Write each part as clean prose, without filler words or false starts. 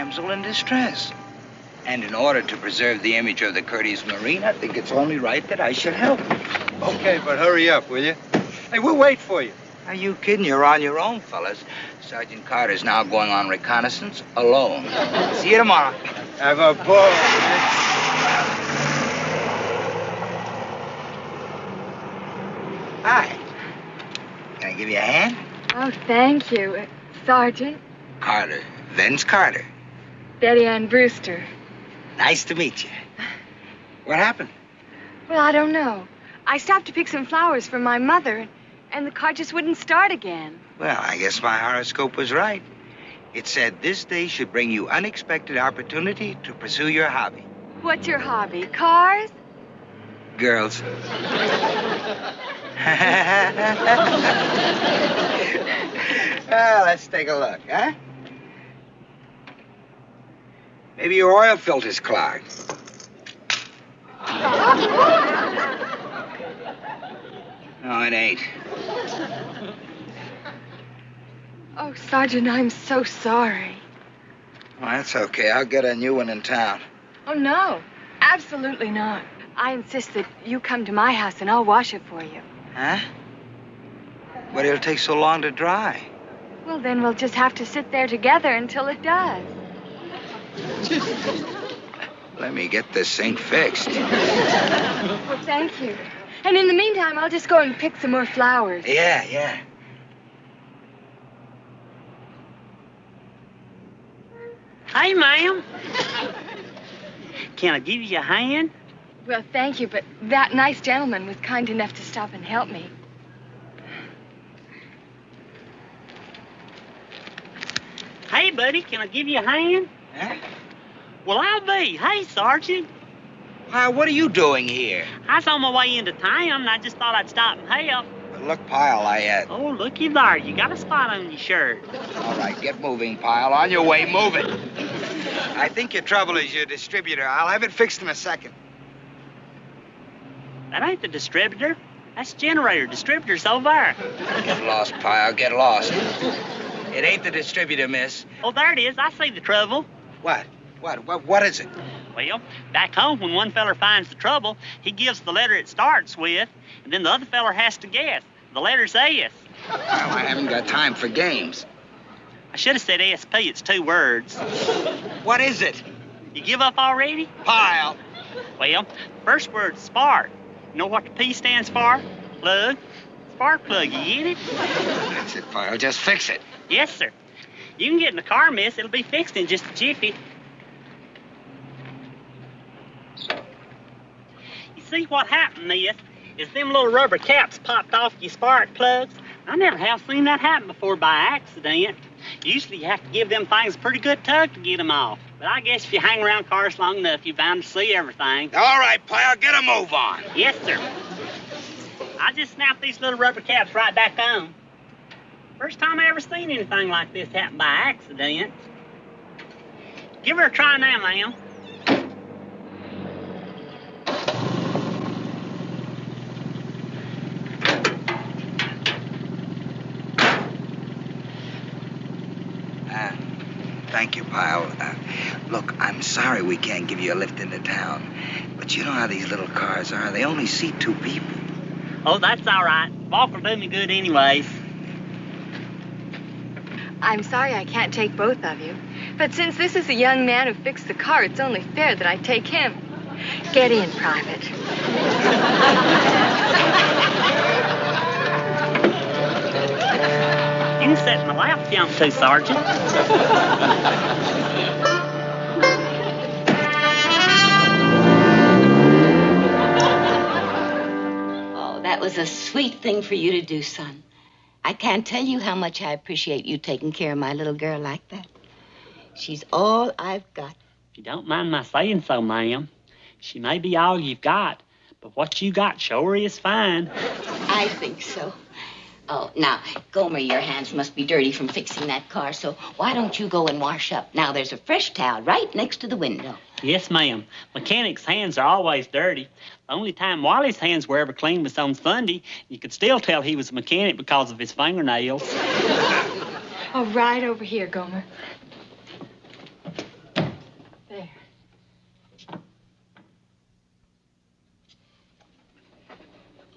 damsel in distress. And in order to preserve the image of the courteous Marine, I think it's only right that I should help. Okay, but hurry up, will you? Hey, we'll wait for you. Are you kidding? You're on your own, fellas. Sergeant Carter's now going on reconnaissance alone. See you tomorrow. Have a ball. Hi. Can I give you a hand? Oh, thank you. Sergeant? Carter. Vince Carter. Betty Ann Brewster. Nice to meet you. What happened? Well, I don't know. I stopped to pick some flowers for my mother, and the car just wouldn't start again. Well, I guess my horoscope was right. It said this day should bring you unexpected opportunity to pursue your hobby. What's your hobby? Cars? Girls. Well, let's take a look, huh? Maybe your oil filter's clogged. No, it ain't. Oh, Sergeant, I'm so sorry. Well, that's okay. I'll get a new one in town. Oh, no. Absolutely not. I insist that you come to my house and I'll wash it for you. Huh? But it'll take so long to dry. Well, then we'll just have to sit there together until it does. Let me get this sink fixed. Well, thank you. And in the meantime, I'll just go and pick some more flowers. Yeah. Hey, ma'am. Can I give you a hand? Well, thank you, but that nice gentleman was kind enough to stop and help me. Hey, buddy, can I give you a hand? Huh? Well, I'll be. Hey, Sergeant. Why, what are you doing here? I was on my way into town, and I just thought I'd stop and help. Look, Pyle, Oh, looky there. You got a spot on your shirt. All right, get moving, Pyle. On your way, move it. I think your trouble is your distributor. I'll have it fixed in a second. That ain't the distributor. That's the generator. Distributor's over there. Get lost, Pyle, get lost. It ain't the distributor, miss. Oh, there it is. I see the trouble. What is it? Well, back home, when one feller finds the trouble, he gives the letter it starts with, and then the other feller has to guess. The letter's S. Well, I haven't got time for games. I should have said SP. It's 2 words. What is it? You give up already? Pyle. Well, first word's spark. You know what the P stands for? Plug. Spark plug, you get it? That's it, Pyle. Just fix it. Yes, sir. You can get in the car, miss. It'll be fixed in just a jiffy. You see, what happened, miss, is them little rubber caps popped off your spark plugs. I never have seen that happen before by accident. Usually you have to give them things a pretty good tug to get them off. But I guess if you hang around cars long enough, you're bound to see everything. All right, Pyle, get a move on. Yes, sir. I just snapped these little rubber caps right back on. First time I ever seen anything like this happen by accident. Give her a try now, ma'am. Thank you, Pyle. Look, I'm sorry we can't give you a lift into town, but you know how these little cars are. They only seat 2 people. Oh, that's all right. Walk will do me good anyways. I'm sorry I can't take both of you. But since this is the young man who fixed the car, it's only fair that I take him. Get in, Private. You can sit in my lap if you want to, Sergeant. Oh, that was a sweet thing for you to do, son. I can't tell you how much I appreciate you taking care of my little girl like that. She's all I've got. If you don't mind my saying so, ma'am, she may be all you've got, but what you got sure is fine. I think so. Oh, now, Gomer, your hands must be dirty from fixing that car, so why don't you go and wash up? Now, there's a fresh towel right next to the window. Yes, ma'am. Mechanics' hands are always dirty. The only time Wally's hands were ever clean was on Sunday. You could still tell he was a mechanic because of his fingernails. Oh, right over here, Gomer. There.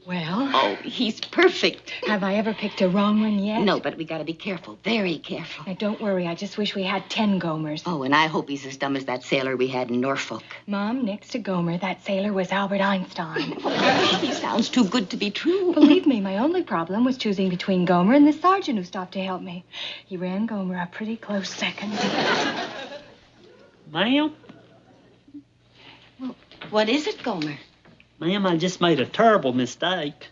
Well? Oh, he's perfect. Have I ever picked a wrong one yet? No, but we gotta be careful, very careful. Now, don't worry. I just wish we had 10 Gomers. Oh, and I hope he's as dumb as that sailor we had in Norfolk. Mom, next to Gomer, that sailor was Albert Einstein. He sounds too good to be true. Believe me, my only problem was choosing between Gomer and the sergeant who stopped to help me. He ran Gomer a pretty close second. Ma'am? Well, what is it, Gomer? Ma'am, I just made a terrible mistake.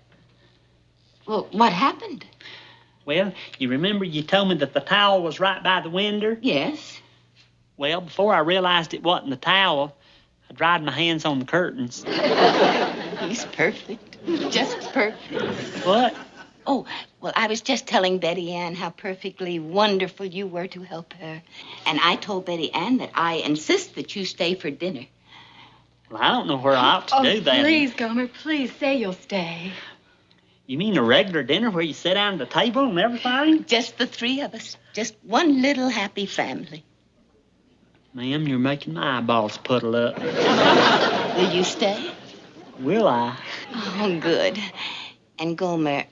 Well, what happened? Well, you remember you told me that the towel was right by the window? Yes. Well, before I realized it wasn't the towel, I dried my hands on the curtains. He's perfect. Just perfect. What? Oh, well, I was just telling Betty Ann how perfectly wonderful you were to help her. And I told Betty Ann that I insist that you stay for dinner. Well, I don't know where I ought to do that. Please, Gomer, please say you'll stay. You mean a regular dinner where you sit down at the table and everything? Just the three of us. Just one little happy family. Ma'am, you're making my eyeballs puddle up. Will you stay? Will I? Oh, good. And Gomer,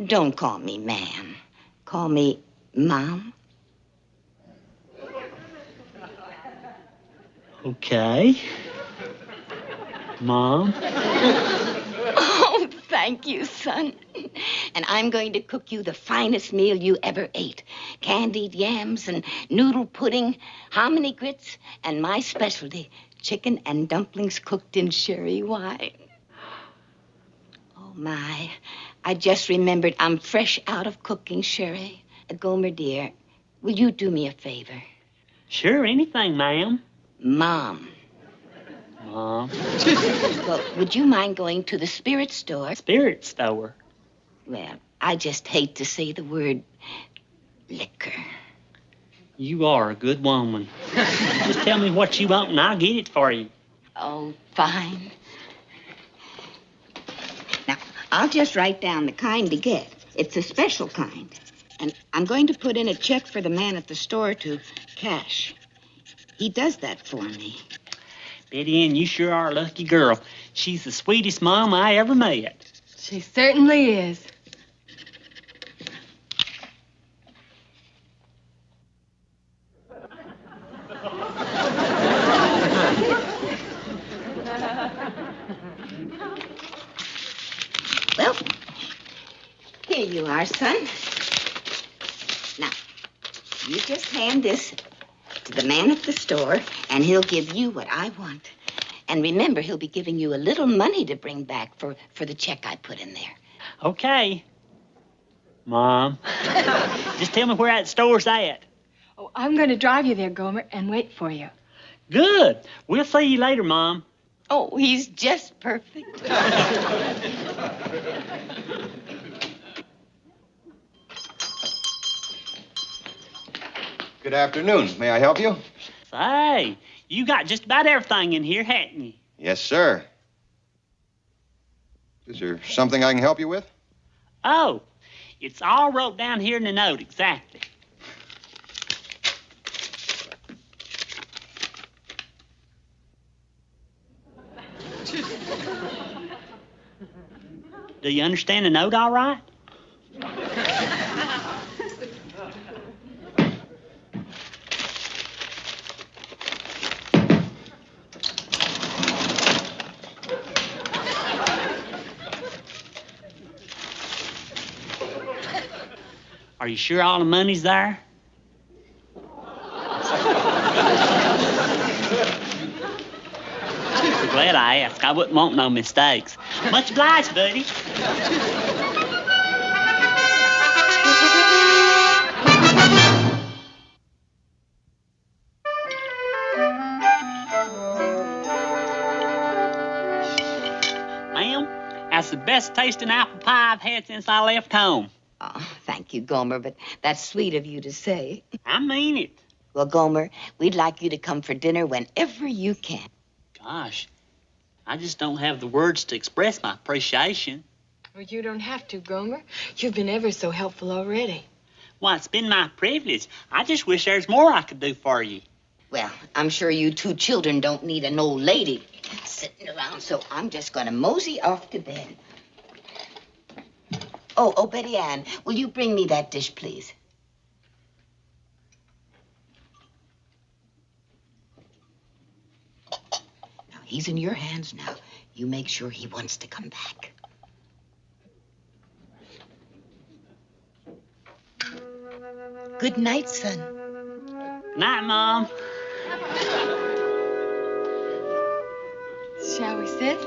don't call me ma'am. Call me Mom. Okay. Mom? Oh, thank you, son. And I'm going to cook you the finest meal you ever ate. Candied yams and noodle pudding, hominy grits, and my specialty, chicken and dumplings cooked in sherry wine. Oh, my. I just remembered I'm fresh out of cooking sherry. Gomer, dear, will you do me a favor? Sure, anything, ma'am. Mom. Mom? Well, would you mind going to the spirit store? Spirit store? Well, I just hate to say the word liquor. You are a good woman. Just tell me what you want and I'll get it for you. Oh, fine. Now, I'll just write down the kind to get. It's a special kind. And I'm going to put in a check for the man at the store to cash. He does that for me. Betty Ann, you sure are a lucky girl. She's the sweetest mom I ever met. She certainly is. Well, here you are, son. Now, you just hand this to the man at the store, and he'll give you what I want. And remember, he'll be giving you a little money to bring back for the check I put in there. Okay. Mom, just tell me where that store's at. Oh, I'm going to drive you there, Gomer, and wait for you. Good. We'll see you later, Mom. Oh, he's just perfect. Good afternoon. May I help you? Say, you got just about everything in here, hadn't you? Yes, sir. Is there something I can help you with? Oh, it's all wrote down here in the note, exactly. Do you understand the note all right? Are you sure all the money's there? I'm glad I asked. I wouldn't want no mistakes. Much obliged, buddy. Ma'am, that's the best tasting apple pie I've had since I left home. Oh, thank you, Gomer, but that's sweet of you to say. I mean it. Well, Gomer, we'd like you to come for dinner whenever you can. Gosh, I just don't have the words to express my appreciation. Well, you don't have to, Gomer. You've been ever so helpful already. Well, it's been my privilege. I just wish there's more I could do for you. Well, I'm sure you two children don't need an old lady sitting around, so I'm just going to mosey off to bed. Oh, Betty Ann, will you bring me that dish, please? Now, he's in your hands now. You make sure he wants to come back. Good night, son. Night, Mom. Shall we sit?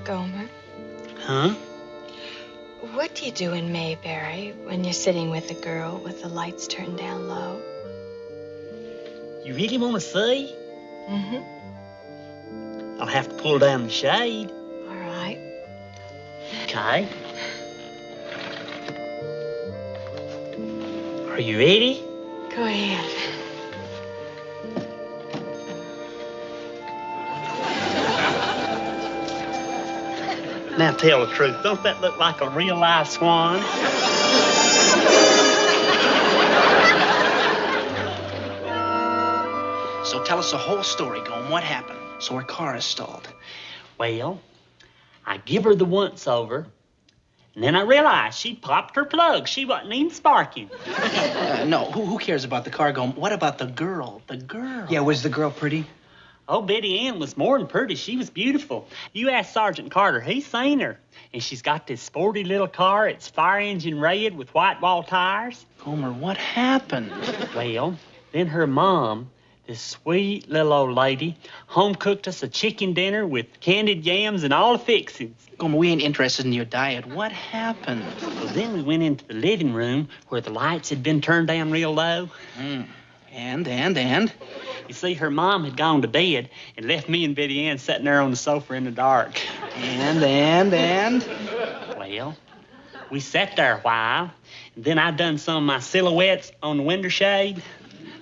Gomer, Huh? what do you do in Mayberry when you're sitting with a girl with the lights turned down low? You really want to see? Mm-hmm. I'll have to pull down the shade. All right. Okay. Are you ready? Go ahead. Now tell the truth. Don't that look like a real live swan? So tell us the whole story, Gomer. What happened? So her car is stalled. Well, I give her the once over, and then I realized she popped her plug. She wasn't even sparking. No, who cares about the car, Gomer? What about the girl? The girl. Yeah, was the girl pretty? Oh, Betty Ann was more than pretty. She was beautiful. You ask Sergeant Carter. He's seen her. And she's got this sporty little car. It's fire engine red with white wall tires. Gomer, what happened? Well, then her mom, this sweet little old lady, home cooked us a chicken dinner with candied yams and all the fixings. Gomer, we ain't interested in your diet. What happened? Well, then we went into the living room where the lights had been turned down real low. And? You see, her mom had gone to bed and left me and Betty Ann sitting there on the sofa in the dark. And? Well, we sat there a while, and then I done some of my silhouettes on the window shade.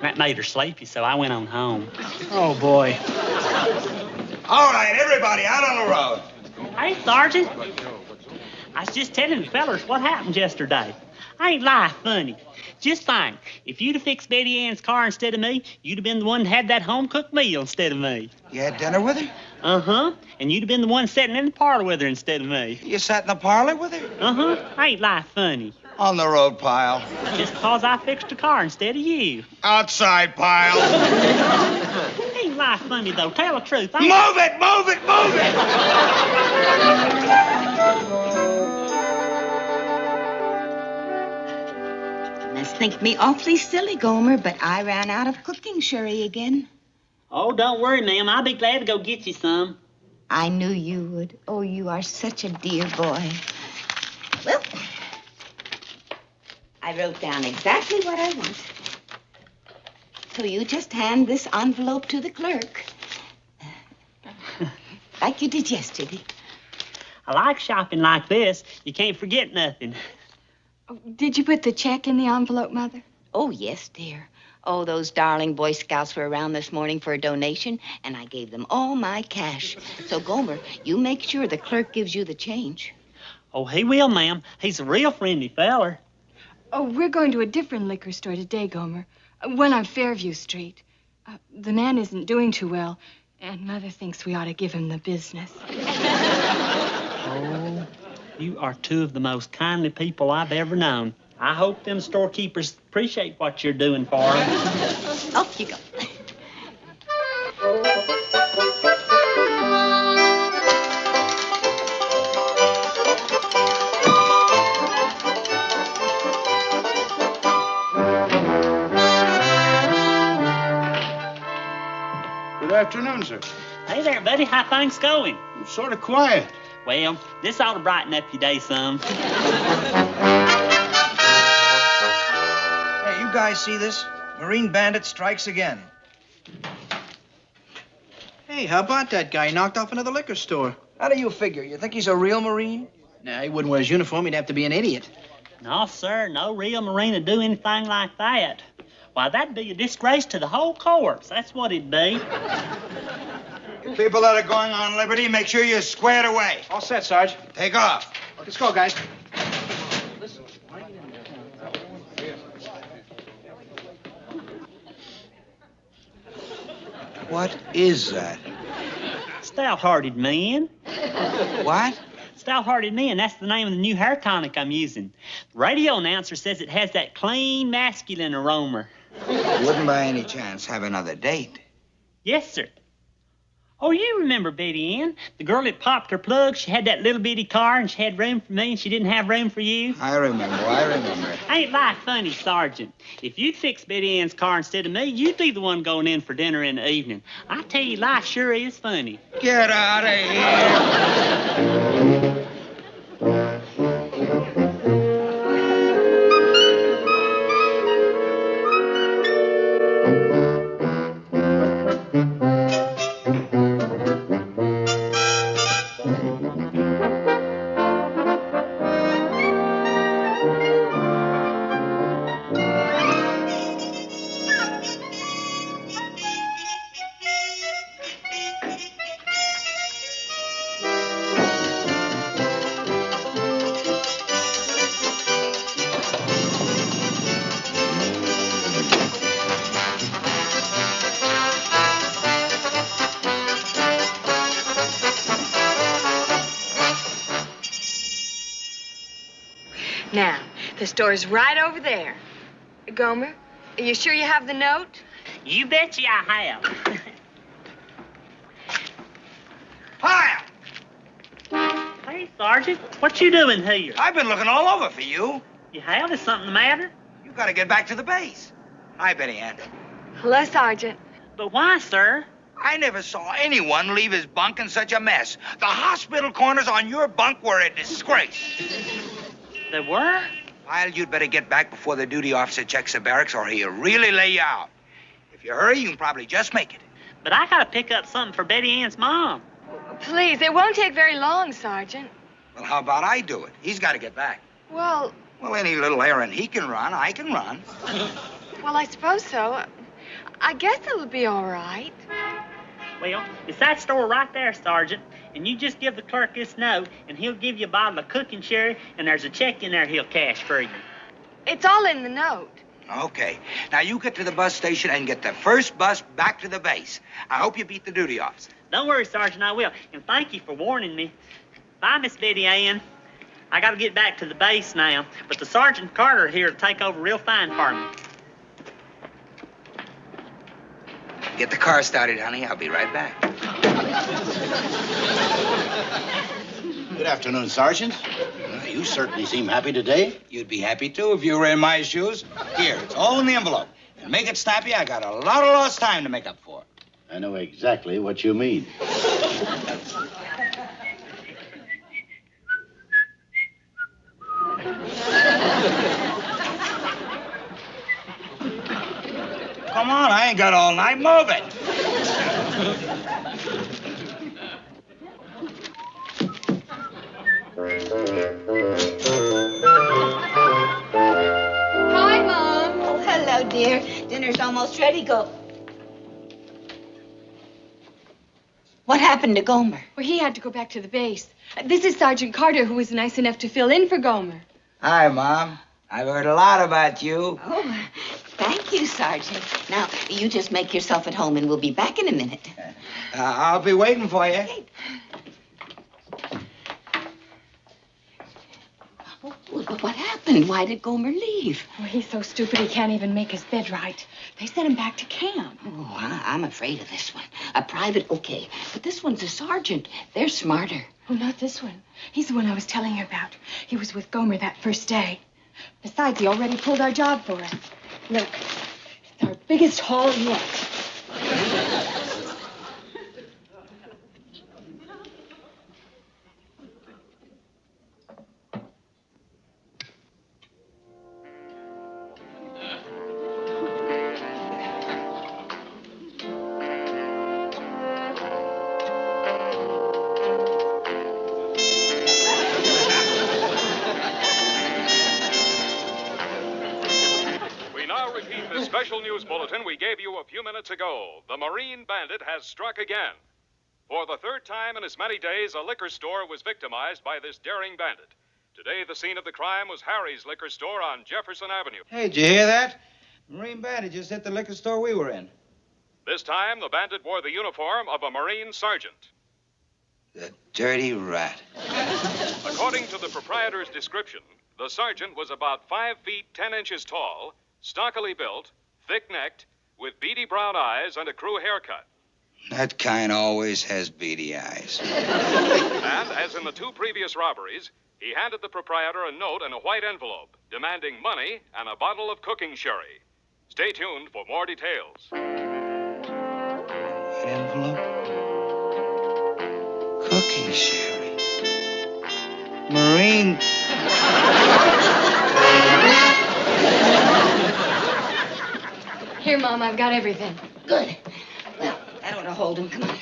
That made her sleepy, so I went on home. Oh, boy. All right, everybody, out on the road. Hey, Sergeant. I was just telling the fellers what happened yesterday. I ain't lie funny. Just think, if you'd have fixed Betty Ann's car instead of me, you'd have been the one that had that home-cooked meal instead of me. You had dinner with her? Uh-huh. And you'd have been the one sitting in the parlor with her instead of me. You sat in the parlor with her? Uh-huh. I ain't lie funny. On the road, Pyle. Just because I fixed the car instead of you. Outside, Pyle. Ain't lie funny, though. Tell the truth. Move it! Must think me awfully silly, Gomer, but I ran out of cooking sherry again. Oh, don't worry, ma'am. I'll be glad to go get you some. I knew you would. Oh, you are such a dear boy. Well, I wrote down exactly what I want. So you just hand this envelope to the clerk. Like you did yesterday. I like shopping like this. You can't forget nothing. Oh, did you put the check in the envelope, Mother? Oh, yes, dear. Oh, those darling Boy Scouts were around this morning for a donation, and I gave them all my cash. So, Gomer, you make sure the clerk gives you the change. Oh, he will, ma'am. He's a real friendly feller. Oh, we're going to a different liquor store today, Gomer. One on Fairview Street. The man isn't doing too well, and Mother thinks we ought to give him the business. Oh, you are two of the most kindly people I've ever known. I hope them storekeepers appreciate what you're doing for them. Off you go. Good afternoon, sir. Hey there, buddy. How things going? You're sort of quiet. Well, this ought to brighten up your day some. Hey, you guys see this? Marine bandit strikes again. Hey, how about that guy? He knocked off another liquor store. How do you figure? You think he's a real Marine? Nah, he wouldn't wear his uniform. He'd have to be an idiot. No, sir. No real Marine would do anything like that. Why, that'd be a disgrace to the whole corps. That's what it'd be. You people that are going on liberty, make sure you're squared away. All set, Sarge. Take off. Let's go, guys. What is that? Stout-hearted man. What? Stout-hearted man, that's the name of the new hair tonic I'm using. The radio announcer says it has that clean, masculine aroma. You wouldn't by any chance have another date? Yes, sir. Oh, you remember Betty Ann, the girl that popped her plug. She had that little bitty car, and she had room for me, and she didn't have room for you. I remember. Ain't life funny, Sergeant? If you'd fix Betty Ann's car instead of me, you'd be the one going in for dinner in the evening. I tell you, life sure is funny. Get out of here. Now, the store's right over there. Gomer, are you sure you have the note? You betcha I have. Pyle! Hey, Sergeant, what you doing here? I've been looking all over for you. You have? Is something the matter? You gotta get back to the base. Hi, Betty Ann. Hello, Sergeant. But why, sir? I never saw anyone leave his bunk in such a mess. The hospital corners on your bunk were a disgrace. They were? Pyle, you'd better get back before the duty officer checks the barracks or he'll really lay you out. If you hurry, you can probably just make it. But I gotta pick up something for Betty Ann's mom. Please, it won't take very long, Sergeant. Well, how about I do it? He's got to get back. Well, Any little errand he can run, I can run. I suppose so. I guess it'll be all right. Well, it's that store right there, Sergeant. And you just give the clerk this note, and he'll give you a bottle of cooking sherry, and there's a check in there he'll cash for you. It's all in the note. Okay. Now, you get to the bus station and get the first bus back to the base. I hope you beat the duty officer. Don't worry, Sergeant, I will. And thank you for warning me. Bye, Miss Betty Ann. I gotta get back to the base now, but the Sergeant Carter here to take over real fine for me. Get the car started, honey. I'll be right back. Good afternoon, Sergeant. You certainly seem happy today. You'd be happy, too, if you were in my shoes. Here, it's all in the envelope. And make it snappy. I got a lot of lost time to make up for. I know exactly what you mean. Come on, I ain't got all night. Move it. Hi, Mom. Oh, hello, dear. Dinner's almost ready. Go. What happened to Gomer? Well, he had to go back to the base. This is Sergeant Carter, who was nice enough to fill in for Gomer. Hi, Mom. I've heard a lot about you. Oh, thank you, Sergeant. Now, you just make yourself at home, and we'll be back in a minute. I'll be waiting for you. Okay. But what happened? Why did Gomer leave? Well, he's so stupid he can't even make his bed right. They sent him back to camp. Oh, I'm afraid of this one. A private, okay. But this one's a sergeant. They're smarter. Oh, not this one. He's the one I was telling you about. He was with Gomer that first day. Besides, he already pulled our job for us. Look, it's our biggest haul yet. Special news bulletin we gave you a few minutes ago. The Marine Bandit has struck again. For the third time in as many days, a liquor store was victimized by this daring bandit. Today, the scene of the crime was Harry's liquor store on Jefferson Avenue. Hey, did you hear that? Marine Bandit just hit the liquor store we were in. This time, the bandit wore the uniform of a Marine sergeant. The dirty rat. According to the proprietor's description, the sergeant was about 5 feet 10 inches tall, stockily built, thick-necked, with beady brown eyes and a crew haircut. That kind always has beady eyes. And, as in the 2 previous robberies, he handed the proprietor a note in a white envelope, demanding money and a bottle of cooking sherry. Stay tuned for more details. White envelope? Cooking sherry. Marine. Here, Mom, I've got everything. Good. Well, that ought to hold him. Come on.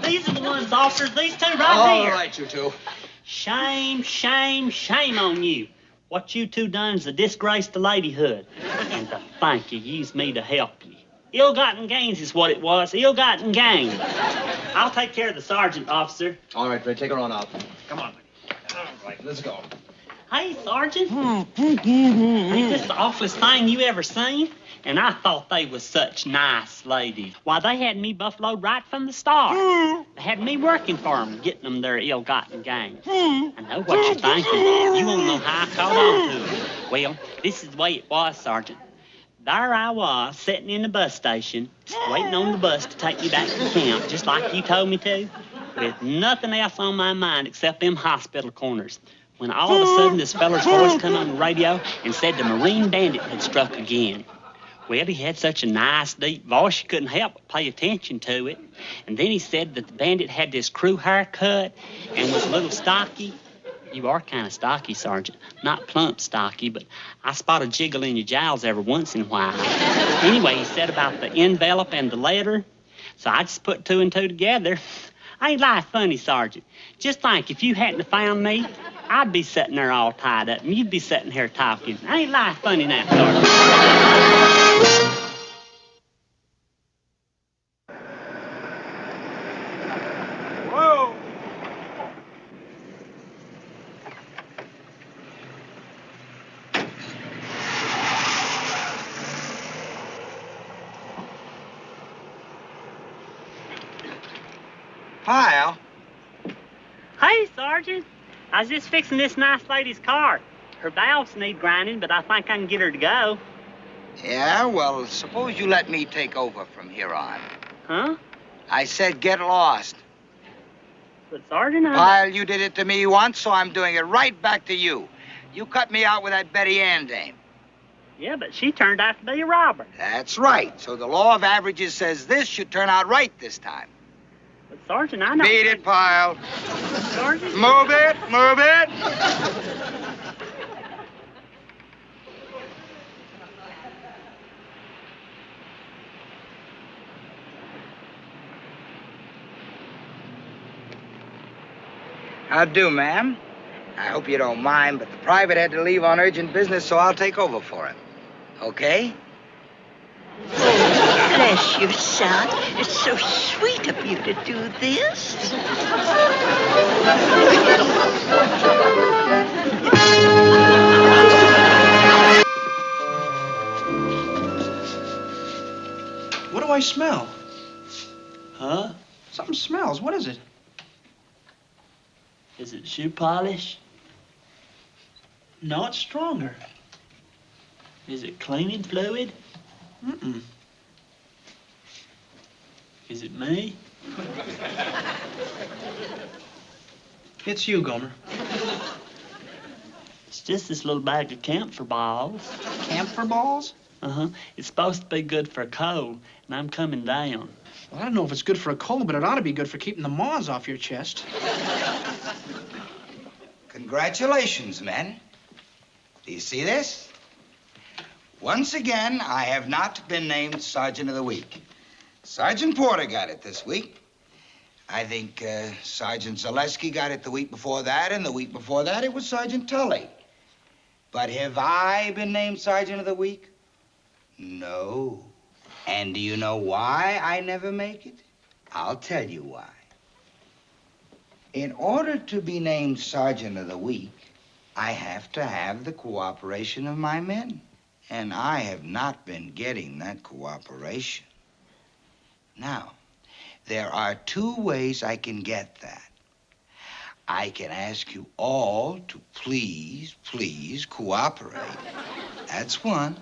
These are the ones, officers. These two right All here. right, you two. Shame, shame, shame on you. What you two done is a disgrace to ladyhood. And to thank you used me to help you. Ill-gotten gains is what it was. Ill-gotten gains. I'll take care of the sergeant, officer. All right, Ray, take her on out. Come on. All right, let's go. Hey, Sergeant. Ain't this the awfulest thing you ever seen? And I thought they was such nice ladies. Why, they had me buffaloed right from the start. They had me working for them, getting them their ill-gotten gains. I know what you're thinking. You won't know how I caught on to it. Well, this is the way it was, Sergeant. There I was, sitting in the bus station, waiting on the bus to take me back to camp, just like you told me to, with nothing else on my mind except them hospital corners. When all of a sudden this feller's voice come on the radio and said the Marine Bandit had struck again. Well, he had such a nice, deep voice, you couldn't help but pay attention to it. And then he said that the bandit had this crew haircut and was a little stocky. You are kind of stocky, Sergeant. Not plump stocky, but I spot a jiggle in your jowls every once in a while. Anyway, he said about the envelope and the letter. So I just put 2 and 2 together. I ain't lie funny, Sergeant. Just think, if you hadn't have found me, I'd be sitting there all tied up, and you'd be sitting here talking. I ain't lie funny now, Sergeant. Whoa! Pyle. Hey, Sergeant. I was just fixing this nice lady's car. Her valves need grinding, but I think I can get her to go. Yeah, well, suppose you let me take over from here on. Huh? I said get lost. But, Sergeant, Pyle, you did it to me once, so I'm doing it right back to you. You cut me out with that Betty Ann dame. Yeah, but she turned out to be a robber. That's right. So the law of averages says this should turn out right this time. But, Sergeant, I know... Beat it, Pyle. Sergeant? Move it, move it. How'd do, ma'am? I hope you don't mind, but the private had to leave on urgent business, so I'll take over for him. Okay? Bless you, son. It's so sweet of you to do this. What do I smell? Huh? Something smells. What is it? Is it shoe polish? No, it's stronger. Is it cleaning fluid? Mm-mm. Is it me? It's you, Gomer. It's just this little bag of camphor balls. Camphor balls? Uh-huh. It's supposed to be good for a cold, and I'm coming down. Well, I don't know if it's good for a cold, but it ought to be good for keeping the moths off your chest. Congratulations, men. Do you see this? Once again, I have not been named Sergeant of the Week. Sergeant Porter got it this week. I think Sergeant Zaleski got it the week before that, and the week before that it was Sergeant Tully. But have I been named Sergeant of the Week? No. And do you know why I never make it? I'll tell you why. In order to be named Sergeant of the Week, I have to have the cooperation of my men. And I have not been getting that cooperation. Now, there are two ways I can get that. I can ask you all to please, please cooperate. That's one.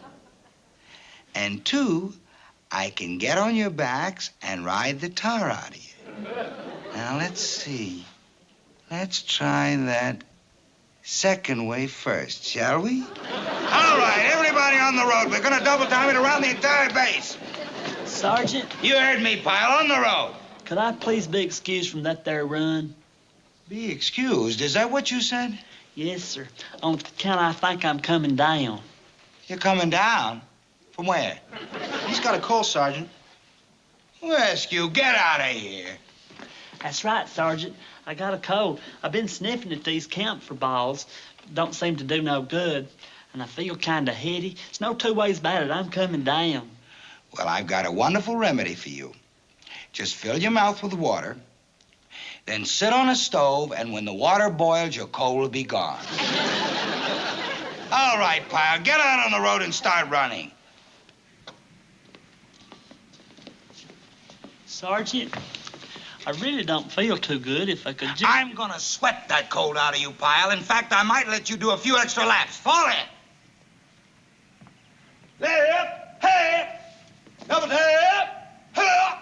And two, I can get on your backs and ride the tar out of you. Now, let's see. Let's try that second way first, shall we? All right, everybody on the road. We're going to double time it around the entire base. Sergeant? You heard me, Pyle, on the road. Could I please be excused from that there run? Be excused? Is that what you said? Yes, sir. On account I think I'm coming down. You're coming down? From where? He's got a cold, Sergeant. Rescue, get out of here. That's right, Sergeant. I got a cold. I've been sniffing at these camphor balls. Don't seem to do no good. And I feel kind of heady. There's no two ways about it. I'm coming down. Well, I've got a wonderful remedy for you. Just fill your mouth with water, then sit on a stove, and when the water boils, your cold will be gone. All right, Pyle, get out on the road and start running. Sergeant, I really don't feel too good. If I could just... I'm gonna sweat that cold out of you, Pyle. In fact, I might let you do a few extra laps. Fall in. Lay up, hey up, double tap, hey up.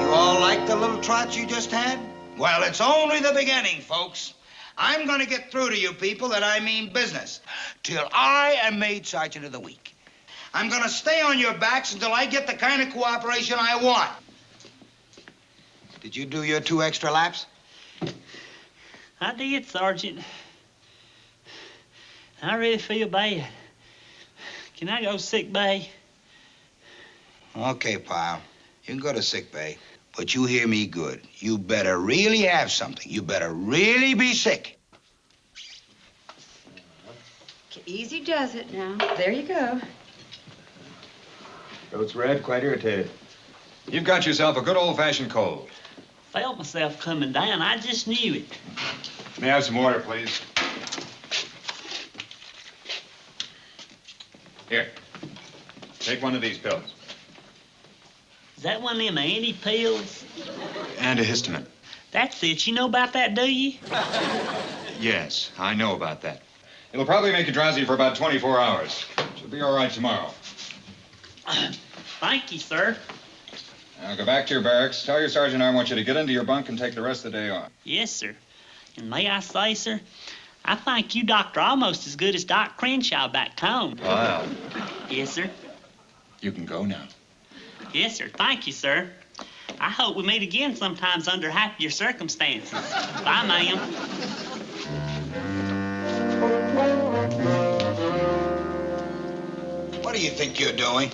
You all like the little trot you just had? Well, it's only the beginning, folks. I'm gonna get through to you people that I mean business till I am made Sergeant of the Week. I'm gonna stay on your backs until I get the kind of cooperation I want. Did you do your 2 extra laps? I did, Sergeant. I really feel bad. Can I go sick bay? Okay, Pyle. You can go to sick bay. But you hear me good. You better really have something. You better really be sick. Easy does it now. There you go. Throat's red, quite irritated. You've got yourself a good old-fashioned cold. Felt myself coming down. I just knew it. May I have some water, please? Here. Take one of these pills. Is that one of them anti-pills? Antihistamine. That's it. You know about that, do you? Yes, I know about that. It'll probably make you drowsy for about 24 hours. She'll be all right tomorrow. Thank you, sir. Now go back to your barracks. Tell your sergeant I want you to get into your bunk and take the rest of the day off. Yes, sir. And may I say, sir, I think you, Doctor, almost as good as Doc Crenshaw back home. Wow. Yes, sir. You can go now. Yes, sir. Thank you, sir. I hope we meet again sometimes under happier circumstances. Bye, ma'am. What do you think you're doing?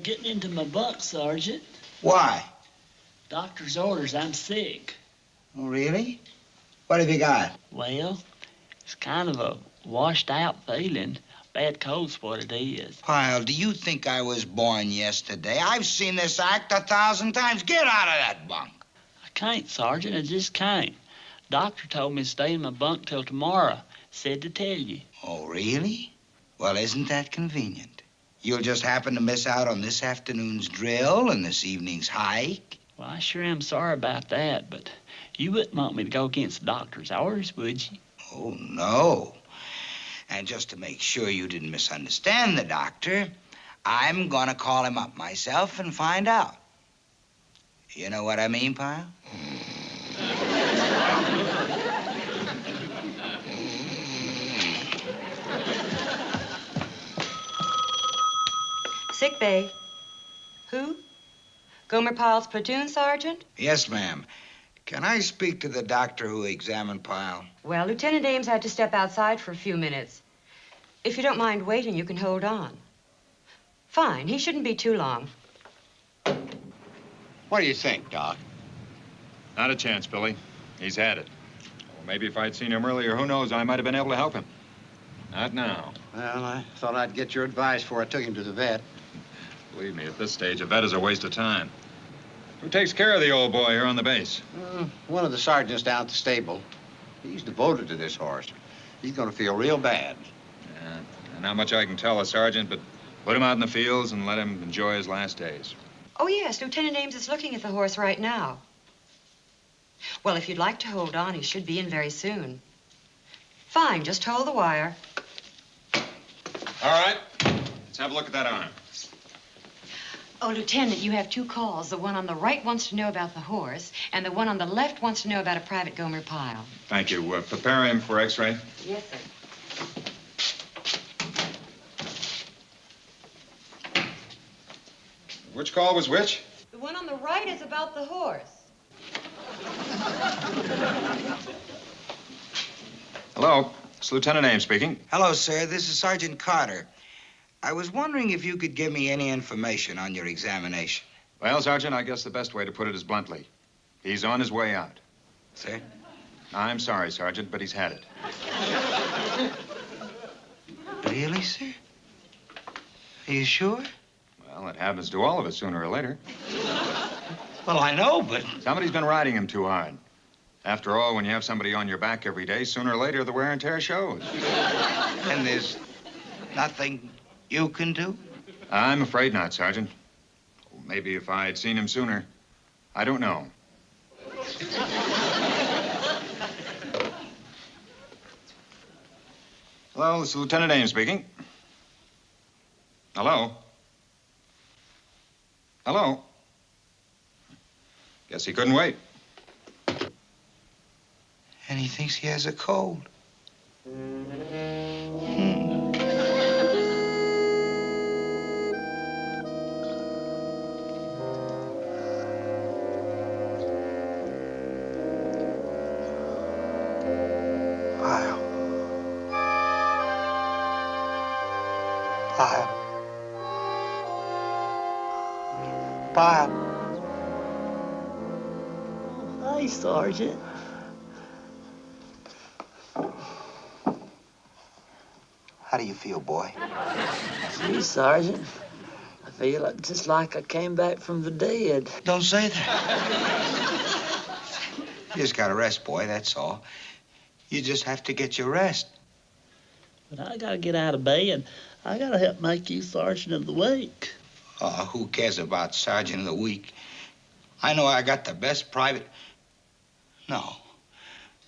Getting into my bunk, Sergeant. Why? Doctor's orders. I'm sick. Oh, really? What have you got? Well, it's kind of a washed-out feeling. Bad cold's what it is. Pyle, do you think I was born yesterday? I've seen this act 1,000 times. Get out of that bunk. I can't, Sergeant. I just can't. Doctor told me to stay in my bunk till tomorrow. Said to tell you. Oh, really? Well, isn't that convenient? You'll just happen to miss out on this afternoon's drill and this evening's hike. Well, I sure am sorry about that, but you wouldn't want me to go against the doctor's orders, would you? Oh, no. And just to make sure you didn't misunderstand the doctor, I'm gonna call him up myself and find out. You know what I mean, Pyle? Sick bay. Who? Gomer Pyle's platoon sergeant? Yes, ma'am. Can I speak to the doctor who examined Pyle? Well, Lieutenant Ames had to step outside for a few minutes. If you don't mind waiting, you can hold on. Fine. He shouldn't be too long. What do you think, Doc? Not a chance, Billy. He's had it. Well, maybe if I'd seen him earlier, who knows, I might have been able to help him. Not now. Well, I thought I'd get your advice before I took him to the vet. Believe me, at this stage, a vet is a waste of time. Who takes care of the old boy here on the base? One of the sergeants down at the stable. He's devoted to this horse. He's going to feel real bad. Yeah, and not much I can tell a sergeant, but put him out in the fields and let him enjoy his last days. Oh, yes, Lieutenant Ames is looking at the horse right now. Well, if you'd like to hold on, he should be in very soon. Fine, just hold the wire. All right. Let's have a look at that arm. Oh, Lieutenant, you have 2 calls. The one on the right wants to know about the horse, and the one on the left wants to know about a Private Gomer Pyle. Thank you. Prepare him for X-ray. Yes, sir. Which call was which? The one on the right is about the horse. Hello. It's Lieutenant Ames speaking. Hello, sir. This is Sergeant Carter. I was wondering if you could give me any information on your examination. Well, Sergeant, I guess the best way to put it is bluntly. He's on his way out. Sir? I'm sorry, Sergeant, but he's had it. Really, sir? Are you sure? Well, it happens to all of us sooner or later. Well, I know, but... Somebody's been riding him too hard. After all, when you have somebody on your back every day, sooner or later the wear and tear shows. And there's nothing you can do? I'm afraid not, Sergeant. Maybe if I had seen him sooner. I don't know. Hello, this is Lieutenant Ames speaking. Hello? Hello? Guess he couldn't wait. And he thinks he has a cold. Pyle. Pyle. Pyle. Hi, Sergeant. How do you feel, boy? Gee, Sergeant, I feel just like I came back from the dead. Don't say that. You just gotta rest, boy, that's all. You just have to get your rest. But I gotta get out of bed. I gotta help make you Sergeant of the Week. Who cares about Sergeant of the Week? I know I got the best private... No.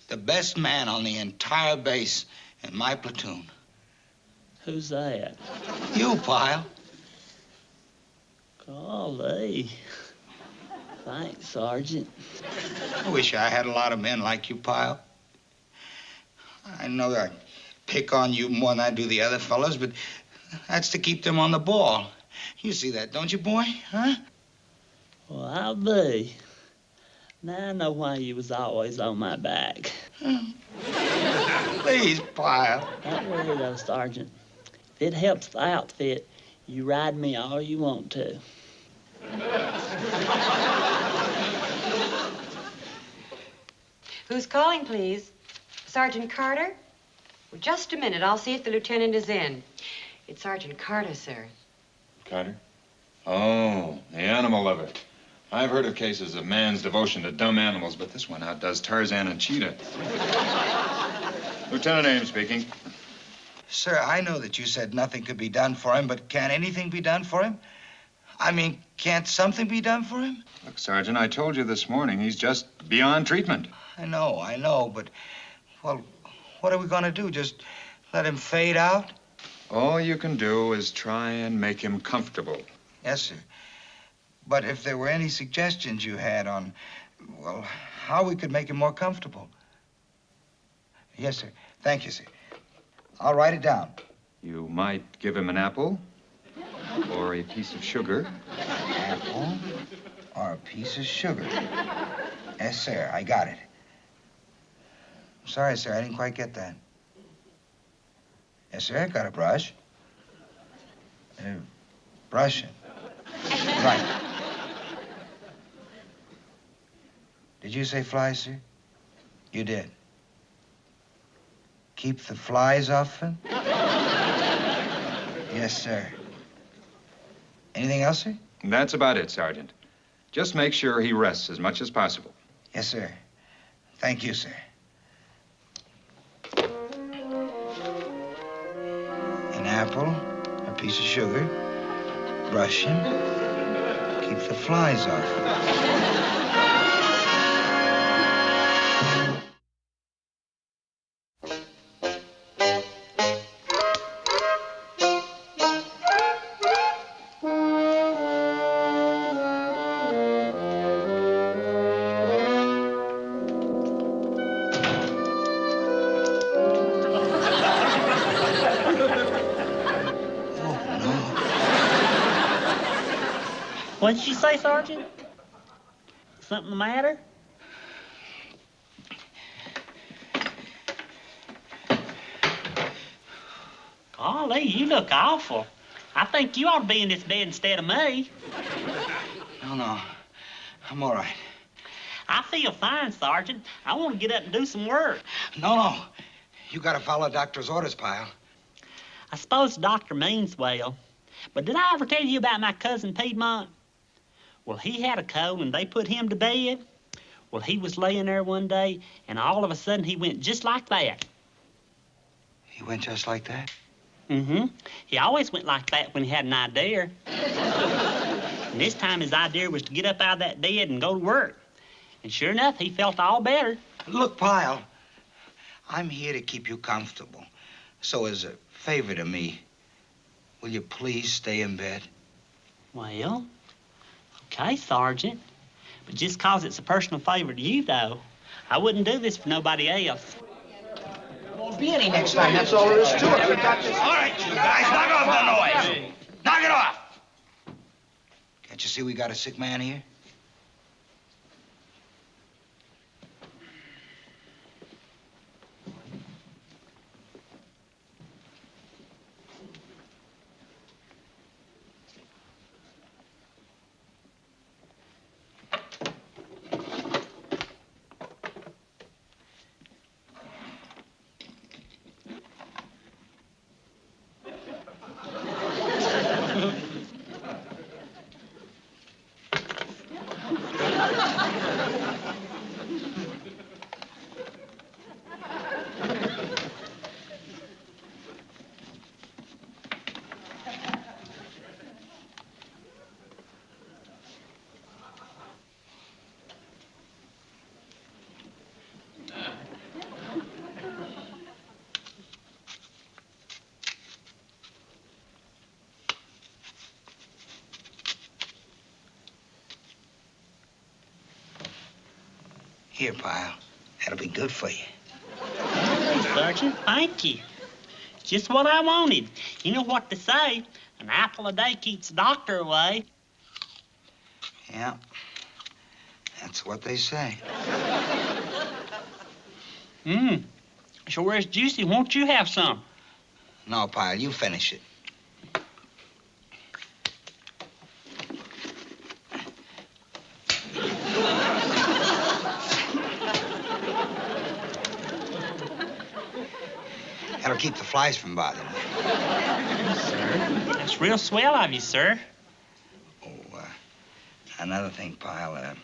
The best man on the entire base in my platoon. Who's that? You, Pyle. Golly. Thanks, Sergeant. I wish I had a lot of men like you, Pyle. I know I pick on you more than I do the other fellows, but that's to keep them on the ball. You see that, don't you, boy? Huh? Well, I'll be. Now I know why you was always on my back. Please, Pyle. Don't worry, though, Sergeant. If it helps the outfit, you ride me all you want to. Who's calling, please? Sergeant Carter? Well, just a minute. I'll see if the lieutenant is in. It's Sergeant Carter, sir. Carter? Oh, the animal lover. I've heard of cases of man's devotion to dumb animals, but this one outdoes Tarzan and Cheetah. Lieutenant Ames speaking. Sir, I know that you said nothing could be done for him, but can anything be done for him? I mean, can't something be done for him? Look, Sergeant, I told you this morning he's just beyond treatment. I know, but, well, what are we going to do? Just let him fade out? All you can do is try and make him comfortable. Yes, sir. But if there were any suggestions you had on, well, how we could make him more comfortable. Yes, sir. Thank you, sir. I'll write it down. You might give him an apple or a piece of sugar. Apple or a piece of sugar. Yes, sir. I got it. I'm sorry, sir. I didn't quite get that. Yes, sir. I got a brush. Brushing. Right. Did you say flies, sir? You did. Keep the flies off him? Yes, sir. Anything else, sir? That's about it, Sergeant. Just make sure he rests as much as possible. Yes, sir. Thank you, sir. An apple, a piece of sugar, brush him, keep the flies off. What did you say, Sergeant? Something the matter? Golly, you look awful. I think you ought to be in this bed instead of me. No. I'm all right. I feel fine, Sergeant. I want to get up and do some work. No. You gotta follow doctor's orders, Pyle. I suppose the doctor means well. But did I ever tell you about my cousin Piedmont? Well, he had a cold and they put him to bed. Well, he was laying there one day and all of a sudden he went just like that. He went just like that? Mm-hmm. He always went like that when he had an idea. And this time his idea was to get up out of that bed and go to work. And sure enough, he felt all better. Look, Pyle, I'm here to keep you comfortable. So as a favor to me, will you please stay in bed? Well, okay, Sergeant. But just 'cause it's a personal favor to you, though, I wouldn't do this for nobody else. Won't be any next time. That's all there is to it. We got this. All right, you guys, knock off the noise. Knock it off. Can't you see we got a sick man here? Here, Pyle. That'll be good for you. Sergeant, thank you. Just what I wanted. You know what they say, an apple a day keeps the doctor away. Yeah, that's what they say. Sure is juicy. Won't you have some? No, Pyle, you finish it. That'll keep the flies from bothering you. Sir, that's real swell of you, sir. Oh, another thing, Pyle,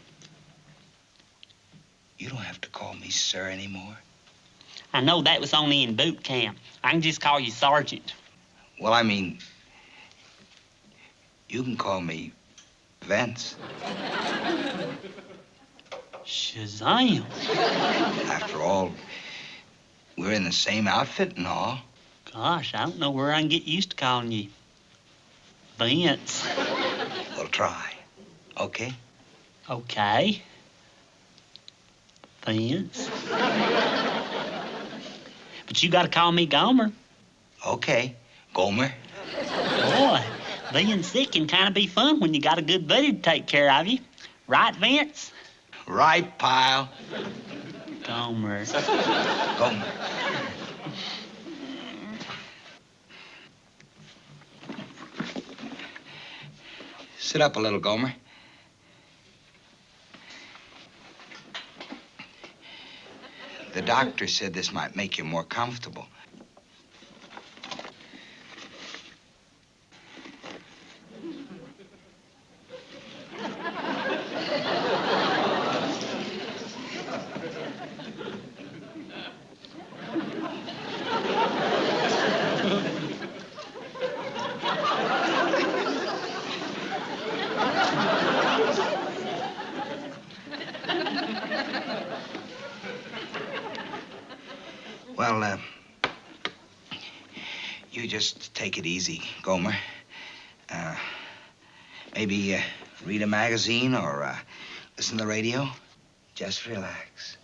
you don't have to call me sir anymore. I know that was only in boot camp. I can just call you Sergeant. Well, I mean, you can call me Vince. Shazam. After all, we're in the same outfit and all. Gosh, I don't know where I can get used to calling you Vince. We'll try. Okay? Okay. Vince. But you gotta call me Gomer. Okay, Gomer. Boy, being sick can kind of be fun when you got a good buddy to take care of you. Right, Vince? Right, Pyle. Gomer. Gomer. Sit up a little, Gomer. The doctor said this might make you more comfortable. Well, you just take it easy, Gomer. Maybe read a magazine or listen to the radio. Just relax.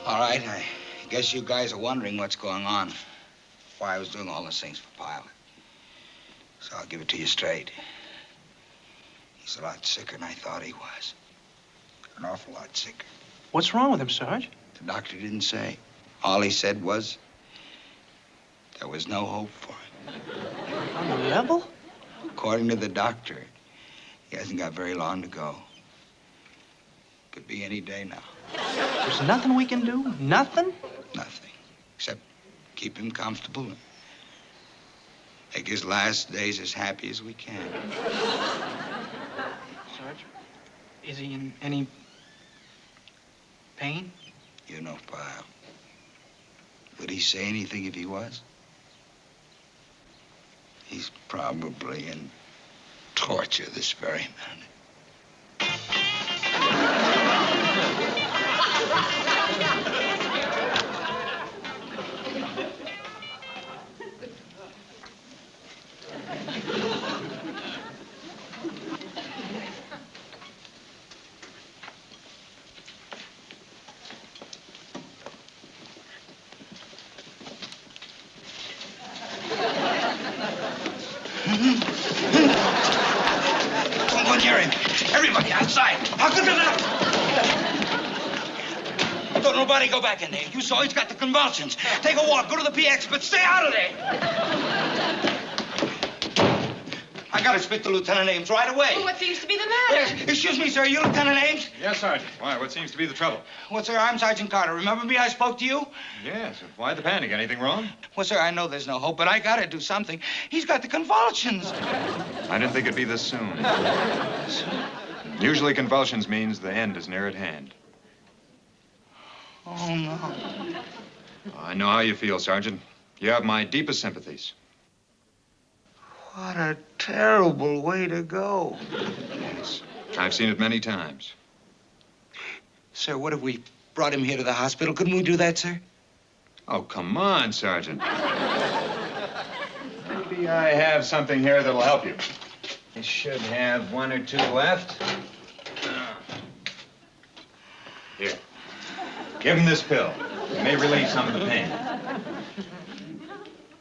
All right, I guess you guys are wondering what's going on, why I was doing all those things for Pyle. So I'll give it to you straight. He's a lot sicker than I thought he was. An awful lot sicker. What's wrong with him, Sarge? The doctor didn't say. All he said was there was no hope for him. On the level? According to the doctor, he hasn't got very long to go. Could be any day now. There's nothing we can do? Nothing? Nothing. Except keep him comfortable and make his last days as happy as we can. Sarge, is he in any pain? You know, Pyle. Would he say anything if he was? He's probably in torture this very minute. Don't go near him. Everybody outside. How could you not? Don't nobody go back in there. You saw he's got the convulsions. Take a walk. Go to the PX, but stay out of there. I gotta speak to Lieutenant Ames right away. Well, what seems to be the matter? Excuse me, sir. You Lieutenant Ames? Yes, Sergeant. Why? What seems to be the trouble? Well, sir, I'm Sergeant Carter. Remember me? I spoke to you? Yes. Why the panic? Anything wrong? Well, sir, I know there's no hope, but I gotta do something. He's got the convulsions. I didn't think it'd be this soon. Usually convulsions means the end is near at hand. Oh, no. I know how you feel, Sergeant. You have my deepest sympathies. What a terrible way to go. Yes. I've seen it many times. Sir, what if we brought him here to the hospital? Couldn't we do that, sir? Oh, come on, Sergeant. Maybe I have something here that'll help you. I should have one or two left. Here. Give him this pill. It may relieve some of the pain.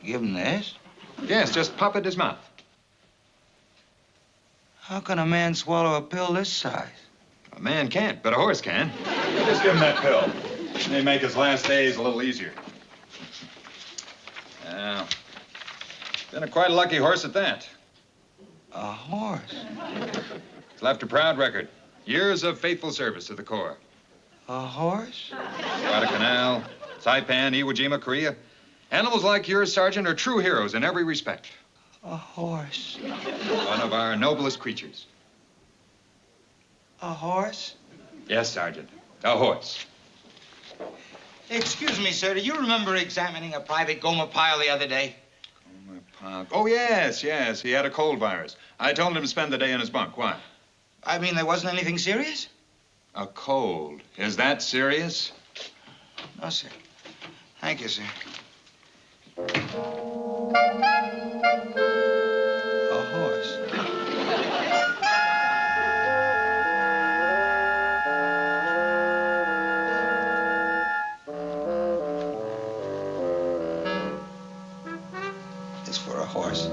Give him this? Yes, just pop it in his mouth. How can a man swallow a pill this size? A man can't, but a horse can. Just give him that pill. It may make his last days a little easier. Now, been quite a lucky horse at that. A horse? He's left a proud record. Years of faithful service to the Corps. A horse? Guadalcanal, Saipan, Iwo Jima, Korea. Animals like yours, Sergeant, are true heroes in every respect. A horse. One of our noblest creatures. A horse? Yes, Sergeant. A horse. Excuse me, sir. Do you remember examining a private Gomer Pyle the other day? Gomer Pyle. Oh, yes, yes. He had a cold virus. I told him to spend the day in his bunk. Why? I mean, there wasn't anything serious? A cold. Is that serious? No, sir. Thank you, sir. A horse. It's for a horse.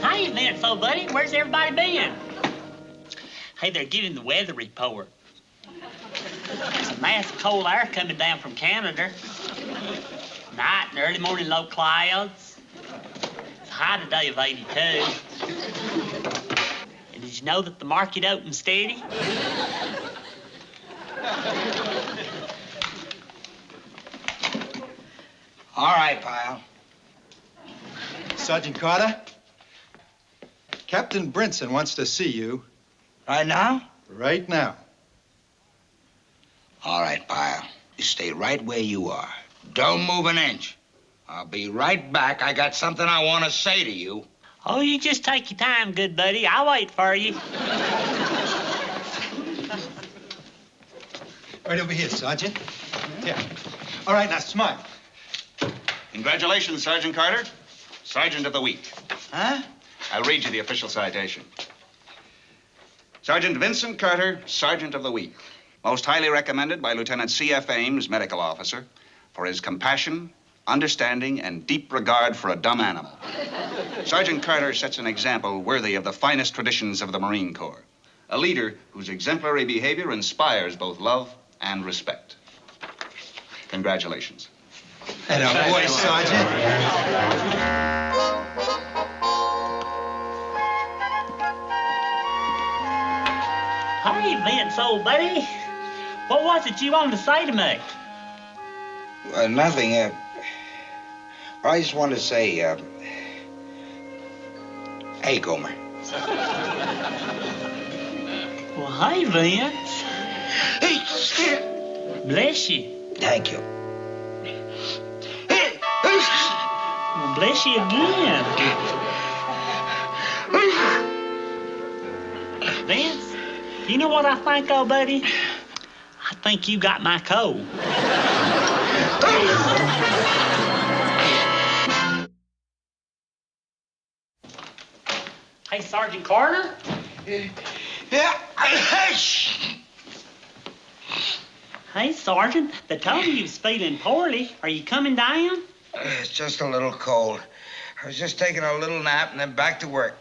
How you been, so buddy? Where's everybody been? Hey, they're giving the weather report. There's a mass of cold air coming down from Canada. Night and early morning low clouds. It's a high today of 82. And did you know that the market opened steady? All right, Pyle. Sergeant Carter, Captain Brinson wants to see you. Right now? Right now. All right, Pyle. You stay right where you are. Don't move an inch. I'll be right back. I got something I want to say to you. Oh, you just take your time, good buddy. I'll wait for you. Right over here, Sergeant. Yeah. All right, now smile. Congratulations, Sergeant Carter. Sergeant of the Week. Huh? I'll read you the official citation. Sergeant Vincent Carter, Sergeant of the Week. Most highly recommended by Lieutenant C.F. Ames, medical officer, for his compassion, understanding, and deep regard for a dumb animal. Sergeant Carter sets an example worthy of the finest traditions of the Marine Corps. A leader whose exemplary behavior inspires both love and respect. Congratulations. And a boy, Sergeant. Hey, Vince, old buddy. What was it you wanted to say to me? Nothing. I just wanted to say, hey, Gomer. Well, hey, Vince. Bless you. Thank you. Well, bless you again. Vince, you know what I think, old buddy? I think you got my cold. Hey, Sergeant Carter? Yeah. Hey, Sergeant, they told me you was feeling poorly. Are you coming down? It's just a little cold. I was just taking a little nap and then back to work.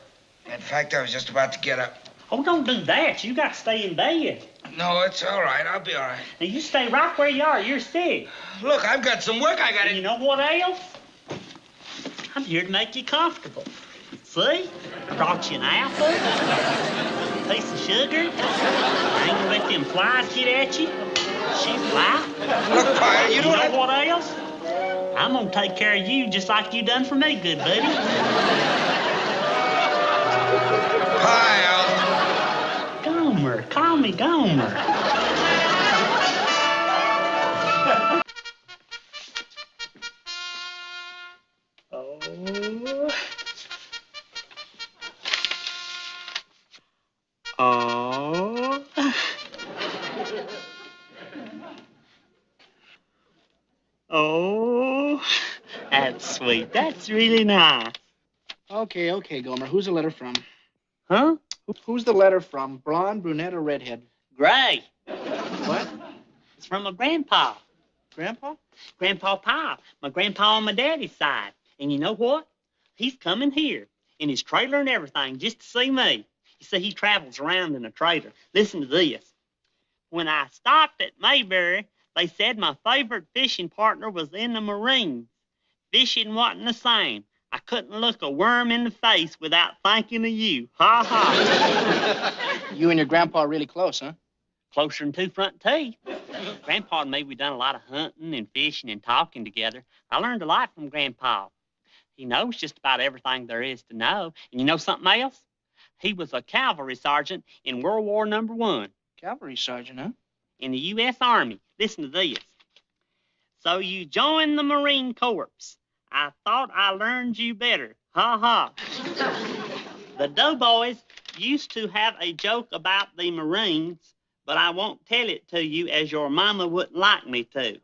In fact, I was just about to get up. Oh, don't do that. You got to stay in bed. No, it's all right. I'll be all right. Now, you stay right where you are. You're sick. Look, I've got some work I got to... You know what else? I'm here to make you comfortable. See? Brought you an apple, a piece of sugar. I ain't gonna let them flies get at you. She's fly. Look, Pyle, you know what else? I'm gonna take care of you just like you done for me, good buddy. Pyle. Gomer, call me Gomer. Oh. Oh. That's sweet. That's really nice. Okay, Gomer. Who's the letter from? Huh? Who's the letter from? Blonde, brunette, or redhead? Gray. What? It's from my grandpa. Grandpa? Grandpa Pyle. My grandpa on my daddy's side. And you know what? He's coming here in his trailer and everything just to see me. You see, he travels around in a trailer. Listen to this. When I stopped at Mayberry, they said my favorite fishing partner was in the Marines. Fishing wasn't the same. I couldn't look a worm in the face without thinking of you. Ha ha. You and your grandpa are really close, huh? Closer than two front teeth. Grandpa and me, we done a lot of hunting and fishing and talking together. I learned a lot from Grandpa. He knows just about everything there is to know. And you know something else? He was a cavalry sergeant in World War I. Cavalry sergeant, huh? In the U.S. Army. Listen to this. So you joined the Marine Corps. I thought I learned you better. Ha ha. The doughboys used to have a joke about the Marines, but I won't tell it to you as your mama wouldn't like me to.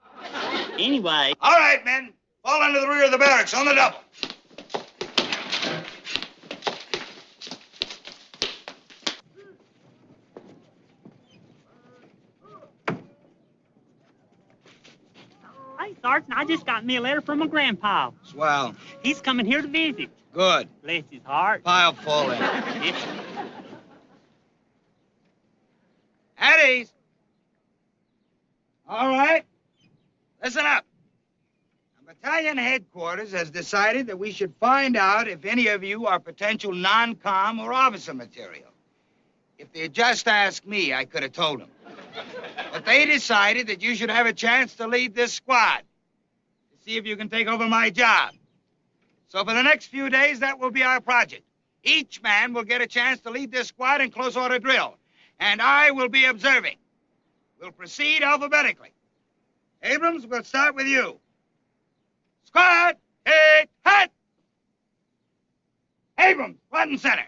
Anyway. All right, men. Fall under the rear of the barracks on the double. Hey, Sergeant, I just got me a letter from my grandpa. Swell. He's coming here to visit. Good. Bless his heart. Pyle, fall in. Yes. At ease. All right. Listen up. Battalion headquarters has decided that we should find out if any of you are potential non-com or officer material. If they had just asked me, I could have told them. But they decided that you should have a chance to lead this squad. see if you can take over my job. So for the next few days, that will be our project. Each man will get a chance to lead this squad in close order drill, and I will be observing. We'll proceed alphabetically. Abrams, we'll start with you. Squad, take hut! Abrams, front and center.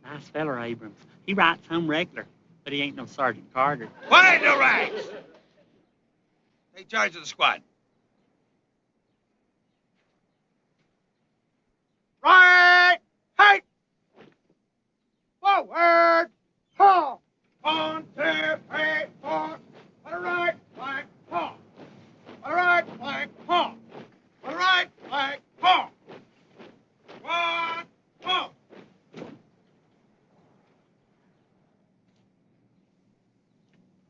Nice feller, Abrams. He writes home regular, but he ain't no Sergeant Carter. Quiet the ranks! Take charge of the squad. Right! Height! Forward! Halt! 1, 2, 3, 4. On the right flank, halt! On the right flank, halt! On the right flank, halt! 1, halt!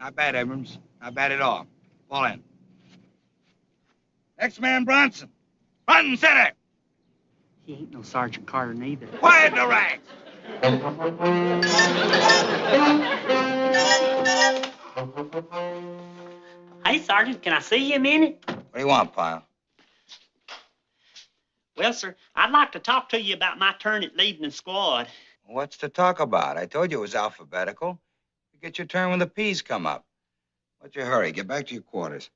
Not bad, Abrams. Not bad at all. Fall in. Next man, Bronson. Front and center. He ain't no Sergeant Carter neither. Quiet the ranks. Hey, Sergeant, can I see you a minute? What do you want, Pyle? Well, sir, I'd like to talk to you about my turn at leading the squad. What's to talk about? I told you it was alphabetical. You get your turn when the P's come up. What's your hurry? Get back to your quarters.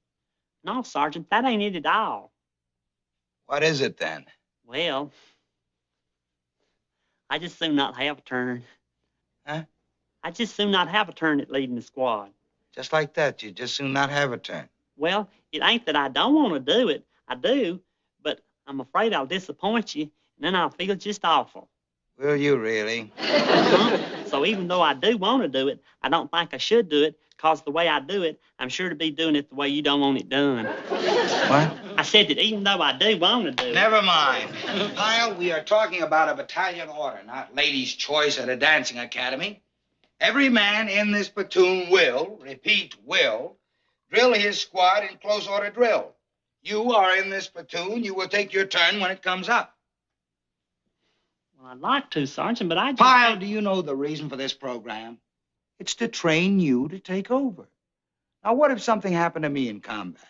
No, Sergeant, that ain't it at all. What is it, then? Well, I just soon not have a turn. Huh? I just soon not have a turn at leading the squad. Just like that, you just soon not have a turn. Well, it ain't that I don't want to do it. I do, but I'm afraid I'll disappoint you, and then I'll feel just awful. Will you really? So even though I do want to do it, I don't think I should do it, because the way I do it, I'm sure to be doing it the way you don't want it done. What? I said that even though I do want to do it. Never mind. Pyle, we are talking about a battalion order, not ladies' choice at a dancing academy. Every man in this platoon will, repeat, will, drill his squad in close order drill. You are in this platoon. You will take your turn when it comes up. Well, I'd like to, Sergeant, but I just... Pyle, do you know the reason for this program? It's to train you to take over. Now, what if something happened to me in combat?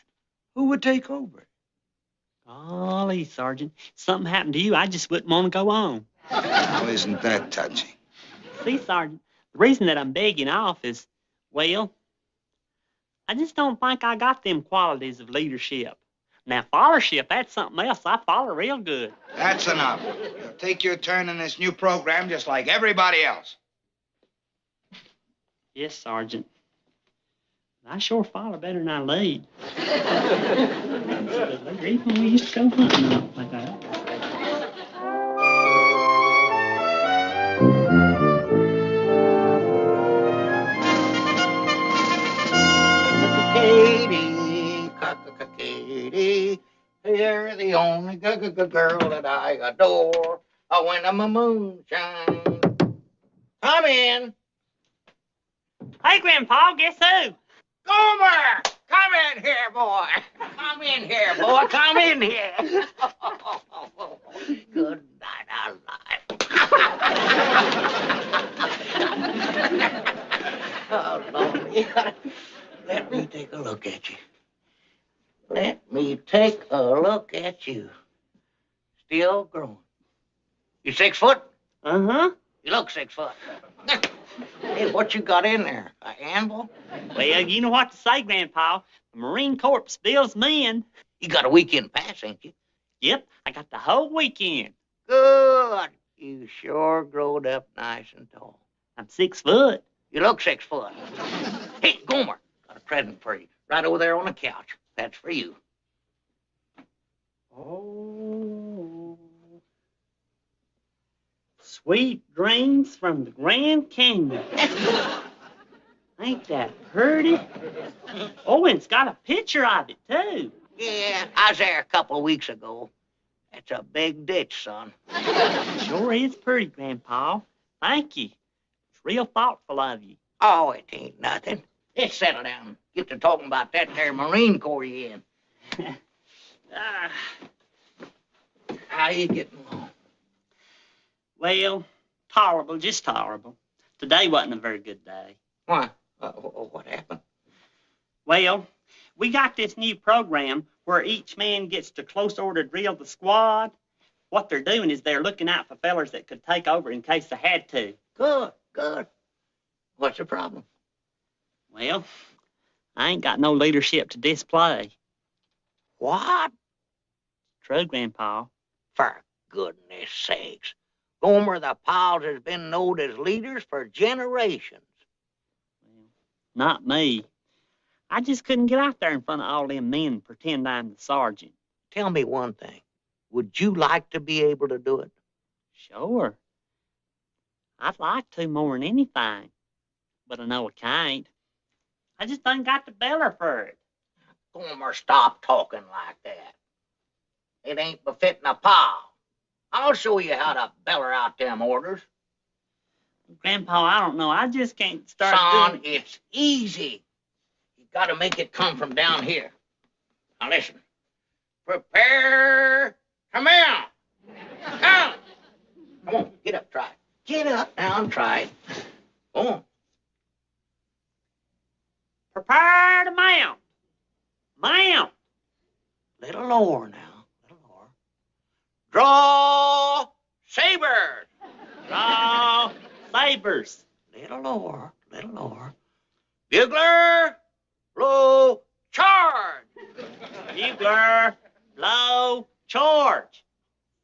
Who would take over? Golly, Sergeant, if something happened to you, I just wouldn't want to go on. Oh, isn't that touching? See, Sergeant, the reason that I'm begging off is, well, I just don't think I got them qualities of leadership. Now, followership, that's something else. I follow real good. That's enough. You'll take your turn in this new program just like everybody else. Yes, Sergeant. I sure follow better than I lead. Even when we used to go hunting like that. Katie, you're the only girl that I adore. When I'm a moonshine. Come in. Hey, Grandpa, guess who? Gomer! Come in here, boy. Come in here, boy. Come in here. Good night, alive. Oh, Lordy. Let me take a look at you. Let me take a look at you. Still growing. You 6 foot? Uh-huh. You look 6 foot. Hey, what you got in there? A anvil? Well, you know what to say, Grandpa. The Marine Corps bills me in. You got a weekend pass, ain't you? Yep, I got the whole weekend. Good. You sure growed up nice and tall. I'm 6 foot. You look 6 foot. Hey, Gomer, got a present for you. Right over there on the couch. That's for you. Oh. Sweet dreams from the Grand Canyon. Ain't that pretty? Oh, and it's got a picture of it, too. Yeah, I was there a couple of weeks ago. That's a big ditch, son. Sure is pretty, Grandpa. Thank you. It's real thoughtful of you. Oh, it ain't nothing. Let's settle down. Get to talking about that there Marine Corps you in. How you getting along? Well, tolerable, just tolerable. Today wasn't a very good day. Why? What happened? Well, We got this new program where each man gets to close order drill the squad. What they're doing is they're looking out for fellers that could take over in case they had to. Good, good. What's the problem? Well, I ain't got no leadership to display. What? True, Grandpa. For goodness sakes. Gomer, the Pyles has been known as leaders for generations. Not me. I just couldn't get out there in front of all them men and pretend I'm the sergeant. Tell me one thing. Would you like to be able to do it? Sure. I'd like to more than anything. But I know I can't. I just ain't got the beller for it. Gomer, stop talking like that. It ain't befitting a Pyle. I'll show you how to beller out them orders. Grandpa, I don't know. I just can't start Son, doing... it's easy. You gotta make it come from down here. Now listen. Prepare. Come out. Out. Come on, get up, try it. Get up now and try it. Go on. Prepare to mount. Mount. Little lower now. Little lower. Draw sabers. Draw sabers. Little lower. Little lower. Bugler, blow, charge. Bugler, blow, charge.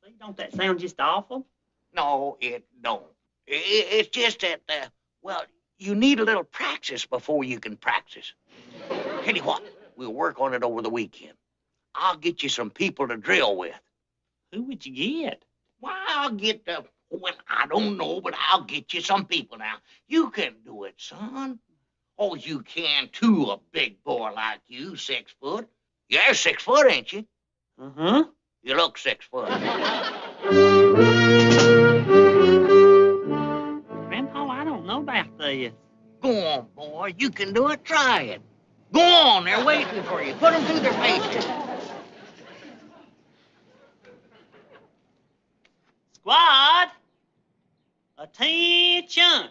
See, don't that sound just awful? No, it don't. It's just that, well, you need a little practice before you can practice. Tell you what, we'll work on it over the weekend. I'll get you some people to drill with. Who would you get? Well, I'll get well, I don't know, but I'll get you some people now. You can do it, son. Oh, you can too, a big boy like you, 6 foot. You're 6 foot, ain't you? Uh-huh. You look 6 foot. Grandpa, I don't know about this. Go on, boy. You can do it. Try it. Go on. They're waiting for you. Put them through their paces. Squad, attention.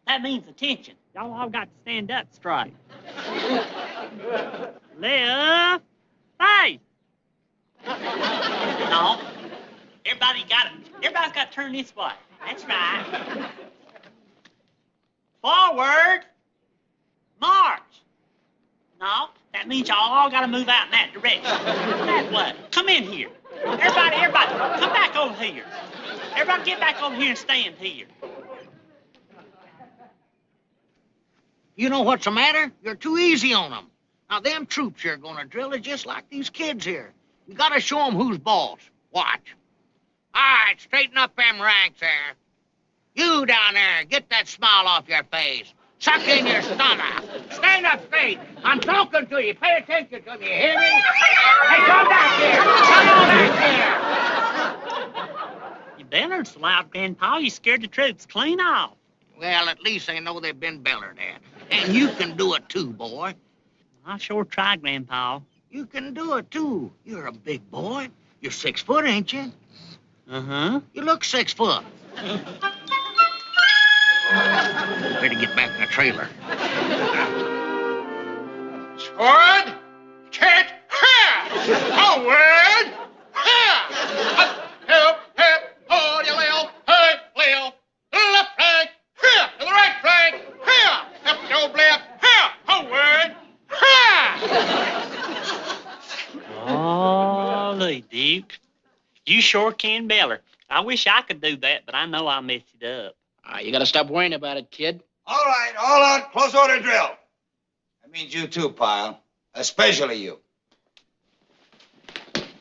That means attention. Y'all all got to stand up straight. Left, face. No. Everybody's got to turn this way. That's right. Forward, march. No, that means y'all all got to move out in that direction. That way. Come in here. Everybody, come back over here. Everybody get back over here and stand here. You know what's the matter? You're too easy on them. Now, them troops you're going to drill are just like these kids here. You got to show them who's boss. Watch. All right, straighten up them ranks there. You down there, get that smile off your face. Suck in your stomach. Stand up straight. I'm talking to you. Pay attention to me. You hear me? Hey, come back here. Come on back here. You bellered so loud, Grandpa, you scared the troops clean off. Well, at least they know they've been bellered at. And you can do it too, boy. I'll sure try, Grandpa. You can do it too. You're a big boy. You're 6 foot, ain't you? Uh-huh. You look 6 foot. Better get back in the trailer. Squad, catch, forward, help, hold your left, left flank, to the right flank, up your left, forward, Golly, Duke. You sure can beller. I wish I could do that, but I know I messed it up. You gotta stop worrying about it, kid. All right, all out, close order drill. That means you too, Pyle. Especially you.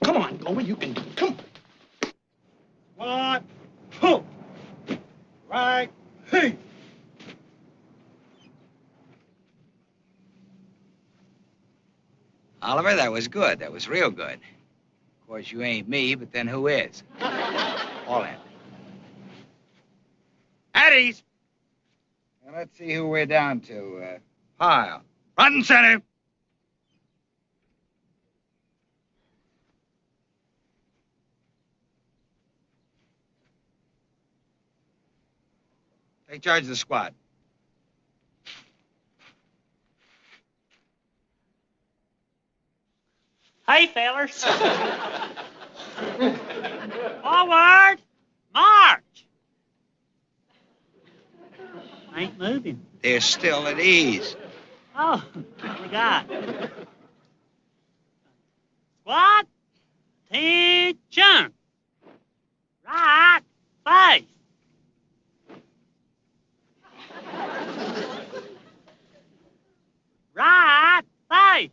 Come on, Gomer, you can do it. Come on. One, right, hey. Oliver, that was good. That was real good. Of course, you ain't me, but then who is? All in. At ease. Now, let's see who we're down to. Pyle. Front and center. Take charge of the squad. way, fellers. Forward. March. Ain't moving. They're still at ease. Oh, forgot. Squad. Attention. Right face. Right face.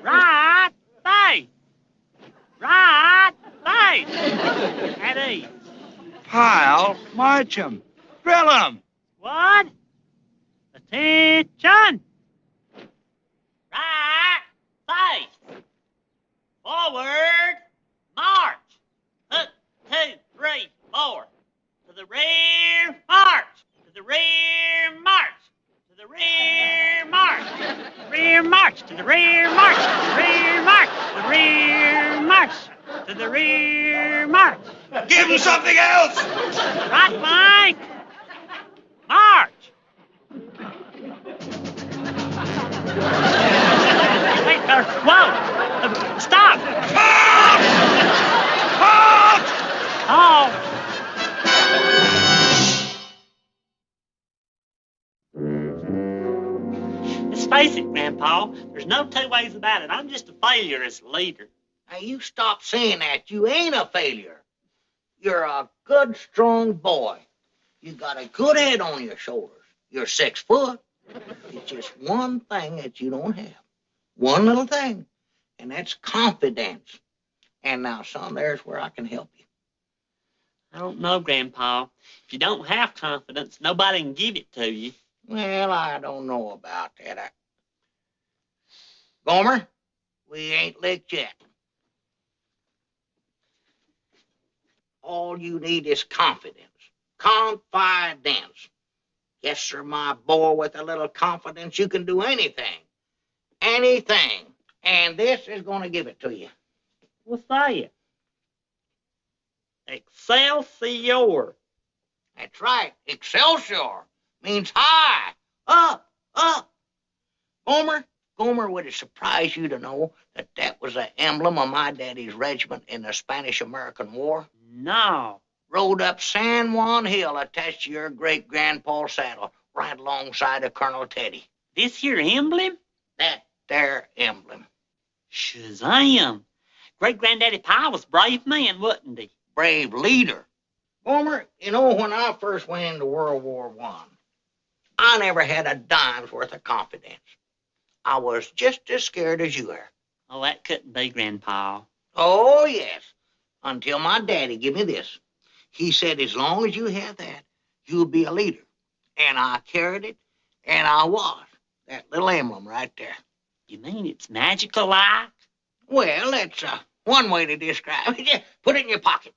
Right face. Right face. At ease. Pyle, march 'em. Drill 'em. What? Attention. Right face. Forward. March. 1, 2, 3, 4. To the rear. March. To the rear. March. To the rear. March. Rear march. To the rear march. To the rear march. To the rear march. To the rear march. Give him something else. Right flank. March. Wait, whoa! Stop! Halt! Halt! Oh! Let's face it, Grandpa. There's no two ways about it. I'm just a failure as a leader. Now, you stop saying that. You ain't a failure. You're a good, strong boy. You got a good head on your shoulders. You're 6 foot. It's just one thing that you don't have. One little thing. And that's confidence. And now, son, there's where I can help you. I don't know, Grandpa. If you don't have confidence, nobody can give it to you. Well, I don't know about that. Gomer, we ain't licked yet. All you need is confidence. Confidence. Yes, sir, my boy, with a little confidence, you can do anything. Anything. And this is going to give it to you. What's that? Excelsior. That's right. Excelsior means high, up, up. Gomer, would it surprise you to know that that was the emblem of my daddy's regiment in the Spanish-American War? No. Rode up San Juan Hill attached to your great-grandpa's saddle, right alongside of Colonel Teddy. This here emblem? That there emblem. Shazam. Great-granddaddy Pyle was a brave man, wasn't he? Brave leader. Gomer, you know, when I first went into World War I never had a dime's worth of confidence. I was just as scared as you are. Oh, that couldn't be, Grandpa. Oh, yes. Until my daddy gave me this. He said, as long as you have that, you'll be a leader. And I carried it, and I was. That little emblem right there. You mean it's magical like? Well, that's one way to describe it. Just put it in your pocket.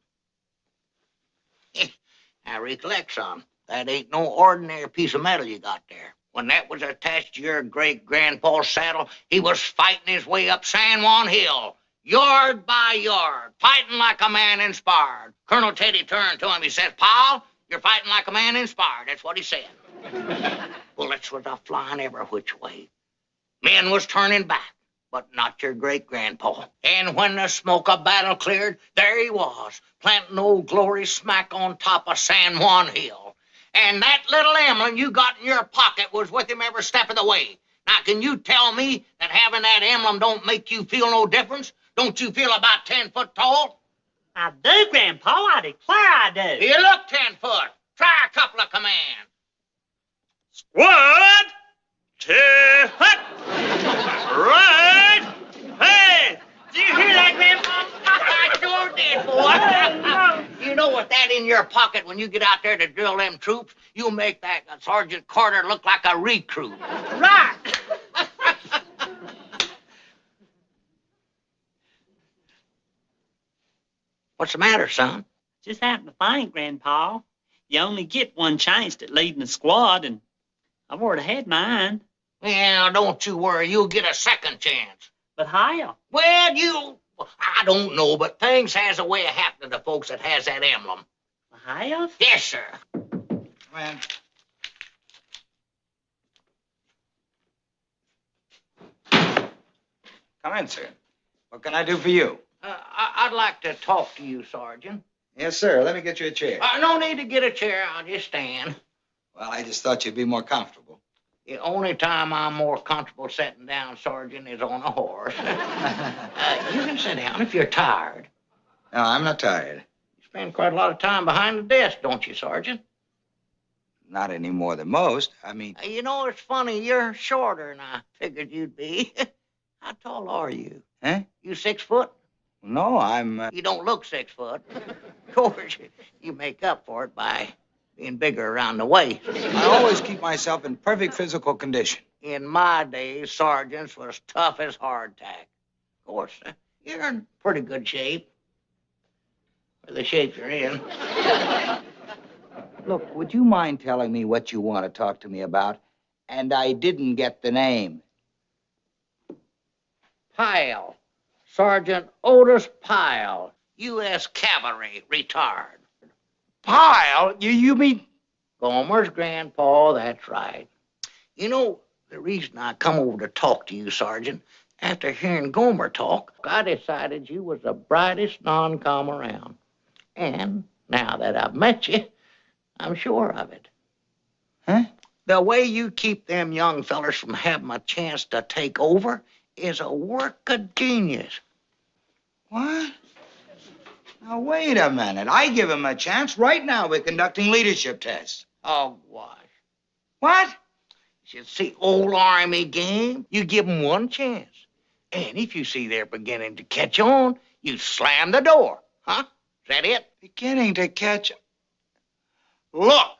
Now, recollect, son, that ain't no ordinary piece of metal you got there. When that was attached to your great-grandpa's saddle, he was fighting his way up San Juan Hill, yard by yard, fighting like a man inspired. Colonel Teddy turned to him. He said, Pyle, you're fighting like a man inspired. That's what he said. Bullets was a-flying every which way. Men was turning back, but not your great-grandpa. And when the smoke of battle cleared, there he was, planting Old Glory smack on top of San Juan Hill. And that little emblem you got in your pocket was with him every step of the way. Now, can you tell me that having that emblem don't make you feel no difference? Don't you feel about 10 foot tall? I do, Grandpa. I declare I do. You look 10 foot. Try a couple of commands. Squad to hut. Right. Hey, did you hear that, Grandpa? I sure did, boy. You know, with that in your pocket, when you get out there to drill them troops, you'll make that Sergeant Carter look like a recruit. Right. What's the matter, son? Just happened to think, Grandpa, you only get one chance at leading a squad, and I've already had mine. Well, don't you worry. You'll get a second chance. But how? Well, I don't know, but things has a way of happening to folks that has that emblem. How? Yes, sir. Man. Fine, sir. What can I do for you? I'd like to talk to you, Sergeant. Yes, sir. Let me get you a chair. No need to get a chair. I'll just stand. Well, I just thought you'd be more comfortable. The only time I'm more comfortable sitting down, Sergeant, is on a horse. You can sit down if you're tired. No, I'm not tired. You spend quite a lot of time behind the desk, don't you, Sergeant? Not any more than most. I mean... You know, it's funny. You're shorter than I figured you'd be. How tall are you? Huh? You 6 foot? No, I'm... You don't look 6 foot. Of course, you make up for it by being bigger around the waist. I always keep myself in perfect physical condition. In my days, sergeants was tough as hardtack. Of course, you're in pretty good shape. For the shape you're in. Look, would you mind telling me what you want to talk to me about? And I didn't get the name. Pyle. Sergeant Otis Pyle. U.S. Cavalry, retired. Pyle? You mean... Gomer's grandpa, that's right. You know, the reason I come over to talk to you, Sergeant, after hearing Gomer talk, I decided you was the brightest non-com around. And now that I've met you, I'm sure of it. Huh? The way you keep them young fellers from having a chance to take over is a work of genius. What? Now, wait a minute. I give him a chance. Right now, we're conducting leadership tests. Oh, gosh. What? You should see old Army game. You give them one chance. And if you see they're beginning to catch on, you slam the door. Huh? Is that it? Beginning to catch... Look,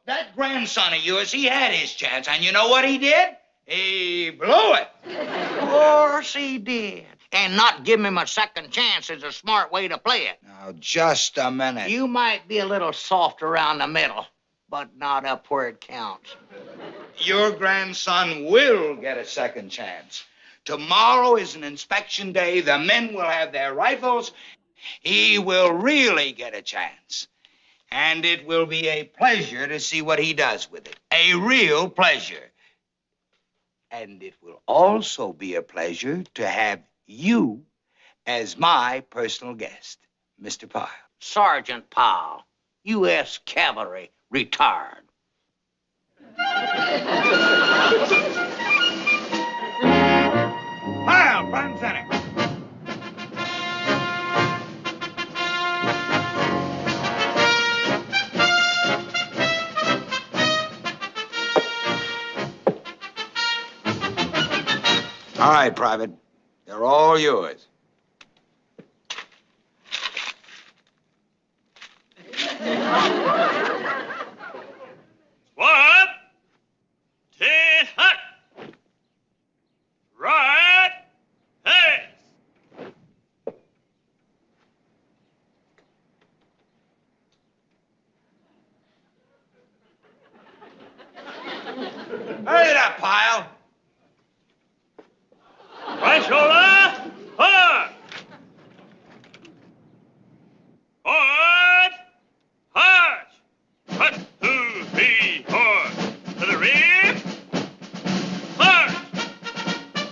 that grandson of yours, he had his chance, and you know what he did? He blew it. Of course he did. And not give him a second chance is a smart way to play it. Now, just a minute. You might be a little soft around the middle, but not up where it counts. Your grandson will get a second chance. Tomorrow is an inspection day. The men will have their rifles. He will really get a chance. And it will be a pleasure to see what he does with it. A real pleasure. And it will also be a pleasure to have you as my personal guest, Mr. Pyle. Sergeant Pyle, U.S. Cavalry, retired. Pyle, front and center. All right, Private. They're all yours. What? 10 hut. Right. Hey. Hurry it up, Pyle. Right shoulder, hard. Forward, hard. 1, 2, 3, 4. To the rear, hard.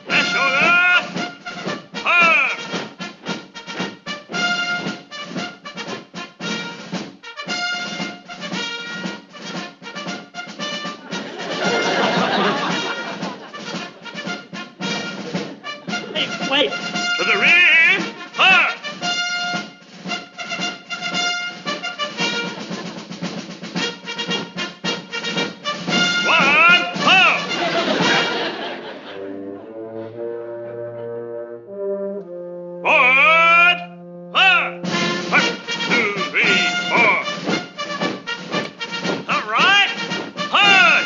Left shoulder, hard. Hey, wait. To the rear, hard. One, halt. Forward, hard. 1, 2, 3, 4. All right, hard.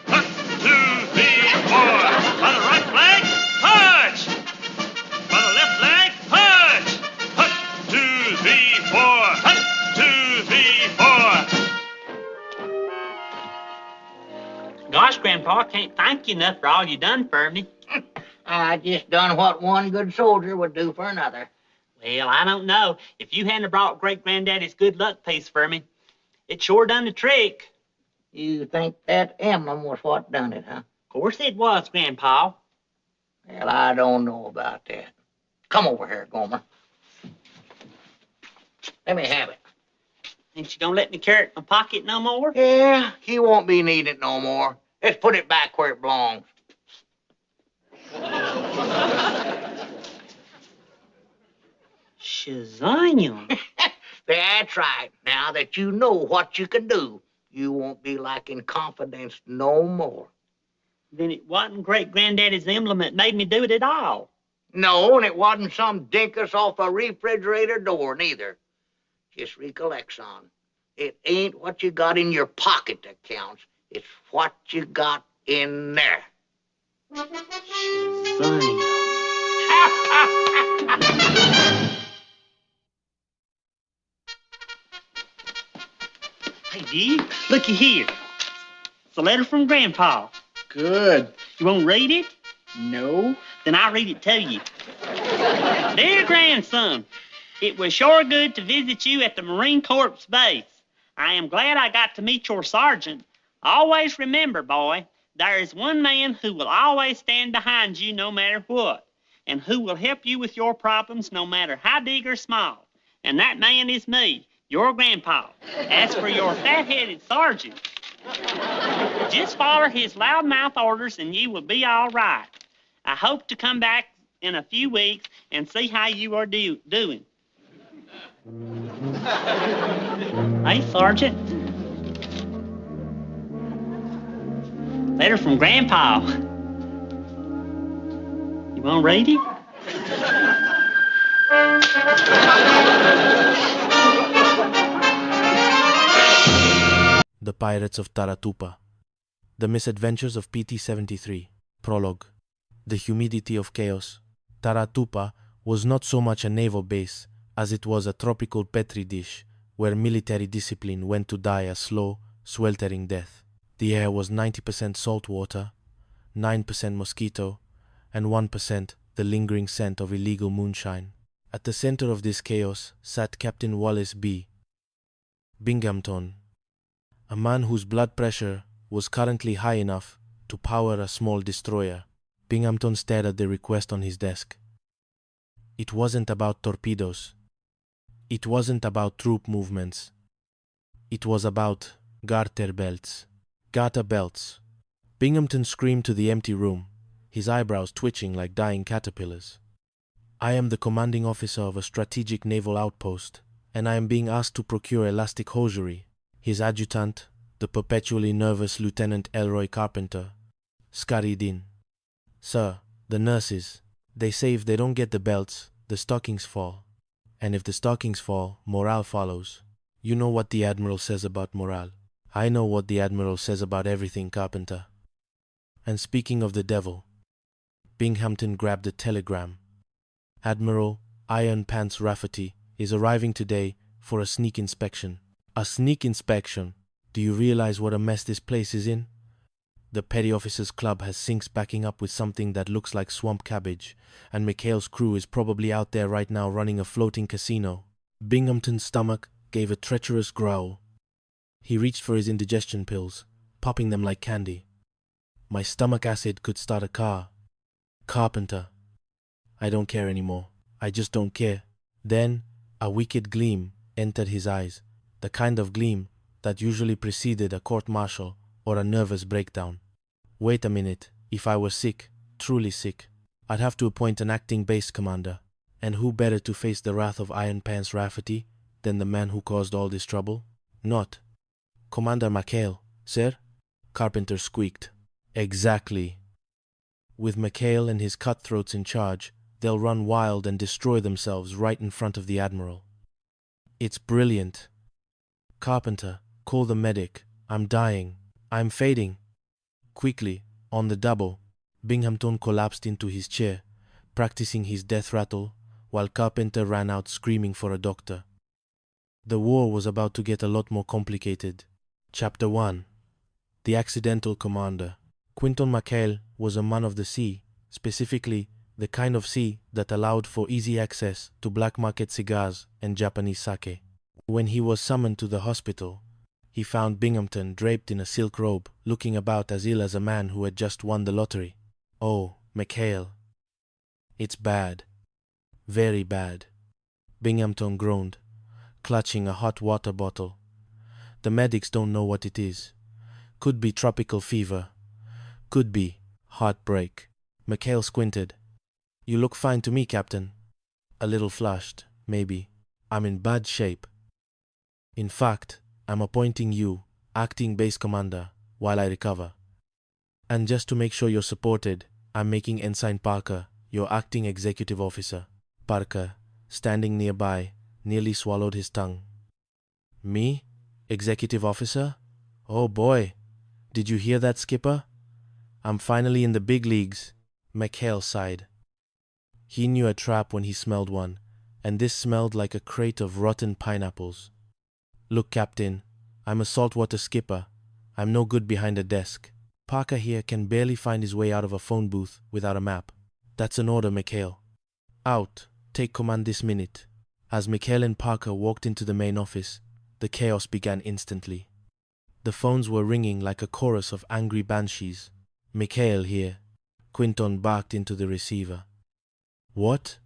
1, 2, 3, 4. On the right flank, hard. On the left leg, punch! 1, 2, 3, 4. 1, 2, 3, 4. Gosh, Grandpa, I can't thank you enough for all you done for me. I just done what one good soldier would do for another. Well, I don't know. If you hadn't brought great-granddaddy's good luck piece for me, it sure done the trick. You think that emblem was what done it, huh? Of course it was, Grandpa. Well, I don't know about that. Come over here, Gomer. Let me have it. Ain't you gonna let me carry it in my pocket no more? Yeah, he won't be needing it no more. Let's put it back where it belongs. Shazam! That's right. Now that you know what you can do, you won't be lacking confidence no more. Then it wasn't great-granddaddy's emblem that made me do it at all. No, and it wasn't some dinkus off a refrigerator door, neither. Just recollect, son. It ain't what you got in your pocket that counts. It's what you got in there. Hey, Dee, looky here. It's a letter from Grandpa. Good. You won't read it? No. Then I'll read it to you. Dear grandson, it was sure good to visit you at the Marine Corps base. I am glad I got to meet your sergeant. Always remember, boy, there is one man who will always stand behind you no matter what, and who will help you with your problems no matter how big or small. And that man is me, your grandpa. As for your fat-headed sergeant, just follow his loudmouth orders and you will be all right. I hope to come back in a few weeks and see how you are doing. Hey, Sergeant. Letter from Grandpa. You want to read it? The Pirates of Taratupa. The Misadventures of PT-73. Prologue. The Humidity of Chaos. Taratupa was not so much a naval base as it was a tropical petri dish where military discipline went to die a slow, sweltering death. The air was 90% salt water, 9% mosquito, and 1% the lingering scent of illegal moonshine. At the center of this chaos sat Captain Wallace B. Binghamton, a man whose blood pressure was currently high enough to power a small destroyer. Binghamton stared at the request on his desk. It wasn't about torpedoes. It wasn't about troop movements. It was about garter belts. Garter belts. Binghamton screamed to the empty room, his eyebrows twitching like dying caterpillars. I am the commanding officer of a strategic naval outpost, and I am being asked to procure elastic hosiery. His adjutant, the perpetually nervous Lieutenant Elroy Carpenter, scurried in. Sir, the nurses, they say if they don't get the belts, the stockings fall. And if the stockings fall, morale follows. You know what the Admiral says about morale. I know what the Admiral says about everything, Carpenter. And speaking of the devil, Binghamton grabbed a telegram. Admiral Iron Pants Rafferty is arriving today for a sneak inspection. A sneak inspection? Do you realize what a mess this place is in? The Petty Officers Club has sinks backing up with something that looks like swamp cabbage, and Mikhail's crew is probably out there right now running a floating casino. Binghamton's stomach gave a treacherous growl. He reached for his indigestion pills, popping them like candy. My stomach acid could start a car. Carpenter. I don't care anymore. I just don't care. Then, a wicked gleam entered his eyes, the kind of gleam that usually preceded a court-martial or a nervous breakdown. Wait a minute. If I were sick, truly sick, I'd have to appoint an acting base commander. And who better to face the wrath of Iron Pants Rafferty than the man who caused all this trouble? Not Commander McHale, sir? Carpenter squeaked. Exactly. With McHale and his cutthroats in charge, they'll run wild and destroy themselves right in front of the Admiral. It's brilliant. Carpenter, call the medic. I'm dying. I'm fading. Quickly, on the double, Binghamton collapsed into his chair, practicing his death rattle, while Carpenter ran out screaming for a doctor. The war was about to get a lot more complicated. Chapter 1. The Accidental Commander. Quinton McHale was a man of the sea, specifically the kind of sea that allowed for easy access to black market cigars and Japanese sake. When he was summoned to the hospital, he found Binghamton draped in a silk robe, looking about as ill as a man who had just won the lottery. Oh, McHale, It's bad. Very bad. Binghamton groaned, clutching a hot water bottle. The medics don't know what it is. Could be tropical fever. Could be heartbreak. McHale squinted. You look fine to me, Captain. A little flushed, maybe. I'm in bad shape. In fact, I'm appointing you acting base commander while I recover. And just to make sure you're supported, I'm making Ensign Parker your acting executive officer. Parker, standing nearby, nearly swallowed his tongue. Me? Executive officer? Oh boy. Did you hear that, Skipper? I'm finally in the big leagues. McHale sighed. He knew a trap when he smelled one, and this smelled like a crate of rotten pineapples. Look, Captain, I'm a saltwater skipper. I'm no good behind a desk. Parker here can barely find his way out of a phone booth without a map. That's an order, McHale. Out. Take command this minute. As McHale and Parker walked into the main office, the chaos began instantly. The phones were ringing like a chorus of angry banshees. McHale here. Quinton barked into the receiver. What?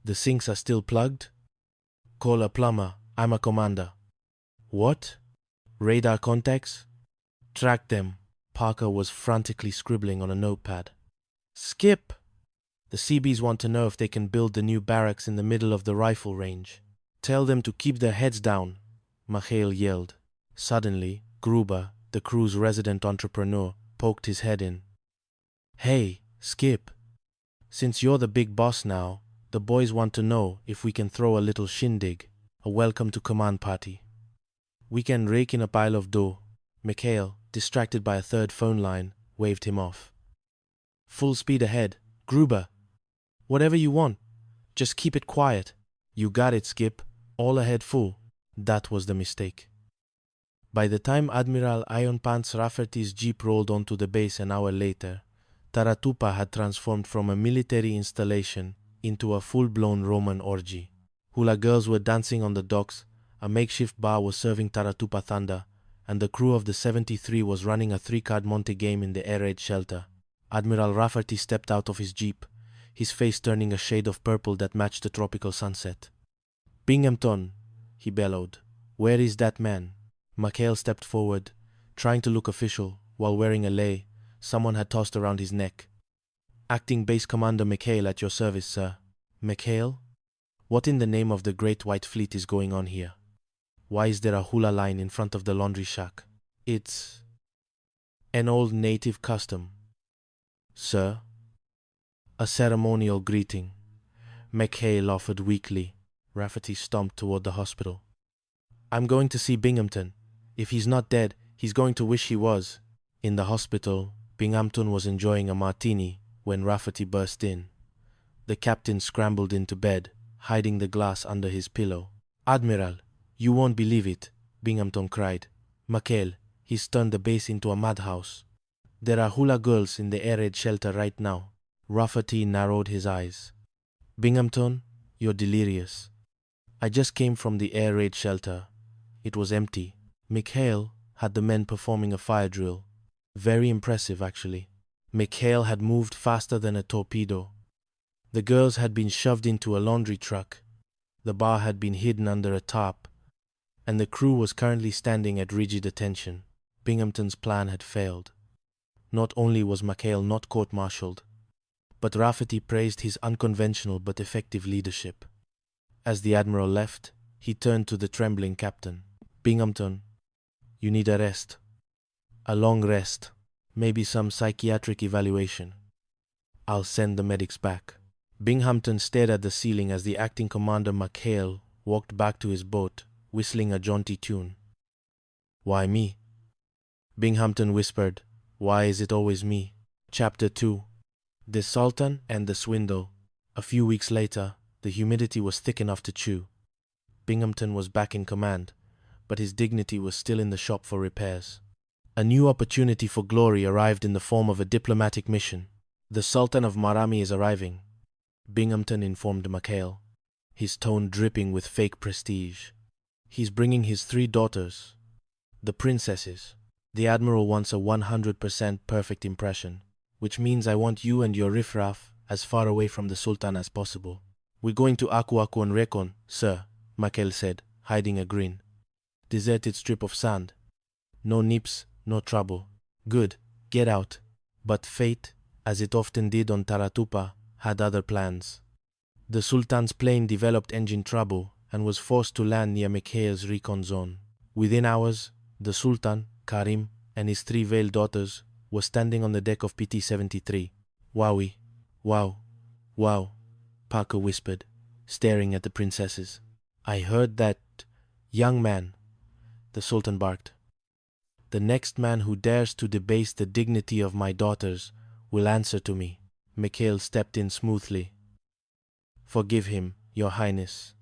The sinks are still plugged? Call a plumber. I'm a commander. What? Radar contacts? Track them. Parker was frantically scribbling on a notepad. Skip! The CBs want to know if they can build the new barracks in the middle of the rifle range. Tell them to keep their heads down, McHale yelled. Suddenly, Gruber, the crew's resident entrepreneur, poked his head in. Hey, Skip. Since you're the big boss now, the boys want to know if we can throw a little shindig, a welcome to command party. We can rake in a pile of dough. McHale, distracted by a third phone line, waved him off. Full speed ahead. Gruber. Whatever you want. Just keep it quiet. You got it, Skip. All ahead full. That was the mistake. By the time Admiral Iron Pants Rafferty's jeep rolled onto the base an hour later, Taratupa had transformed from a military installation into a full-blown Roman orgy. Hula girls were dancing on the docks, a makeshift bar was serving Taratupa Thunder, and the crew of the 73 was running a 3-card Monte game in the air raid shelter. Admiral Rafferty stepped out of his jeep, his face turning a shade of purple that matched the tropical sunset. Binghamton, he bellowed. Where is that man? McHale stepped forward, trying to look official, while wearing a lei someone had tossed around his neck. Acting Base Commander McHale at your service, sir. McHale? What in the name of the Great White Fleet is going on here? Why is there a hula line in front of the laundry shack? It's an old native custom. Sir? A ceremonial greeting. McHale offered weakly. Rafferty stomped toward the hospital. I'm going to see Binghamton. If he's not dead, he's going to wish he was. In the hospital, Binghamton was enjoying a martini when Rafferty burst in. The captain scrambled into bed, hiding the glass under his pillow. Admiral, you won't believe it, Binghamton cried. McHale, he's turned the base into a madhouse. There are hula girls in the air raid shelter right now. Rafferty narrowed his eyes. Binghamton, you're delirious. I just came from the air raid shelter. It was empty. McHale had the men performing a fire drill. Very impressive, actually. McHale had moved faster than a torpedo. The girls had been shoved into a laundry truck. The bar had been hidden under a tarp, and the crew was currently standing at rigid attention. Binghamton's plan had failed. Not only was McHale not court-martialed, but Rafferty praised his unconventional but effective leadership. As the Admiral left, he turned to the trembling captain. Binghamton, you need a rest. A long rest. Maybe some psychiatric evaluation. I'll send the medics back. Binghamton stared at the ceiling as the acting commander McHale walked back to his boat, whistling a jaunty tune. Why me? Binghamton whispered, Why is it always me? Chapter 2. The Sultan and the Swindle. A few weeks later, the humidity was thick enough to chew. Binghamton was back in command, but his dignity was still in the shop for repairs. A new opportunity for glory arrived in the form of a diplomatic mission. The Sultan of Marami is arriving, Binghamton informed McHale, his tone dripping with fake prestige. He's bringing his 3 daughters, the princesses. The Admiral wants a 100% perfect impression, which means I want you and your riffraff as far away from the Sultan as possible. "We're going to Aku Aku and Rekon, sir," Makel said, hiding a grin. "Deserted strip of sand. No nips, no trouble. Good, get out." But fate, as it often did on Taratupa, had other plans. The Sultan's plane developed engine trouble and was forced to land near Mikhail's recon zone. Within hours, the Sultan, Karim, and his 3 veiled daughters were standing on the deck of PT-73. "Wowie, wow, wow," Parker whispered, staring at the princesses. "I heard that, young man," the Sultan barked. "The next man who dares to debase the dignity of my daughters will answer to me." Mikhail stepped in smoothly. "Forgive him, your highness.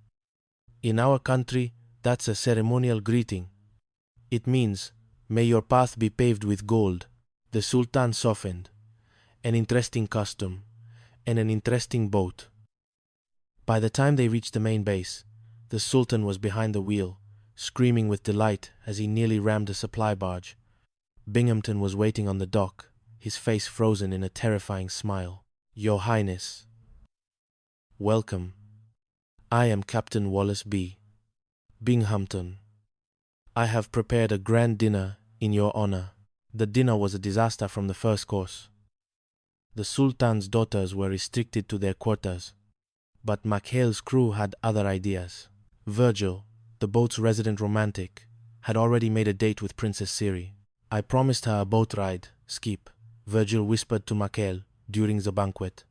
In our country, that's a ceremonial greeting. It means, may your path be paved with gold." The Sultan softened. An interesting custom, and an interesting boat. By the time they reached the main base, the Sultan was behind the wheel, screaming with delight as he nearly rammed a supply barge. Binghamton was waiting on the dock, his face frozen in a terrifying smile. "Your Highness, welcome. I am Captain Wallace B. Binghamton. I have prepared a grand dinner in your honor." The dinner was a disaster from the first course. The Sultan's daughters were restricted to their quarters, but Mikhail's crew had other ideas. Virgil, the boat's resident romantic, had already made a date with Princess Siri. "I promised her a boat ride, Skip," Virgil whispered to Mikhail during the banquet.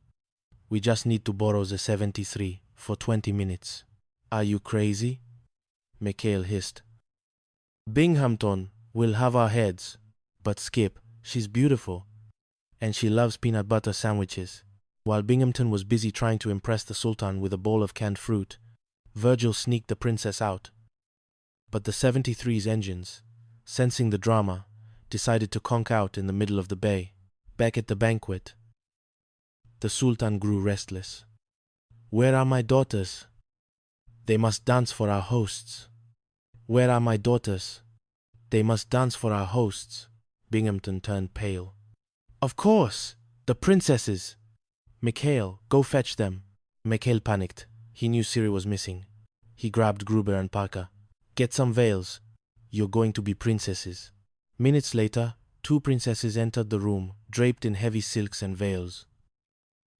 "We just need to borrow the 73 for 20 minutes. "Are you crazy?" Mikhail hissed. "Binghamton will have our heads, but Skip, she's beautiful, and she loves peanut butter sandwiches." While Binghamton was busy trying to impress the Sultan with a bowl of canned fruit, Virgil sneaked the princess out. But the 73's engines, sensing the drama, decided to conk out in the middle of the bay. Back at the banquet, the Sultan grew restless. "Where are my daughters? They must dance for our hosts. Where are my daughters? They must dance for our hosts." Binghamton turned pale. "Of course! The princesses! Mikhail, go fetch them." Mikhail panicked. He knew Siri was missing. He grabbed Gruber and Parker. "Get some veils. You're going to be princesses." Minutes later, 2 princesses entered the room, draped in heavy silks and veils.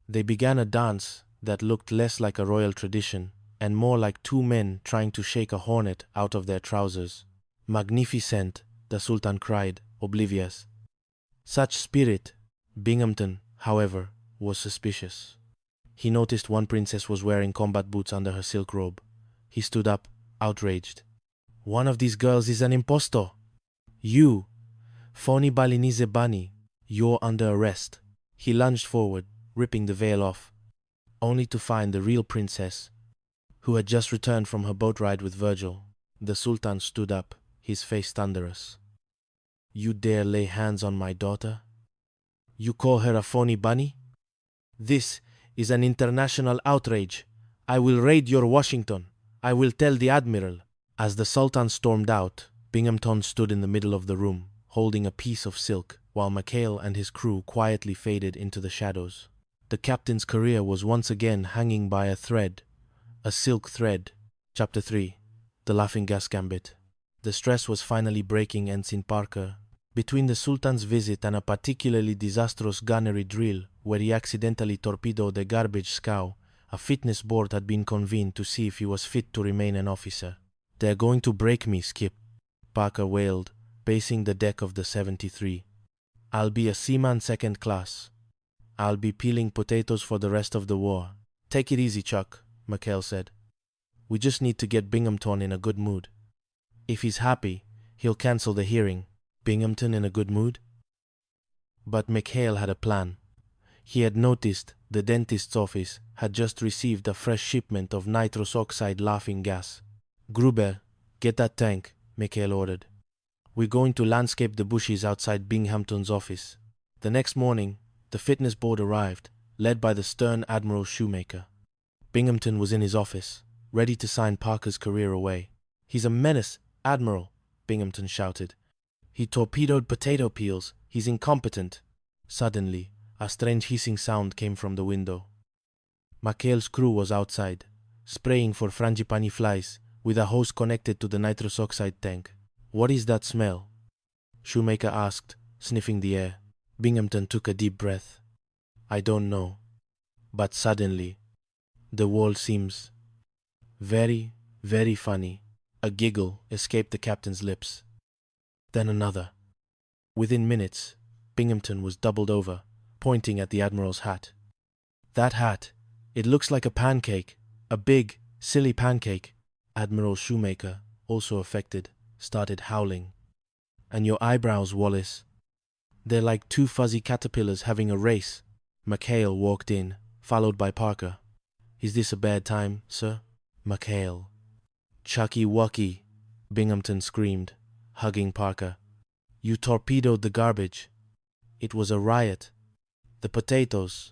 They began a dance that looked less like a royal tradition and more like 2 men trying to shake a hornet out of their trousers. "Magnificent," the Sultan cried, oblivious. Such spirit. Binghamton, however, was suspicious. He noticed one princess was wearing combat boots under her silk robe. He stood up, outraged. "One of these girls is an impostor. You, Foni Balinese Bani, you're under arrest." He lunged forward, ripping the veil off, only to find the real princess, who had just returned from her boat ride with Virgil. The Sultan stood up, his face thunderous. "You dare lay hands on my daughter? You call her a phony bunny? This is an international outrage. I will raid your Washington. I will tell the admiral." As the Sultan stormed out, Binghamton stood in the middle of the room, holding a piece of silk, while Mikhail and his crew quietly faded into the shadows. The captain's career was once again hanging by a thread, a silk thread. Chapter 3. The Laughing Gas Gambit. The stress was finally breaking Ensign Parker. Between the Sultan's visit and a particularly disastrous gunnery drill where he accidentally torpedoed a garbage scow, a fitness board had been convened to see if he was fit to remain an officer. "They're going to break me, Skip," Parker wailed, pacing the deck of the 73. "I'll be a seaman second class. I'll be peeling potatoes for the rest of the war." "Take it easy, Chuck," Mikhail said. "We just need to get Binghamton in a good mood. If he's happy, he'll cancel the hearing." Binghamton in a good mood? But Mikhail had a plan. He had noticed the dentist's office had just received a fresh shipment of nitrous oxide laughing gas. "Gruber, get that tank," Mikhail ordered. "We're going to landscape the bushes outside Binghamton's office." The next morning, the fitness board arrived, led by the stern Admiral Shoemaker. Binghamton was in his office, ready to sign Parker's career away. "He's a menace, Admiral," Binghamton shouted. "He torpedoed potato peels. He's incompetent." Suddenly, A strange hissing sound came from the window. McHale's crew was outside, spraying for frangipani flies with a hose connected to the nitrous oxide tank. "What is that smell?" Shoemaker asked, sniffing the air. Binghamton took a deep breath. "I don't know. But suddenly, the wall seems very, very funny." A giggle escaped the captain's lips. Then another. Within minutes, Binghamton was doubled over, pointing at the Admiral's hat. "That hat, it looks like a pancake. A big, silly pancake." Admiral Shoemaker, also affected, started howling. "And your eyebrows, Wallace. They're like two fuzzy caterpillars having a race." McHale walked in, followed by Parker. "Is this a bad time, sir?" McHale. "Chucky Wucky," Binghamton screamed, hugging Parker. "You torpedoed the garbage. It was a riot. The potatoes.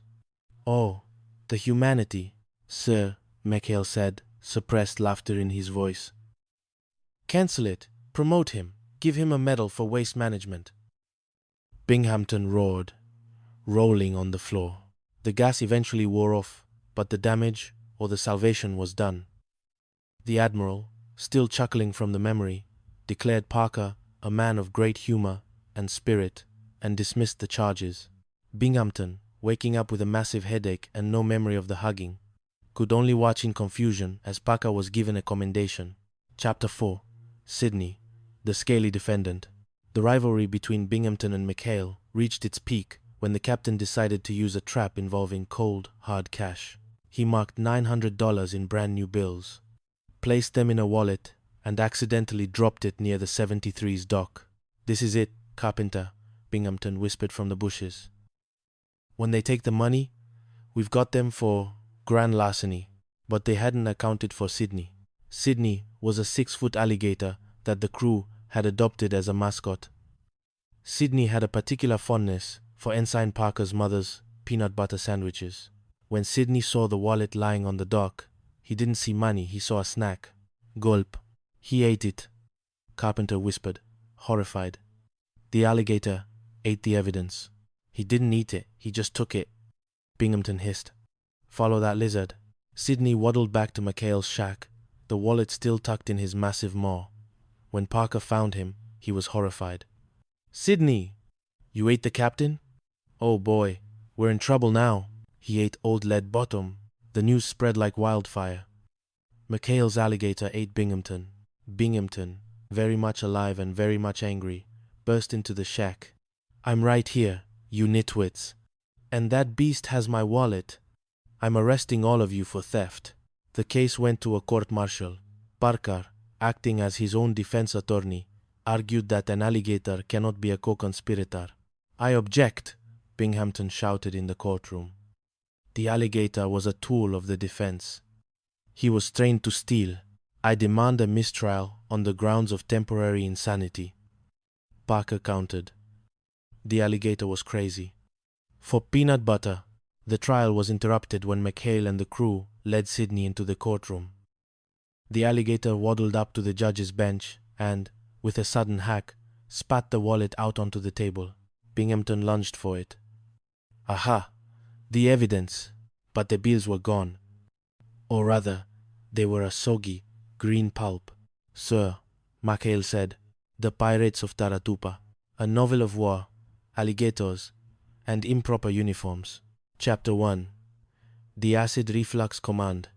Oh, the humanity." "Sir," McHale said, suppressed laughter in his voice. "Cancel it. Promote him. Give him a medal for waste management." Binghamton roared, rolling on the floor. The gas eventually wore off, but the damage or the salvation was done. The Admiral, still chuckling from the memory, declared Parker a man of great humor and spirit and dismissed the charges. Binghamton, waking up with a massive headache and no memory of the hugging, could only watch in confusion as Parker was given a commendation. Chapter 4. Sydney, the scaly defendant. The rivalry between Binghamton and McHale reached its peak when the captain decided to use a trap involving cold, hard cash. He marked $900 in brand new bills, placed them in a wallet, and accidentally dropped it near the 73's dock. "This is it, Carpenter," Binghamton whispered from the bushes. "When they take the money, we've got them for grand larceny." But they hadn't accounted for Sydney. Sydney was a 6-foot alligator that the crew had adopted as a mascot. Sydney had a particular fondness for Ensign Parker's mother's peanut butter sandwiches. When Sydney saw the wallet lying on the dock, he didn't see money, he saw a snack. "Gulp. He ate it," Carpenter whispered, horrified. "The alligator ate the evidence." "He didn't eat it, he just took it," Binghamton hissed. "Follow that lizard." Sydney waddled back to McHale's shack, the wallet still tucked in his massive maw. When Parker found him, he was horrified. "Sydney! You ate the captain? Oh boy, we're in trouble now." "He ate Old Lead Bottom." The news spread like wildfire. McHale's alligator ate Binghamton. Binghamton, very much alive and very much angry, burst into the shack. "I'm right here, you nitwits. And that beast has my wallet. I'm arresting all of you for theft." The case went to a court-martial. Parker, acting as his own defense attorney, argued that an alligator cannot be a co-conspirator. "I object," Binghamton shouted in the courtroom. The alligator was a tool of the defense. He was trained to steal. "I demand a mistrial on the grounds of temporary insanity." Parker countered. The alligator was crazy. For peanut butter. The trial was interrupted when McHale and the crew led Sydney into the courtroom. The alligator waddled up to the judge's bench and, with a sudden hack, spat the wallet out onto the table. Binghamton lunged for it. Aha! The evidence! But the bills were gone. Or rather, they were a soggy, green pulp. "Sir," McHale said, "The Pirates of Taratupa, a novel of war, alligators, and improper uniforms." Chapter 1. The Acid Reflux Command.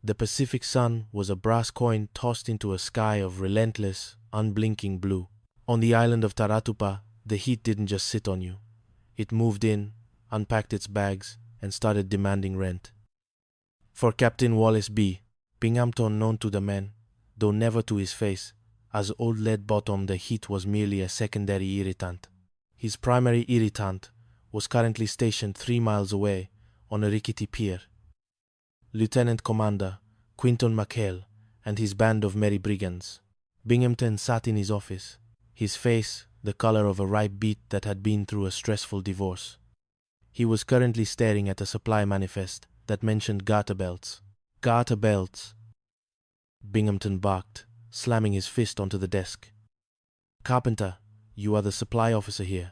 The Pacific sun was a brass coin tossed into a sky of relentless, unblinking blue. On the island of Taratupa, the heat didn't just sit on you. It moved in, unpacked its bags, and started demanding rent. For Captain Wallace B., Binghamton known to the men, though never to his face, as Old Lead Bottom, the heat was merely a secondary irritant. His primary irritant was currently stationed 3 miles away on a rickety pier. Lieutenant Commander Quinton McHale and his band of merry brigands. Binghamton sat in his office, his face the color of a ripe beet that had been through a stressful divorce. He was currently staring at a supply manifest that mentioned garter belts. "Garter belts!" Binghamton barked, slamming his fist onto the desk. "Carpenter, you are the supply officer here.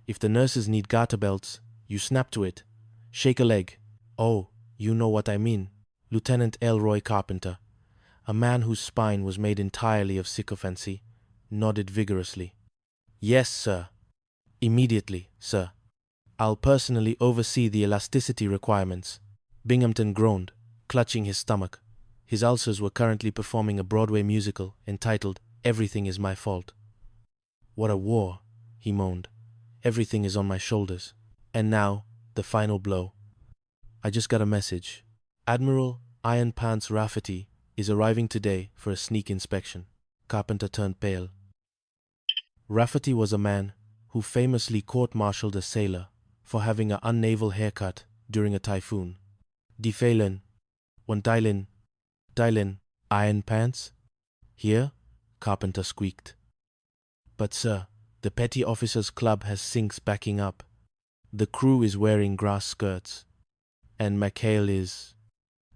If the nurses need garter belts, You snap to it. Shake a leg. Oh, you know what I mean. Lieutenant Elroy Carpenter, a man whose spine was made entirely of sycophancy, nodded vigorously. Yes, sir. Immediately, sir. I'll personally oversee the elasticity requirements. Binghamton groaned, clutching his stomach. His ulcers were currently performing a Broadway musical entitled Everything Is My Fault. What a war, he moaned. Everything is on my shoulders. And now, the final blow. I just got a message. Admiral Iron Pants Rafferty is arriving today for a sneak inspection. Carpenter turned pale. Rafferty was a man who famously court-martialed a sailor for having an unnaval haircut during a typhoon. Die Pfeilen, und Dylan, Iron Pants? Here? Carpenter squeaked. But sir, the Petty Officers Club has sinks backing up. The crew is wearing grass skirts. And McHale is...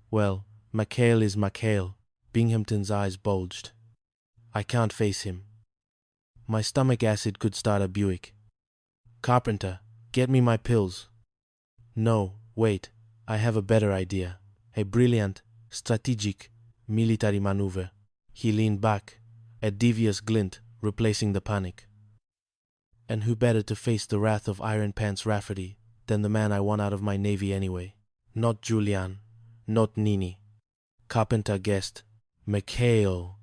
Well, McHale is McHale. Binghamton's eyes bulged. I can't face him. My stomach acid could start a Buick. Carpenter, get me my pills. No, wait, I have a better idea. A brilliant, strategic, military maneuver. He leaned back, a devious glint replacing the panic. And who better to face the wrath of Iron Pants Rafferty than the man I want out of my navy anyway? Not Julian, not Nini. Carpenter guessed, McHale.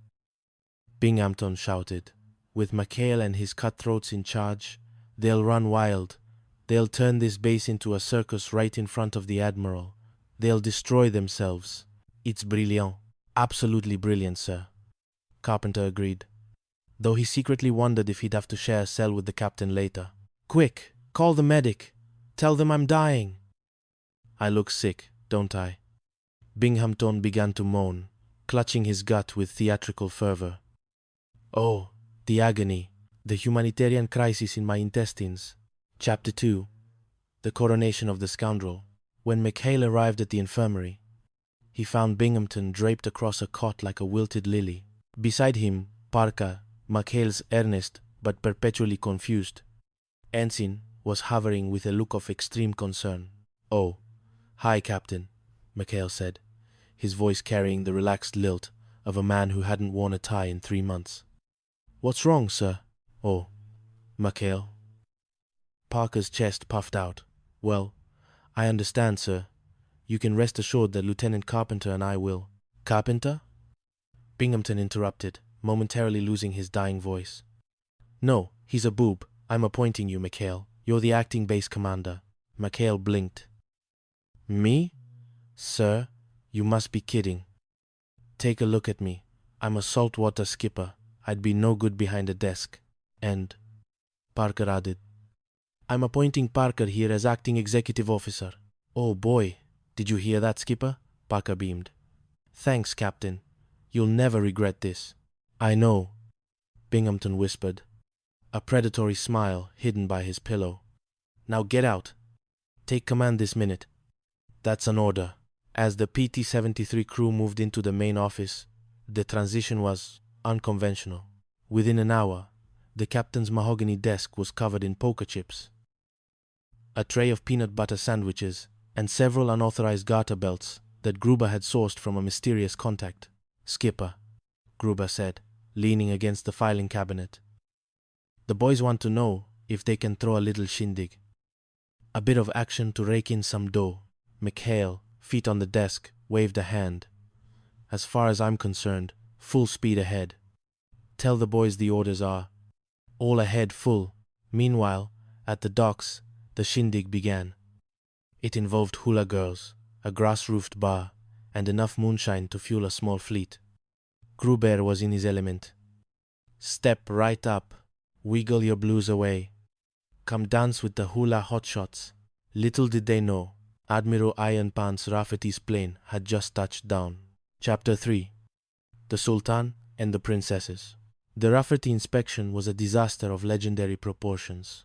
Binghamton shouted, with McHale and his cutthroats in charge, they'll run wild. They'll turn this base into a circus right in front of the Admiral. They'll destroy themselves. It's brilliant. Absolutely brilliant, sir. Carpenter agreed, though he secretly wondered if he'd have to share a cell with the captain later. Quick, call the medic. Tell them I'm dying. I look sick, don't I? Binghamton began to moan, clutching his gut with theatrical fervor. Oh, the agony, the humanitarian crisis in my intestines. Chapter 2. The Coronation of the Scoundrel. When McHale arrived at the infirmary, he found Binghamton draped across a cot like a wilted lily. Beside him, Parker, McHale's earnest but perpetually confused ensign, was hovering with a look of extreme concern. Oh, hi, Captain, McHale said, his voice carrying the relaxed lilt of a man who hadn't worn a tie in 3 months. What's wrong, sir? Oh, McHale. Parker's chest puffed out. Well, I understand, sir. You can rest assured that Lieutenant Carpenter and I will. Carpenter? Binghamton interrupted, momentarily losing his dying voice. No, he's a boob. I'm appointing you, McHale. You're the acting base commander. McHale blinked. Me? Sir, you must be kidding. Take a look at me. I'm a saltwater skipper. I'd be no good behind a desk. And, Parker added, I'm appointing Parker here as acting executive officer. Oh boy, did you hear that, Skipper? Parker beamed. Thanks, Captain. You'll never regret this. I know, Binghamton whispered, a predatory smile hidden by his pillow. Now get out. Take command this minute. That's an order. As the PT-73 crew moved into the main office, the transition was unconventional. Within an hour, the captain's mahogany desk was covered in poker chips. A tray of peanut butter sandwiches and several unauthorized garter belts that Gruber had sourced from a mysterious contact. Skipper, Gruber said, leaning against the filing cabinet. The boys want to know if they can throw a little shindig. A bit of action to rake in some dough. McHale, feet on the desk, waved a hand. As far as I'm concerned, full speed ahead. Tell the boys the orders are. All ahead full. Meanwhile, at the docks, the shindig began. It involved hula girls, a grass-roofed bar, and enough moonshine to fuel a small fleet. Gruber was in his element. Step right up. Wiggle your blues away. Come dance with the hula hotshots. Little did they know, Admiral Iron Pants Rafferty's plane had just touched down. Chapter 3. The Sultan and the Princesses. The Rafferty inspection was a disaster of legendary proportions.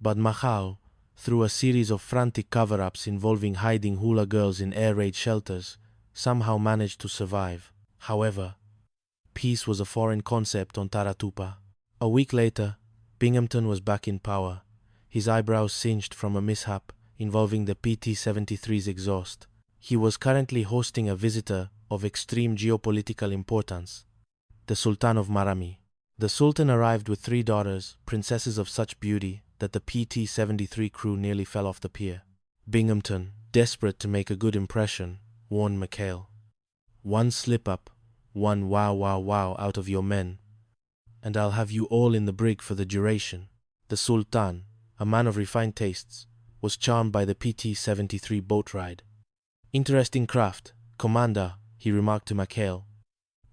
But Mahal, through a series of frantic cover-ups involving hiding hula girls in air raid shelters, somehow managed to survive. However, peace was a foreign concept on Taratupa. A week later, Binghamton was back in power, his eyebrows singed from a mishap involving the PT-73's exhaust. He was currently hosting a visitor of extreme geopolitical importance, the Sultan of Marami. The Sultan arrived with 3 daughters, princesses of such beauty that the PT-73 crew nearly fell off the pier. Binghamton, desperate to make a good impression, warned McHale. "One slip-up, one wow out of your men, and I'll have you all in the brig for the duration." The Sultan, a man of refined tastes, was charmed by the PT-73 boat ride. "Interesting craft, Commander," he remarked to McHale.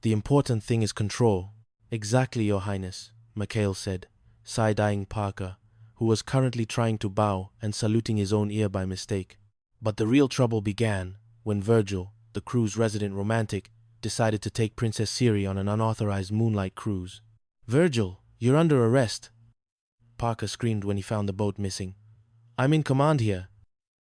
"The important thing is control." "Exactly, Your Highness," McHale said, side-eyeing Parker, who was currently trying to bow and saluting his own ear by mistake. But the real trouble began when Virgil, the crew's resident romantic, decided to take Princess Siri on an unauthorized moonlight cruise. "Virgil, you're under arrest," Parker screamed when he found the boat missing. "I'm in command here."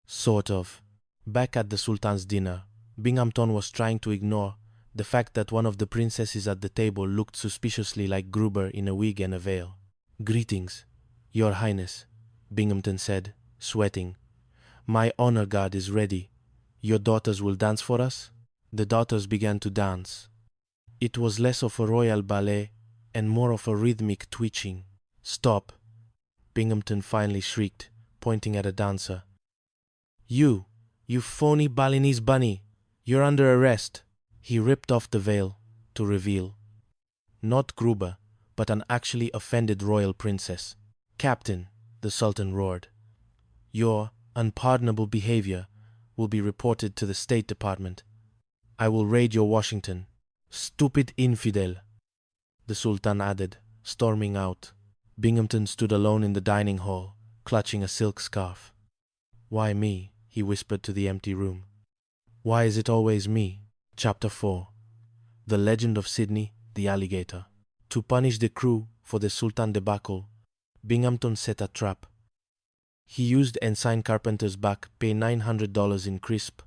"Sort of." Back at the Sultan's dinner, Binghamton was trying to ignore the fact that one of the princesses at the table looked suspiciously like Gruber in a wig and a veil. "Greetings, Your Highness," Binghamton said, sweating. "My honor guard is ready. Your daughters will dance for us?" The daughters began to dance. It was less of a royal ballet and more of a rhythmic twitching. "Stop," Binghamton finally shrieked, pointing at a dancer. You phony Balinese bunny, you're under arrest." He ripped off the veil to reveal not Gruber, but an actually offended royal princess. "Captain," the Sultan roared, "your unpardonable behavior will be reported to the State Department. I will raid your Washington." "Stupid infidel," the Sultan added, storming out. Binghamton stood alone in the dining hall, clutching a silk scarf. "Why me?" he whispered to the empty room. "Why is it always me?" Chapter 4. The Legend of Sydney the Alligator. To punish the crew for the Sultan debacle, Binghamton set a trap. He used Ensign Carpenter's back pay $900 in crisp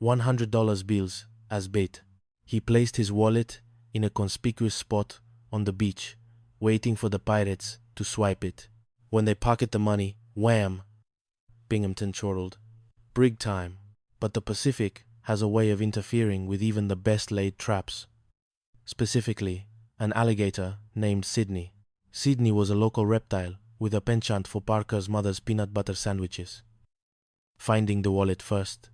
$100 bills as bait. He placed his wallet in a conspicuous spot on the beach, waiting for the pirates to swipe it. When they pocket the money, wham! Binghamton chortled. "Brig time." But the Pacific has a way of interfering with even the best-laid traps. Specifically, an alligator named Sydney. Sydney was a local reptile with a penchant for Parker's mother's peanut butter sandwiches. Finding the wallet first,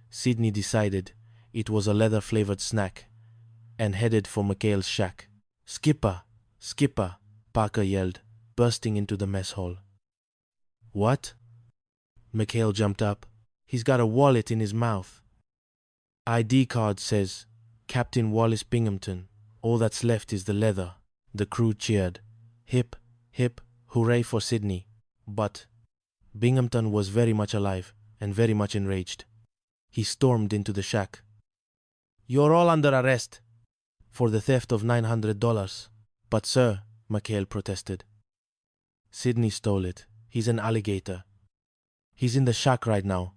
Sydney decided it was a leather-flavored snack and headed for McHale's shack. "Skipper! Skipper!" Parker yelled, bursting into the mess hall. "What?" McHale jumped up. "He's got a wallet in his mouth." "ID card says Captain Wallace Binghamton. All that's left is the leather." The crew cheered. Hip, hip, hooray for Sydney. But Binghamton was very much alive and very much enraged. He stormed into the shack. "You're all under arrest for the theft of $900. "But sir," McHale protested. "Sydney stole it. He's an alligator. He's in the shack right now."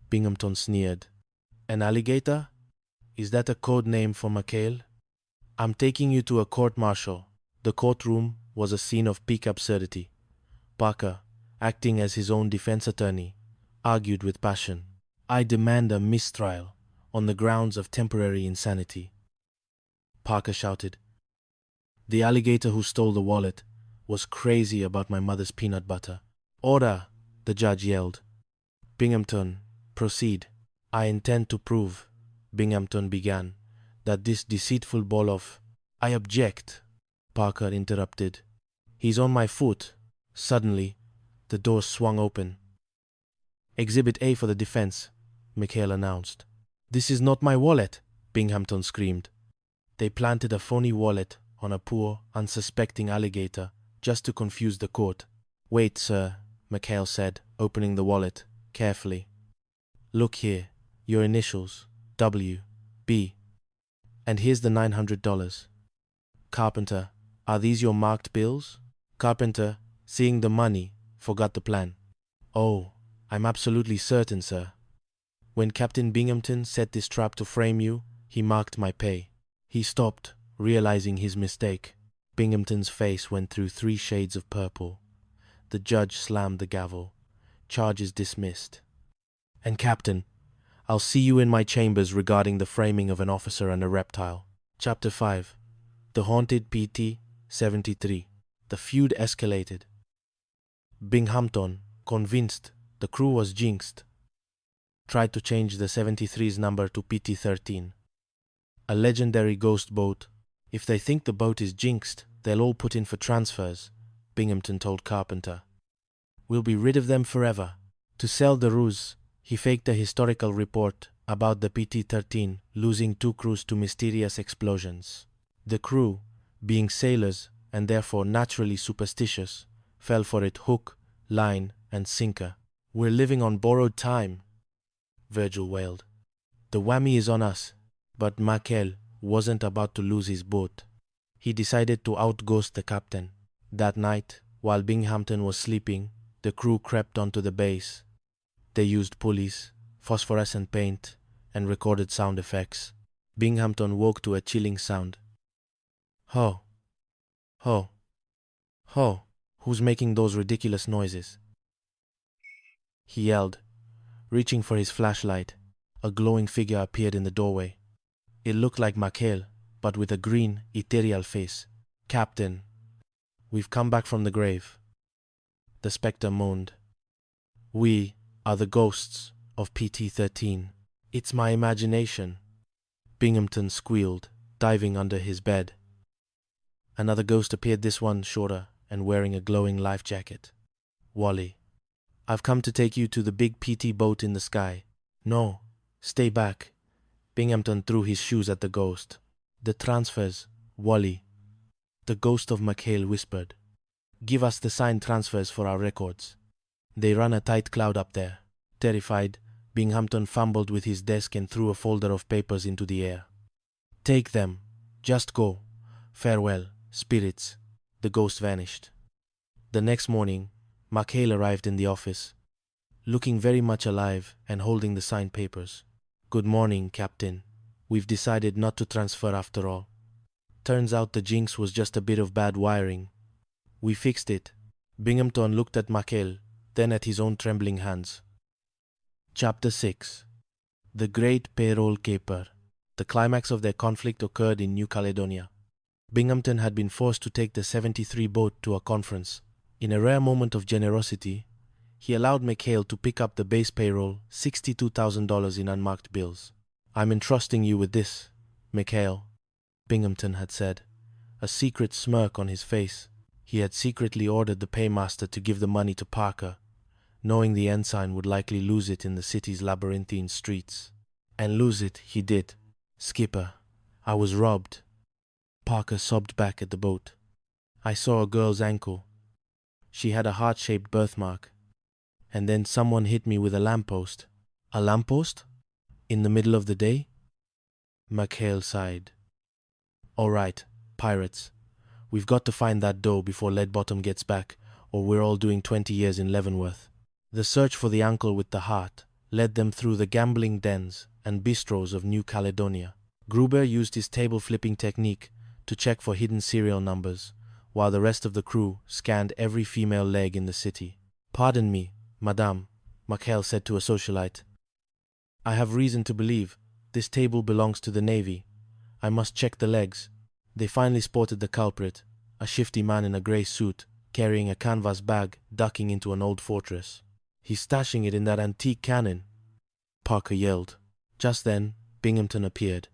Binghamton sneered. "An alligator? Is that a code name for McHale? I'm taking you to a court-martial." The courtroom was a scene of peak absurdity. Parker, acting as his own defense attorney, argued with passion. "I demand a mistrial on the grounds of temporary insanity." Parker shouted. "The alligator who stole the wallet was crazy about my mother's peanut butter." "Order!" the judge yelled. "Binghamton, proceed." "I intend to prove," Binghamton began, "that this deceitful ball of—" "I object," Parker interrupted. "He's on my foot." Suddenly, the door swung open. "Exhibit A for the defense," McHale announced. "This is not my wallet," Binghamton screamed. They planted a phony wallet on a poor, unsuspecting alligator just to confuse the court. "Wait, sir," McHale said, opening the wallet carefully. "Look here, your initials, W, B. And here's the $900. Carpenter, are these your marked bills?" Carpenter, seeing the money, forgot the plan. "Oh, I'm absolutely certain, sir. When Captain Binghamton set this trap to frame you, he marked my pay." He stopped, realizing his mistake. Binghamton's face went through 3 shades of purple. The judge slammed the gavel. charges dismissed. And Captain, I'll see you in my chambers regarding the framing of an officer and a reptile. Chapter 5. The Haunted PT-73. The feud escalated. Binghamton, convinced the crew was jinxed, tried to change the 73's number to PT-13. A legendary ghost boat. If they think the boat is jinxed, they'll all put in for transfers, Binghamton told Carpenter. We'll be rid of them forever. To sell the ruse, he faked a historical report about the PT-13 losing 2 crews to mysterious explosions. The crew, being sailors and therefore naturally superstitious, fell for it hook, line, and sinker. We're living on borrowed time, Virgil wailed. The whammy is on us, but Makel wasn't about to lose his boat. He decided to outghost the captain. That night, while Binghamton was sleeping, the crew crept onto the base. They used pulleys, phosphorescent paint, and recorded sound effects. Binghamton woke to a chilling sound. Ho! Ho! Ho! Who's making those ridiculous noises? He yelled. Reaching for his flashlight, a glowing figure appeared in the doorway. It looked like Makel, but with a green, ethereal face. Captain, we've come back from the grave. The spectre moaned. We are the ghosts of PT-13. It's my imagination. Binghamton squealed, diving under his bed. Another ghost appeared, this one shorter and wearing a glowing life jacket. Wally, I've come to take you to the big PT boat in the sky. No, stay back. Binghamton threw his shoes at the ghost. The transfers, Wally. The ghost of McHale whispered. Give us the signed transfers for our records. They run a tight cloud up there. Terrified, Binghamton fumbled with his desk and threw a folder of papers into the air. Take them. Just go. Farewell, spirits. The ghost vanished. The next morning, McHale arrived in the office, looking very much alive and holding the signed papers. Good morning, Captain. We've decided not to transfer after all. Turns out the jinx was just a bit of bad wiring. We fixed it. Binghamton looked at McHale, then at his own trembling hands. Chapter 6. The Great Payroll Caper. The climax of their conflict occurred in New Caledonia. Binghamton had been forced to take the 73 boat to a conference. In a rare moment of generosity, he allowed McHale to pick up the base payroll, $62,000 in unmarked bills. I'm entrusting you with this, McHale, Binghamton had said, a secret smirk on his face. He had secretly ordered the paymaster to give the money to Parker, knowing the ensign would likely lose it in the city's labyrinthine streets. And lose it he did. Skipper, I was robbed. Parker sobbed back at the boat. I saw a girl's ankle. She had a heart-shaped birthmark. And then someone hit me with a lamppost. A lamppost? In the middle of the day? McHale sighed. All right, pirates. We've got to find that dough before Leadbottom gets back, or we're all doing 20 years in Leavenworth. The search for the uncle with the heart led them through the gambling dens and bistros of New Caledonia. Gruber used his table-flipping technique to check for hidden serial numbers, while the rest of the crew scanned every female leg in the city. Pardon me, Madame, McHale said to a socialite. I have reason to believe this table belongs to the Navy. I must check the legs. They finally spotted the culprit, a shifty man in a grey suit, carrying a canvas bag, ducking into an old fortress. He's stashing it in that antique cannon, Parker yelled. Just then, Binghamton appeared.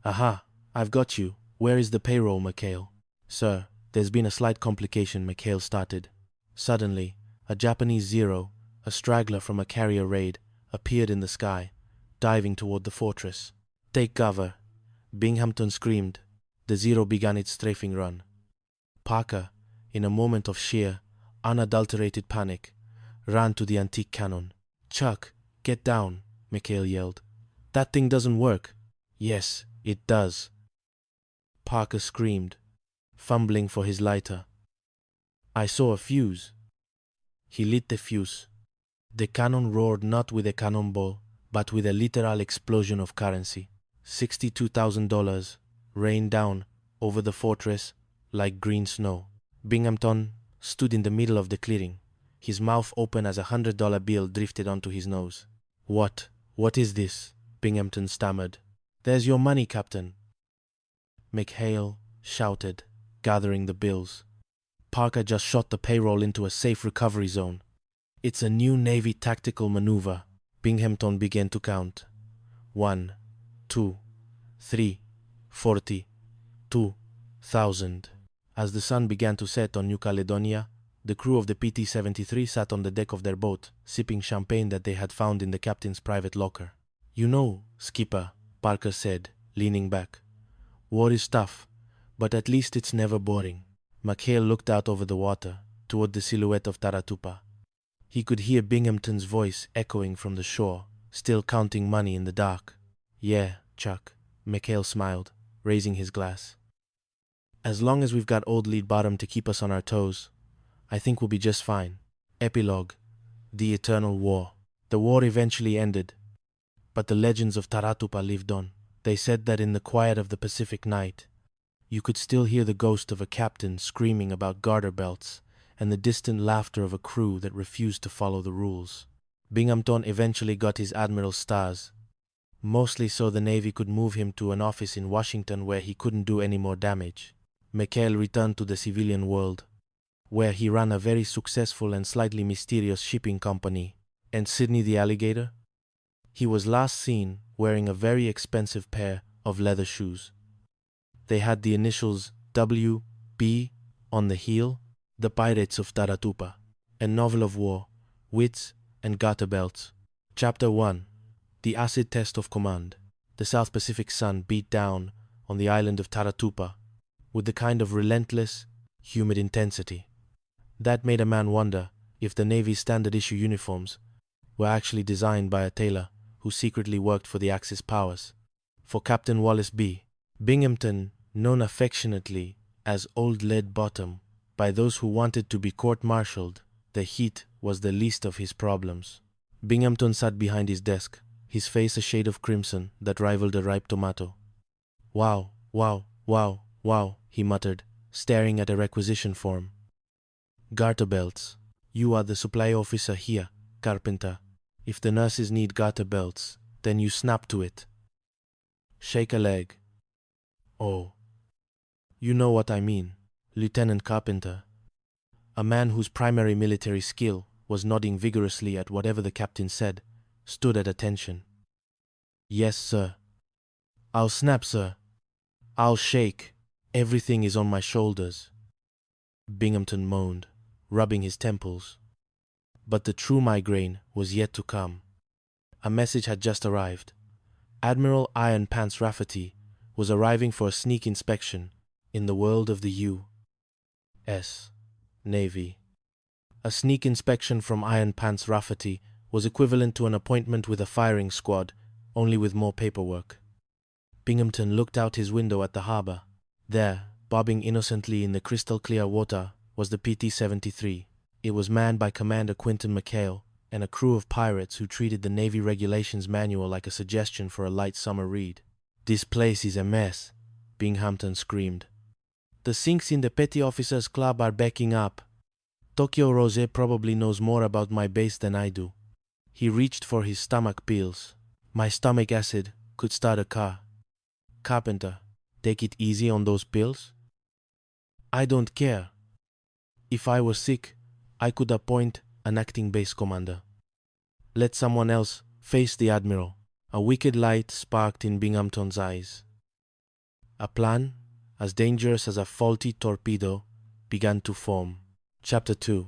Aha, I've got you. Where is the payroll, McHale? Sir, there's been a slight complication, McHale started. Suddenly, a Japanese Zero, a straggler from a carrier raid, appeared in the sky, diving toward the fortress. Take cover, Binghamton screamed. The Zero began its strafing run. Parker, in a moment of sheer, unadulterated panic, ran to the antique cannon. Chuck, get down, McHale yelled. That thing doesn't work. Yes, it does. Parker screamed, fumbling for his lighter. I saw a fuse. He lit the fuse. The cannon roared not with a cannonball, but with a literal explosion of currency. $62,000 rained down over the fortress like green snow. Binghamton stood in the middle of the clearing. his mouth open as $100 bill drifted onto his nose. What is this? Binghamton stammered. There's your money, Captain. McHale shouted, gathering the bills. Parker just shot the payroll into a safe recovery zone. It's a new Navy tactical maneuver. Binghamton began to count. 1, 2, 3, 40, 2,000. As the sun began to set on New Caledonia, the crew of the PT-73 sat on the deck of their boat, sipping champagne that they had found in the captain's private locker. You know, Skipper, Parker said, leaning back. War is tough, but at least it's never boring. McHale looked out over the water, toward the silhouette of Taratupa. He could hear Binghamton's voice echoing from the shore, still counting money in the dark. Yeah, Chuck, McHale smiled, raising his glass. As long as we've got old Lead Bottom to keep us on our toes, I think we'll be just fine. Epilogue. The Eternal War. The war eventually ended, but the legends of Taratupa lived on. They said that in the quiet of the Pacific night, you could still hear the ghost of a captain screaming about garter belts and the distant laughter of a crew that refused to follow the rules. Binghamton eventually got his admiral's stars, mostly so the Navy could move him to an office in Washington where he couldn't do any more damage. McHale returned to the civilian world, where he ran a very successful and slightly mysterious shipping company. And Sidney the alligator? He was last seen wearing a very expensive pair of leather shoes. They had the initials W.B. on the heel. The Pirates of Taratupa, a novel of war, wits, and garter belts. Chapter 1. The Acid Test of Command. The South Pacific sun beat down on the island of Taratupa with the kind of relentless, humid intensity that made a man wonder if the Navy's standard-issue uniforms were actually designed by a tailor who secretly worked for the Axis powers. For Captain Wallace B. Binghamton, known affectionately as Old Lead Bottom by those who wanted to be court-martialed, the heat was the least of his problems. Binghamton sat behind his desk, his face a shade of crimson that rivaled a ripe tomato. Wow, wow, wow, wow, he muttered, staring at a requisition form. Garter belts. You are the supply officer here, Carpenter. If the nurses need garter belts, then you snap to it. Shake a leg. Oh. You know what I mean. Lieutenant Carpenter, a man whose primary military skill was nodding vigorously at whatever the captain said, stood at attention. Yes, sir. I'll snap, sir. I'll shake. Everything is on my shoulders. Binghamton moaned, rubbing his temples. But the true migraine was yet to come. A message had just arrived. Admiral Iron Pants Rafferty was arriving for a sneak inspection in the world of the U.S. Navy. A sneak inspection from Iron Pants Rafferty was equivalent to an appointment with a firing squad, only with more paperwork. Binghamton looked out his window at the harbor. There, bobbing innocently in the crystal-clear water, was the PT-73. It was manned by Commander Quinton McHale and a crew of pirates who treated the Navy Regulations Manual like a suggestion for a light summer read. This place is a mess, Binghamton screamed. The sinks in the Petty Officers Club are backing up. Tokyo Rose probably knows more about my base than I do. He reached for his stomach pills. My stomach acid could start a car. Carpenter, take it easy on those pills? I don't care. If I were sick, I could appoint an acting base commander. Let someone else face the admiral. A wicked light sparked in Binghamton's eyes. A plan, as dangerous as a faulty torpedo, began to form. Chapter 2.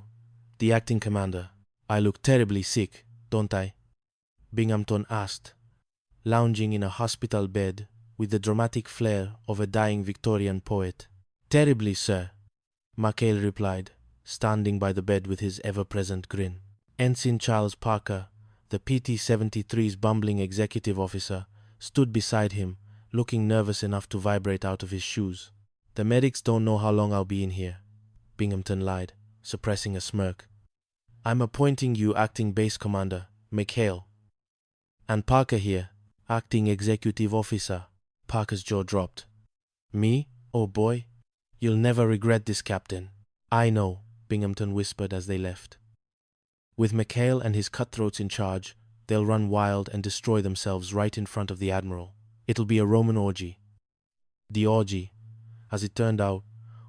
The Acting Commander. I look terribly sick, don't I? Binghamton asked, lounging in a hospital bed with the dramatic flair of a dying Victorian poet. Terribly, sir, McHale replied, standing by the bed with his ever-present grin. Ensign Charles Parker, the PT-73's bumbling executive officer, stood beside him, looking nervous enough to vibrate out of his shoes. The medics don't know how long I'll be in here, Binghamton lied, suppressing a smirk. I'm appointing you acting base commander, McHale. And Parker here, acting executive officer. Parker's jaw dropped. Me? Oh boy. You'll never regret this, Captain. I know, Binghamton whispered as they left. With McHale and his cutthroats in charge, they'll run wild and destroy themselves right in front of the Admiral. It'll be a Roman orgy. The orgy, as it turned out,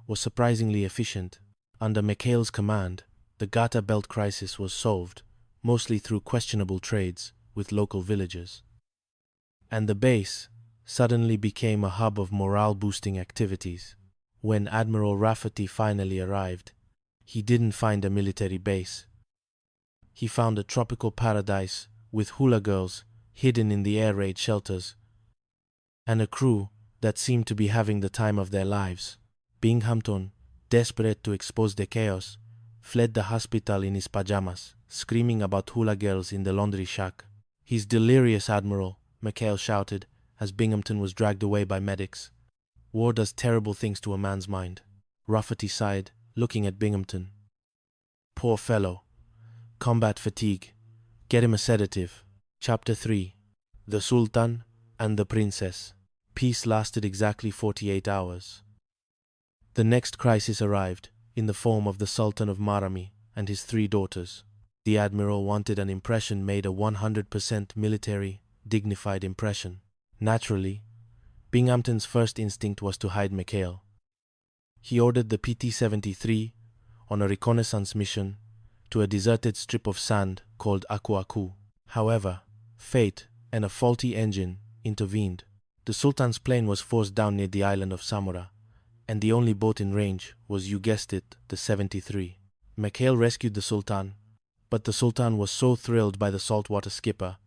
was surprisingly efficient. Under McHale's command, the Gata Belt crisis was solved, mostly through questionable trades with local villagers. And the base suddenly became a hub of morale-boosting activities. When Admiral Rafferty finally arrived, he didn't find a military base. He found a tropical paradise with hula girls hidden in the air raid shelters, and a crew that seemed to be having the time of their lives. Binghamton, desperate to expose the chaos, fled the hospital in his pajamas, screaming about hula girls in the laundry shack. "He's delirious, Admiral," McHale shouted as Binghamton was dragged away by medics. "War does terrible things to a man's mind." Rafferty sighed, looking at Binghamton. "Poor fellow. Combat fatigue. Get him a sedative." Chapter 3. The Sultan and the Princess. Peace lasted exactly 48 hours. The next crisis arrived, in the form of the Sultan of Marami and his 3 daughters. The Admiral wanted an impression made a 100% military, dignified impression. Naturally, Binghamton's first instinct was to hide McHale. He ordered the PT-73 on a reconnaissance mission to a deserted strip of sand called Aku Aku. However, fate and a faulty engine intervened. The Sultan's plane was forced down near the island of Samura, and the only boat in range was, you guessed it, the 73. McHale rescued the Sultan, but the Sultan was so thrilled by the saltwater skipper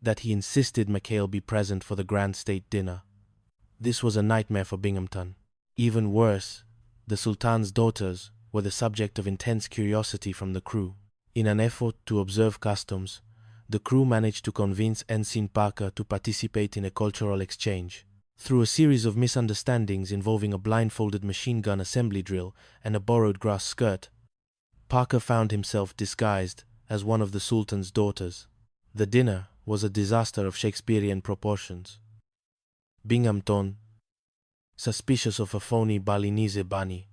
that he insisted McHale be present for the grand state dinner. This was a nightmare for Binghamton. Even worse, the Sultan's daughters were the subject of intense curiosity from the crew. In an effort to observe customs, the crew managed to convince Ensign Parker to participate in a cultural exchange. Through a series of misunderstandings involving a blindfolded machine gun assembly drill and a borrowed grass skirt, Parker found himself disguised as one of the Sultan's daughters. The dinner was a disaster of Shakespearean proportions. Binghamton, suspicious of a phony Balinese bunny,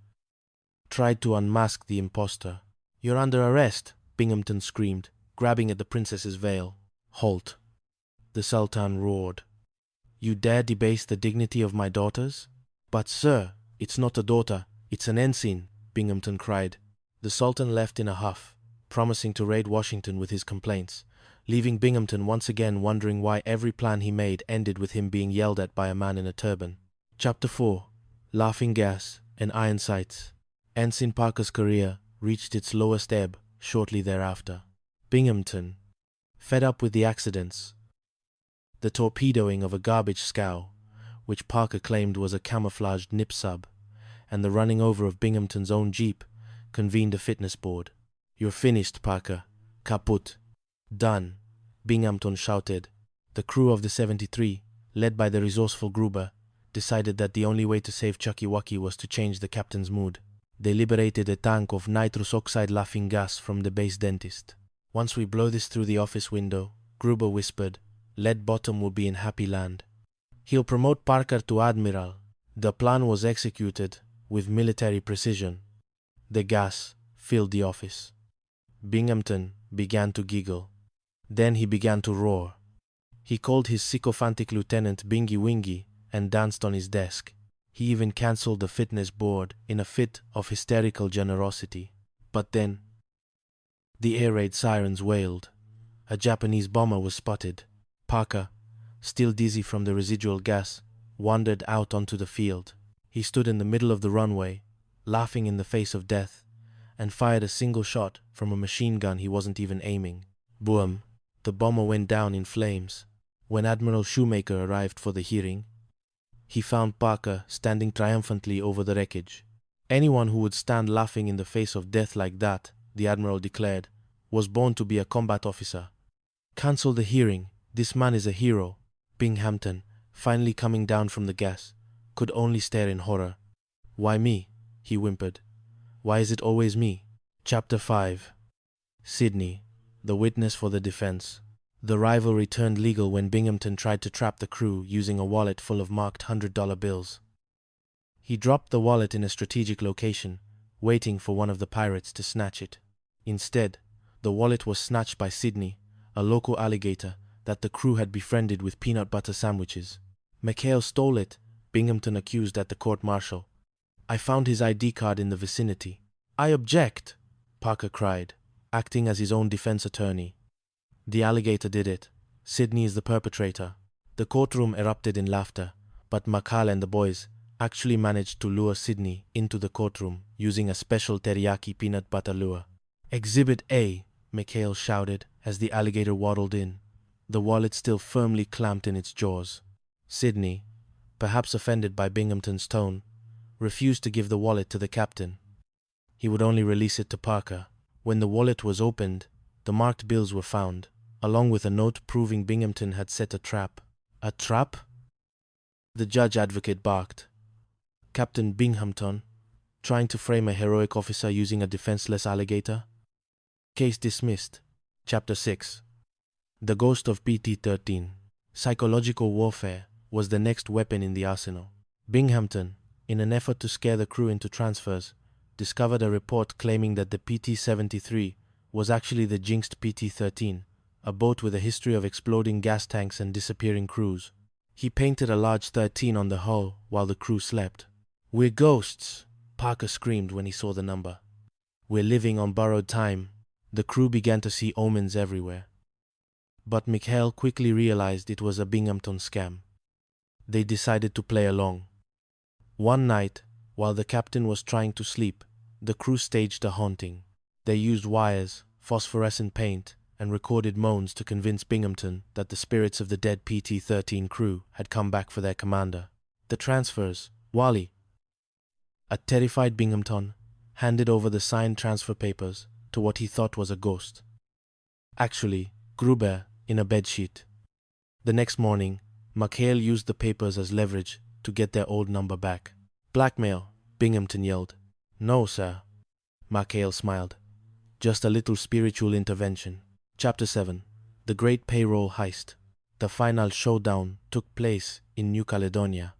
tried to unmask the impostor. "You're under arrest," Binghamton screamed, grabbing at the princess's veil. "Halt," the Sultan roared. "You dare debase the dignity of my daughters?" "But sir, it's not a daughter, it's an ensign," Binghamton cried. The Sultan left in a huff, promising to raid Washington with his complaints, leaving Binghamton once again wondering why every plan he made ended with him being yelled at by a man in a turban. Chapter 4. Laughing Gas and Iron Sights. Ensign Parker's career reached its lowest ebb shortly thereafter. Binghamton, fed up with the accidents, the torpedoing of a garbage scow, which Parker claimed was a camouflaged nip sub, and the running over of Binghamton's own jeep, convened a fitness board. "You're finished, Parker. Kaput. Done," Binghamton shouted. The crew of the 73, led by the resourceful Gruber, decided that the only way to save Chucky Wucky was to change the captain's mood. They liberated a tank of nitrous oxide laughing gas from the base dentist. "Once we blow this through the office window," Gruber whispered, "Lead Bottom will be in happy land. He'll promote Parker to admiral." The plan was executed with military precision. The gas filled the office. Binghamton began to giggle. Then he began to roar. He called his sycophantic lieutenant Bingy Wingy and danced on his desk. He even cancelled the fitness board in a fit of hysterical generosity. But then, the air raid sirens wailed. A Japanese bomber was spotted. Parker, still dizzy from the residual gas, wandered out onto the field. He stood in the middle of the runway, laughing in the face of death, and fired a single shot from a machine gun he wasn't even aiming. Boom! The bomber went down in flames. When Admiral Shoemaker arrived for the hearing, he found Parker standing triumphantly over the wreckage. Anyone who would stand laughing in the face of death like that, the Admiral declared, was born to be a combat officer. "Cancel the hearing. This man is a hero." Binghamton, finally coming down from the gas, could only stare in horror. "Why me?" he whimpered. "Why is it always me?" Chapter 5. Sydney, the witness for the defense. The rivalry turned legal when Binghamton tried to trap the crew using a wallet full of marked $100 bills. He dropped the wallet in a strategic location, waiting for one of the pirates to snatch it. Instead, The wallet was snatched by Sydney, a local alligator that the crew had befriended with peanut butter sandwiches. McHale stole it, Binghamton accused at the court-martial. I found his ID card in the vicinity. I object, Parker cried, acting as his own defense attorney. The alligator did it. Sydney is the perpetrator. The courtroom erupted in laughter, but McHale and the boys actually managed to lure Sydney into the courtroom using a special teriyaki peanut butter lure. Exhibit A, McHale shouted as the alligator waddled in, the wallet still firmly clamped in its jaws. Sydney, perhaps offended by Binghamton's tone, refused to give the wallet to the captain. He would only release it to Parker. When the wallet was opened, the marked bills were found, along with a note proving Binghamton had set a trap. A trap? The judge advocate barked. Captain Binghamton, trying to frame a heroic officer using a defenseless alligator? Case dismissed. Chapter 6. The Ghost of PT-13. Psychological warfare was the next weapon in the arsenal. Binghamton, in an effort to scare the crew into transfers, discovered a report claiming that the PT-73 was actually the jinxed PT-13, a boat with a history of exploding gas tanks and disappearing crews. He painted a large 13 on the hull while the crew slept. "We're ghosts," Parker screamed when he saw the number. "We're living on borrowed time." The crew began to see omens everywhere. But McHale quickly realized it was a Binghamton scam. They decided to play along. One night, while the captain was trying to sleep, the crew staged a haunting. They used wires, phosphorescent paint, and recorded moans to convince Binghamton that the spirits of the dead PT-13 crew had come back for their commander. The transfers, Wally. A terrified Binghamton handed over the signed transfer papers to what he thought was a ghost. Actually, Gruber in a bedsheet. The next morning, McHale used the papers as leverage to get their old number back. "Blackmail," Binghamton yelled. "No, sir." McHale smiled. "Just a little spiritual intervention." Chapter 7. The Great Payroll Heist. The final showdown took place in New Caledonia.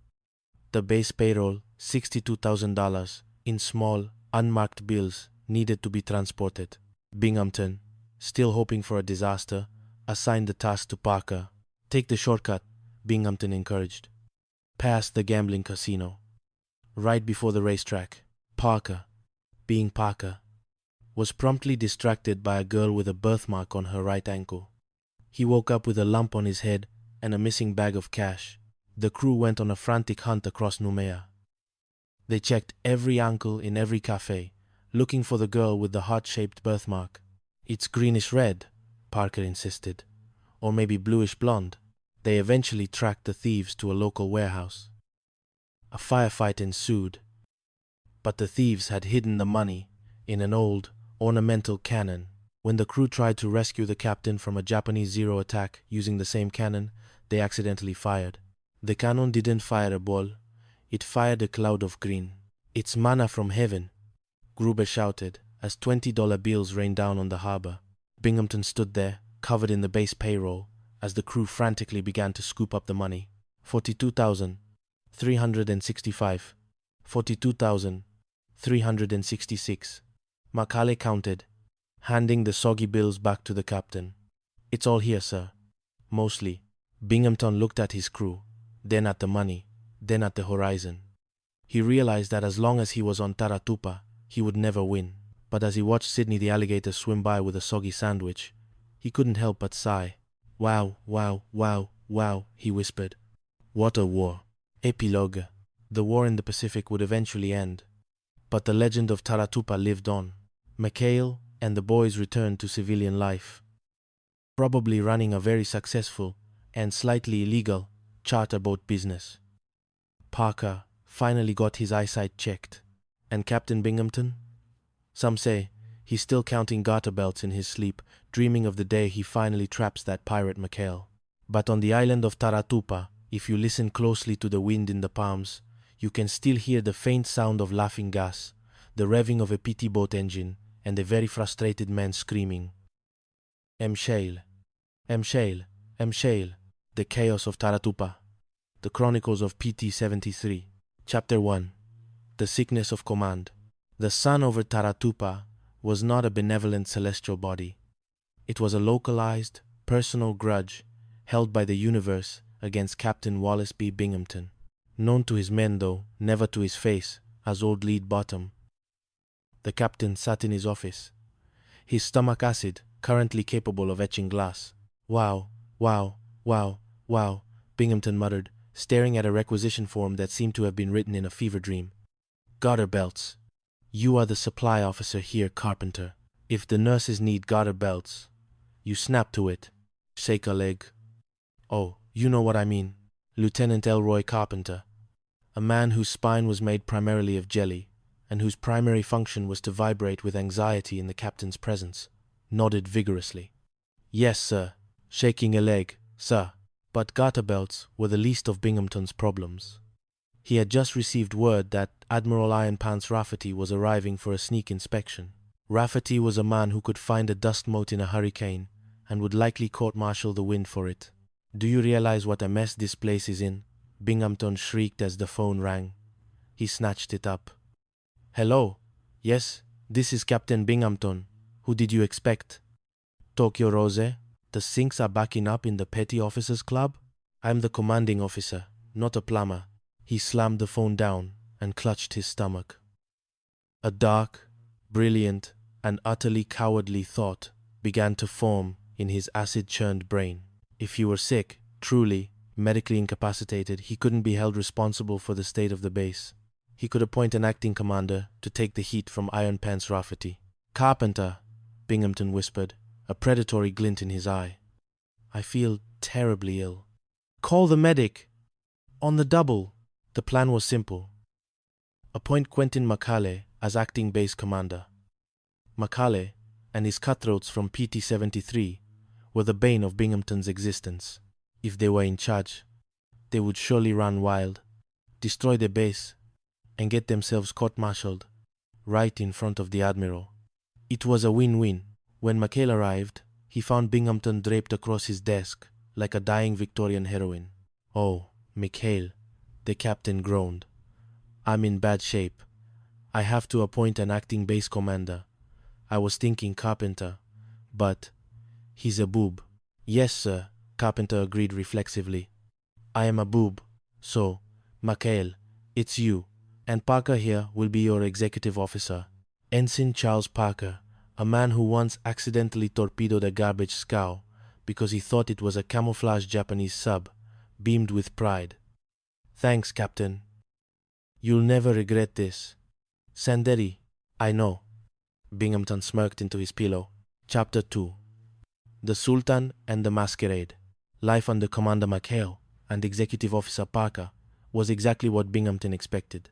The base payroll, $62,000, in small, unmarked bills, needed to be transported. Binghamton, still hoping for a disaster, assigned the task to Parker. "Take the shortcut," Binghamton encouraged. "Past the gambling casino." Right before the racetrack, Parker, being Parker, was promptly distracted by a girl with a birthmark on her right ankle. He woke up with a lump on his head and a missing bag of cash. The crew went on a frantic hunt across Noumea. They checked every ankle in every cafe, looking for the girl with the heart-shaped birthmark. "It's greenish-red," Parker insisted, "or maybe bluish-blonde." They eventually tracked the thieves to a local warehouse. A firefight ensued, but the thieves had hidden the money in an old, ornamental cannon. When the crew tried to rescue the captain from a Japanese Zero attack using the same cannon, they accidentally fired. The cannon didn't fire a ball, it fired a cloud of green. "It's manna from heaven," Gruber shouted as $20 bills rained down on the harbor. Binghamton stood there, covered in the base payroll, as the crew frantically began to scoop up the money. 42,365. 42,366. McHale counted, handing the soggy bills back to the captain. "It's all here, sir." "Mostly." Binghamton looked at his crew, then at the money, then at the horizon. He realized that as long as he was on Taratupa, he would never win. But as he watched Sydney the alligator swim by with a soggy sandwich, he couldn't help but sigh. "Wow, wow, wow, wow," he whispered. "What a war." Epilogue. The war in the Pacific would eventually end, but the legend of Taratupa lived on. McHale and the boys returned to civilian life, probably running a very successful and slightly illegal charter boat business. Parker finally got his eyesight checked. And Captain Binghamton? Some say he's still counting garter belts in his sleep, dreaming of the day he finally traps that pirate McHale. But on the island of Taratupa, if you listen closely to the wind in the palms, you can still hear the faint sound of laughing gas, the revving of a PT boat engine, and a very frustrated man screaming. M-Shale, M-Shale, M-Shale, the chaos of Taratupa. The Chronicles of PT-73. Chapter 1. The Sickness of Command. The sun over Taratupa was not a benevolent celestial body. It was a localized, personal grudge held by the universe against Captain Wallace B. Binghamton, known to his men though never to his face as Old Lead Bottom. The captain sat in his office, his stomach acid currently capable of etching glass. Wow, wow, wow, wow, Binghamton muttered, staring at a requisition form that seemed to have been written in a fever dream. Garter belts. You are the supply officer here, Carpenter. If the nurses need garter belts, you snap to it. Shake a leg. Oh, you know what I mean. Lieutenant Elroy Carpenter, a man whose spine was made primarily of jelly, and whose primary function was to vibrate with anxiety in the captain's presence, nodded vigorously. Yes, sir. Shaking a leg, sir. But garter belts were the least of Binghamton's problems. He had just received word that Admiral Iron Pants Rafferty was arriving for a sneak inspection. Rafferty was a man who could find a dust mote in a hurricane and would likely court-martial the wind for it. Do you realize what a mess this place is in? Binghamton shrieked as the phone rang. He snatched it up. Hello? Yes, this is Captain Binghamton. Who did you expect? Tokyo Rose? The sinks are backing up in the Petty Officers Club? I'm the commanding officer, not a plumber. He slammed the phone down and clutched his stomach. A dark, brilliant, and utterly cowardly thought began to form in his acid-churned brain. If he were sick, truly, medically incapacitated, he couldn't be held responsible for the state of the base. He could appoint an acting commander to take the heat from Iron Pants Rafferty. Carpenter, Binghamton whispered, a predatory glint in his eye. I feel terribly ill. Call the medic. On the double. The plan was simple. Appoint Quentin Macaulay as acting base commander. Macaulay and his cutthroats from PT-73 were the bane of Binghamton's existence. If they were in charge, they would surely run wild, destroy the base, and get themselves court-martialed right in front of the Admiral. It was a win-win. When Macaulay arrived, he found Binghamton draped across his desk like a dying Victorian heroine. Oh, Macaulay, the captain groaned. I'm in bad shape. I have to appoint an acting base commander. I was thinking Carpenter, but he's a boob. Yes, sir, Carpenter agreed reflexively. I am a boob, so, Macaulay, it's you, and Parker here will be your executive officer. Ensign Charles Parker, a man who once accidentally torpedoed a garbage scow because he thought it was a camouflaged Japanese sub, beamed with pride. Thanks, Captain. You'll never regret this. Sanderi, I know. Binghamton smirked into his pillow. Chapter 2. The Sultan and the Masquerade. Life under Commander Macaulay and Executive Officer Parker was exactly what Binghamton expected.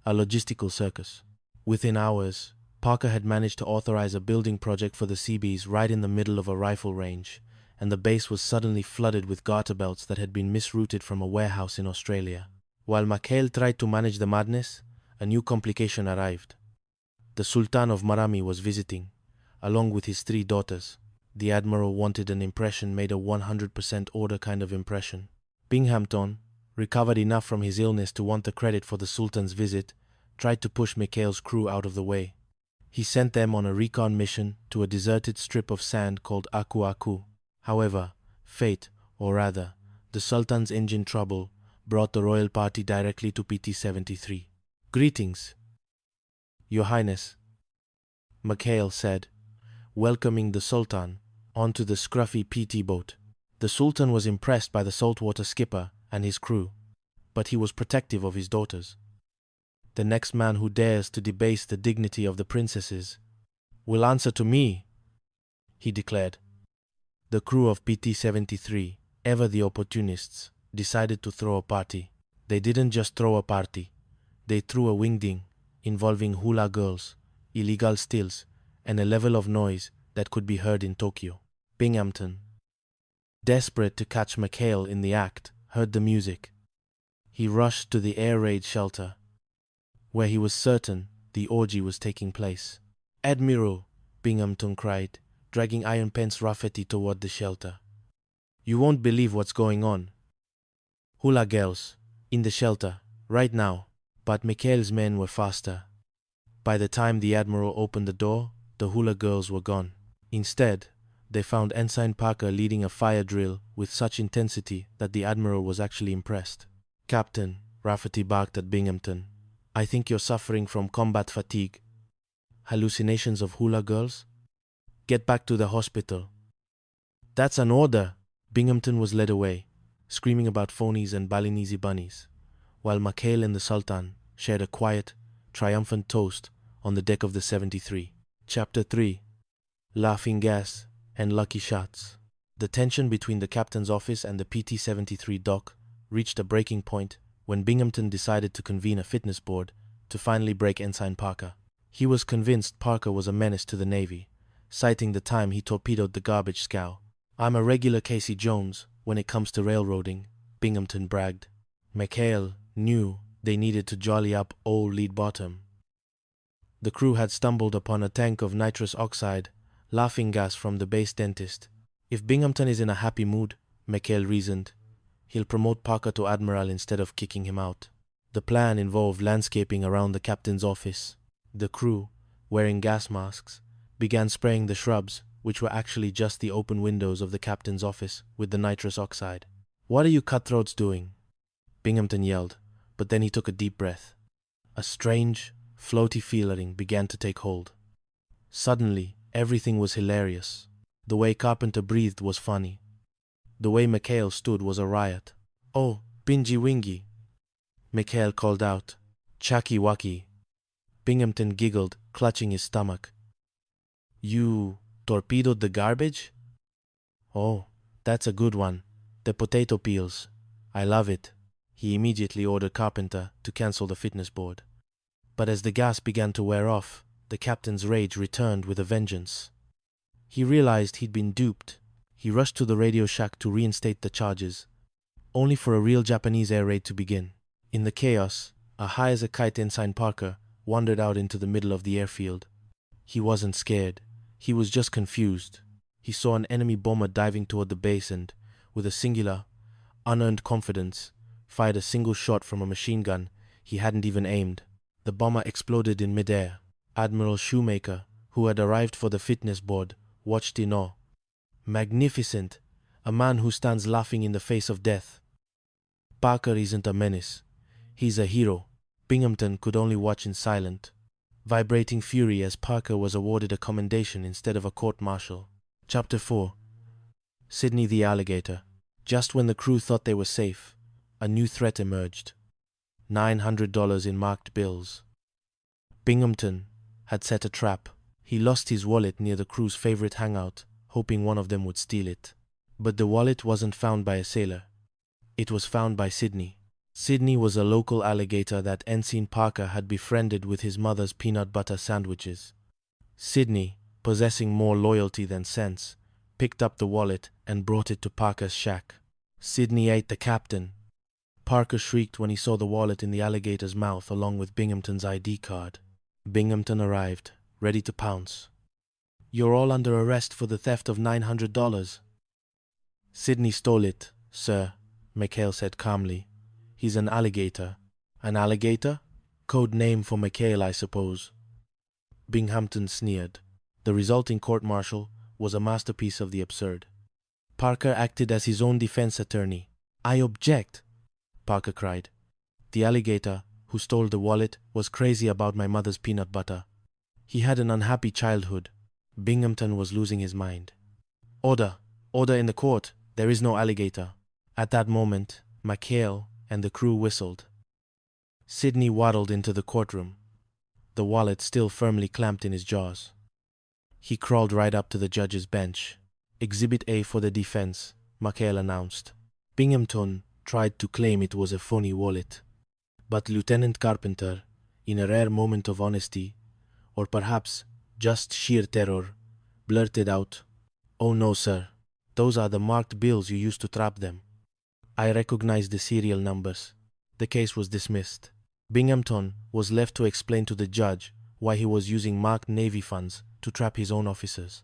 A logistical circus. Within hours, Parker had managed to authorize a building project for the Seabees right in the middle of a rifle range, and the base was suddenly flooded with garter belts that had been misrouted from a warehouse in Australia. While Macaulay tried to manage the madness, a new complication arrived. The Sultan of Marami was visiting, along with his 3 daughters. The Admiral wanted an impression made a 100% order kind of impression. Binghamton, recovered enough from his illness to want the credit for the Sultan's visit, tried to push Mackay's crew out of the way. He sent them on a recon mission to a deserted strip of sand called Aku Aku. However, fate, or rather, the Sultan's engine trouble, brought the royal party directly to PT-73. Greetings, Your Highness, Macaulay said, welcoming the Sultan onto the scruffy PT boat. The Sultan was impressed by the saltwater skipper and his crew, but he was protective of his daughters. The next man who dares to debase the dignity of the princesses will answer to me, he declared. The crew of PT-73, ever the opportunists, decided to throw a party. They didn't just throw a party. They threw a wingding involving hula girls, illegal stills, and a level of noise that could be heard in Tokyo. Binghamton, desperate to catch Macaulay in the act, heard the music. He rushed to the air raid shelter, where he was certain the orgy was taking place. Admiral, Binghamton cried, dragging Iron Pants Rafferty toward the shelter. You won't believe what's going on. Hula girls, in the shelter, right now. But Mackay's men were faster. By the time the Admiral opened the door, the hula girls were gone. Instead, they found Ensign Parker leading a fire drill with such intensity that the Admiral was actually impressed. "Captain," Rafferty barked at Binghamton, "I think you're suffering from combat fatigue. Hallucinations of hula girls? Get back to the hospital." "That's an order!" Binghamton was led away, screaming about phonies and Balinese bunnies, while McHale and the Sultan shared a quiet, triumphant toast on the deck of the 73. Chapter 3. Laughing Gas and Lucky Shots. The tension between the captain's office and the PT-73 dock reached a breaking point when Binghamton decided to convene a fitness board to finally break Ensign Parker. He was convinced Parker was a menace to the Navy, citing the time he torpedoed the garbage scow. "I'm a regular Casey Jones when it comes to railroading," Binghamton bragged. McHale knew they needed to jolly up old Lead Bottom. The crew had stumbled upon a tank of nitrous oxide, laughing gas from the base dentist. If Binghamton is in a happy mood, McHale reasoned, he'll promote Parker to Admiral instead of kicking him out. The plan involved landscaping around the captain's office. The crew, wearing gas masks, began spraying the shrubs, which were actually just the open windows of the captain's office, with the nitrous oxide. "What are you cutthroats doing?" Binghamton yelled, but then he took a deep breath. A strange, floaty feeling began to take hold. Suddenly, everything was hilarious. The way Carpenter breathed was funny. The way McHale stood was a riot. "Oh, Bingy Wingy," McHale called out. "Chucky Wucky." Binghamton giggled, clutching his stomach. "You torpedoed the garbage?" "Oh, that's a good one. The potato peels. I love it." He immediately ordered Carpenter to cancel the fitness board. But as the gas began to wear off, the captain's rage returned with a vengeance. He realized he'd been duped. He rushed to the radio shack to reinstate the charges, only for a real Japanese air raid to begin. In the chaos, a high-as-a-kite Ensign Parker wandered out into the middle of the airfield. He wasn't scared. He was just confused. He saw an enemy bomber diving toward the base and, with a singular, unearned confidence, fired a single shot from a machine gun he hadn't even aimed. The bomber exploded in midair. Admiral Shoemaker, who had arrived for the fitness board, watched in awe. "Magnificent! A man who stands laughing in the face of death." "Parker isn't a menace. He's a hero." Binghamton could only watch in silent, vibrating fury as Parker was awarded a commendation instead of a court-martial. Chapter 4. Sydney the Alligator. Just when the crew thought they were safe, a new threat emerged. $900 in marked bills. Binghamton had set a trap. He lost his wallet near the crew's favorite hangout, hoping one of them would steal it. But the wallet wasn't found by a sailor. It was found by Sydney. Sydney was a local alligator that Ensign Parker had befriended with his mother's peanut butter sandwiches. Sydney, possessing more loyalty than sense, picked up the wallet and brought it to Parker's shack. Sydney ate the captain. Parker shrieked when he saw the wallet in the alligator's mouth along with Binghamton's ID card. Binghamton arrived, ready to pounce. "You're all under arrest for the theft of $900. "Sydney stole it, sir," McHale said calmly. "He's an alligator." "An alligator? Code name for McHale, I suppose." Binghamton sneered. The resulting court-martial was a masterpiece of the absurd. Parker acted as his own defense attorney. "I object," Parker cried. "The alligator who stole the wallet was crazy about my mother's peanut butter. He had an unhappy childhood." Binghamton was losing his mind. "Order! Order in the court! There is no alligator." At that moment, McHale and the crew whistled. Sydney waddled into the courtroom, the wallet still firmly clamped in his jaws. He crawled right up to the judge's bench. "Exhibit A for the defense," McHale announced. Binghamton tried to claim it was a phony wallet, but Lieutenant Carpenter, in a rare moment of honesty, or perhaps just sheer terror, blurted out, "Oh no, sir. Those are the marked bills you used to trap them. I recognize the serial numbers." The case was dismissed. Binghamton was left to explain to the judge why he was using marked Navy funds to trap his own officers,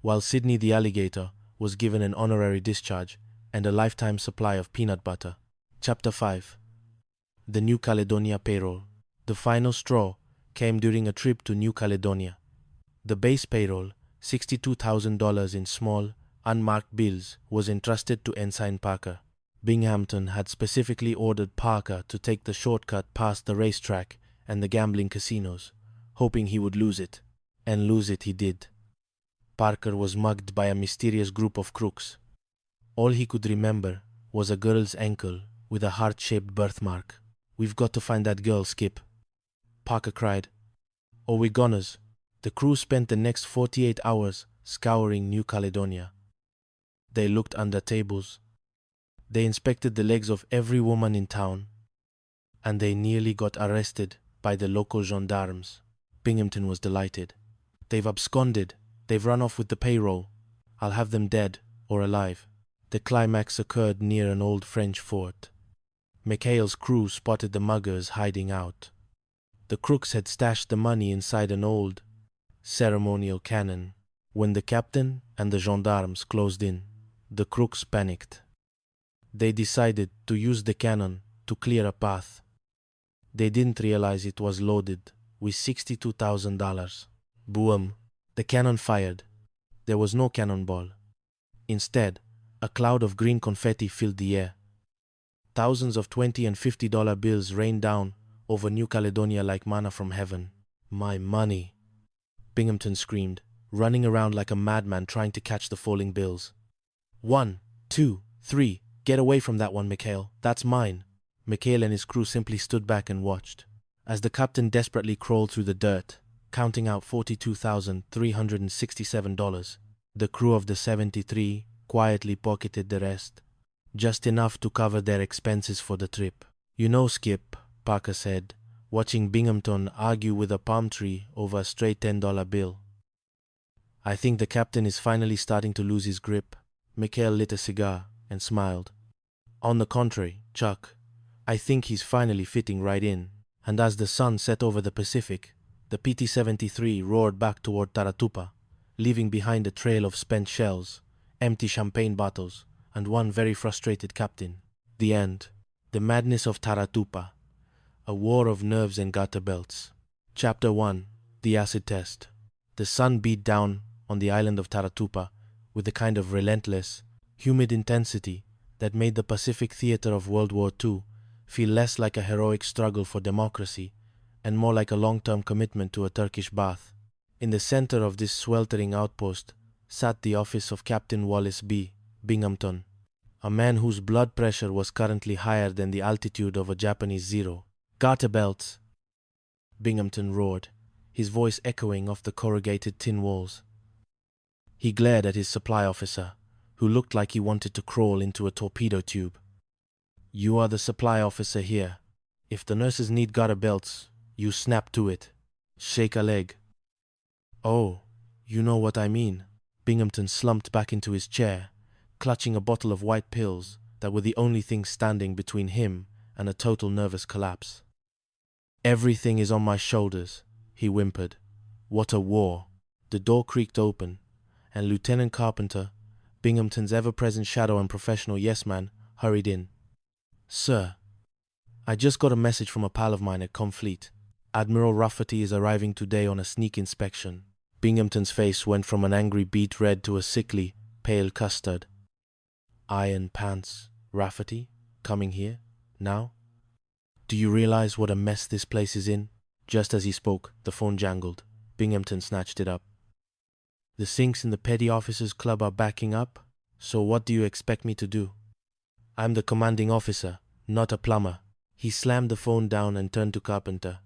while Sydney the alligator was given an honorary discharge and a lifetime supply of peanut butter. Chapter 5. The New Caledonia Payroll. The final straw came during a trip to New Caledonia. The base payroll $62,000 in small, unmarked bills was entrusted to Ensign Parker. Binghamton had specifically ordered Parker to take the shortcut past the racetrack and the gambling casinos, hoping he would lose it. And lose it he did. Parker was mugged by a mysterious group of crooks. All he could remember was a girl's ankle with a heart-shaped birthmark. "We've got to find that girl, Skip," Parker cried. "Or we're goners." The crew spent the next 48 hours scouring New Caledonia. They looked under tables. They inspected the legs of every woman in town. And they nearly got arrested by the local gendarmes. Binghamton was delighted. "They've absconded. They've run off with the payroll. I'll have them dead or alive." The climax occurred near an old French fort. McHale's crew spotted the muggers hiding out. The crooks had stashed the money inside an old, ceremonial cannon. When the captain and the gendarmes closed in, the crooks panicked. They decided to use the cannon to clear a path. They didn't realize it was loaded with $62,000. Boom! The cannon fired. There was no cannonball. Instead, a cloud of green confetti filled the air. Thousands of $20 and $50 bills rained down over New Caledonia like manna from heaven. "My money!" Binghamton screamed, running around like a madman trying to catch the falling bills. "1, 2, 3, get away from that one, McHale. That's mine." McHale and his crew simply stood back and watched, as the captain desperately crawled through the dirt, counting out $42,367. The crew of the 73 quietly pocketed the rest, just enough to cover their expenses for the trip. "You know, Skip," Parker said, watching Binghamton argue with a palm tree over a stray $10 bill. "I think the captain is finally starting to lose his grip." McHale lit a cigar and smiled. "On the contrary, Chuck, I think he's finally fitting right in." And as the sun set over the Pacific, the PT-73 roared back toward Taratupa, leaving behind a trail of spent shells, empty champagne bottles, and one very frustrated captain. The end. The madness of Taratupa. A war of nerves and gutter belts. Chapter 1. The Acid Test. The sun beat down on the island of Taratupa with a kind of relentless, humid intensity that made the Pacific theater of World War II feel less like a heroic struggle for democracy and more like a long-term commitment to a Turkish bath. In the center of this sweltering outpost sat the office of Captain Wallace B. Binghamton, a man whose blood pressure was currently higher than the altitude of a Japanese Zero. "Garter belts!" Binghamton roared, his voice echoing off the corrugated tin walls. He glared at his supply officer, who looked like he wanted to crawl into a torpedo tube. "You are the supply officer here. If the nurses need garter belts, you snap to it. Shake a leg." "Oh, you know what I mean." Binghamton slumped back into his chair, clutching a bottle of white pills that were the only thing standing between him and a total nervous collapse. "Everything is on my shoulders," he whimpered. "What a war." The door creaked open, and Lieutenant Carpenter, Binghamton's ever-present shadow and professional yes-man, hurried in. "Sir, I just got a message from a pal of mine at Comfleet. Admiral Rafferty is arriving today on a sneak inspection." Binghamton's face went from an angry beet red to a sickly, pale custard. "Iron Pants Rafferty? Coming here? Now? Do you realize what a mess this place is in?" Just as he spoke, the phone jangled. Binghamton snatched it up. "The sinks in the Petty Officers Club are backing up, so what do you expect me to do? I'm the commanding officer, not a plumber." He slammed the phone down and turned to Carpenter.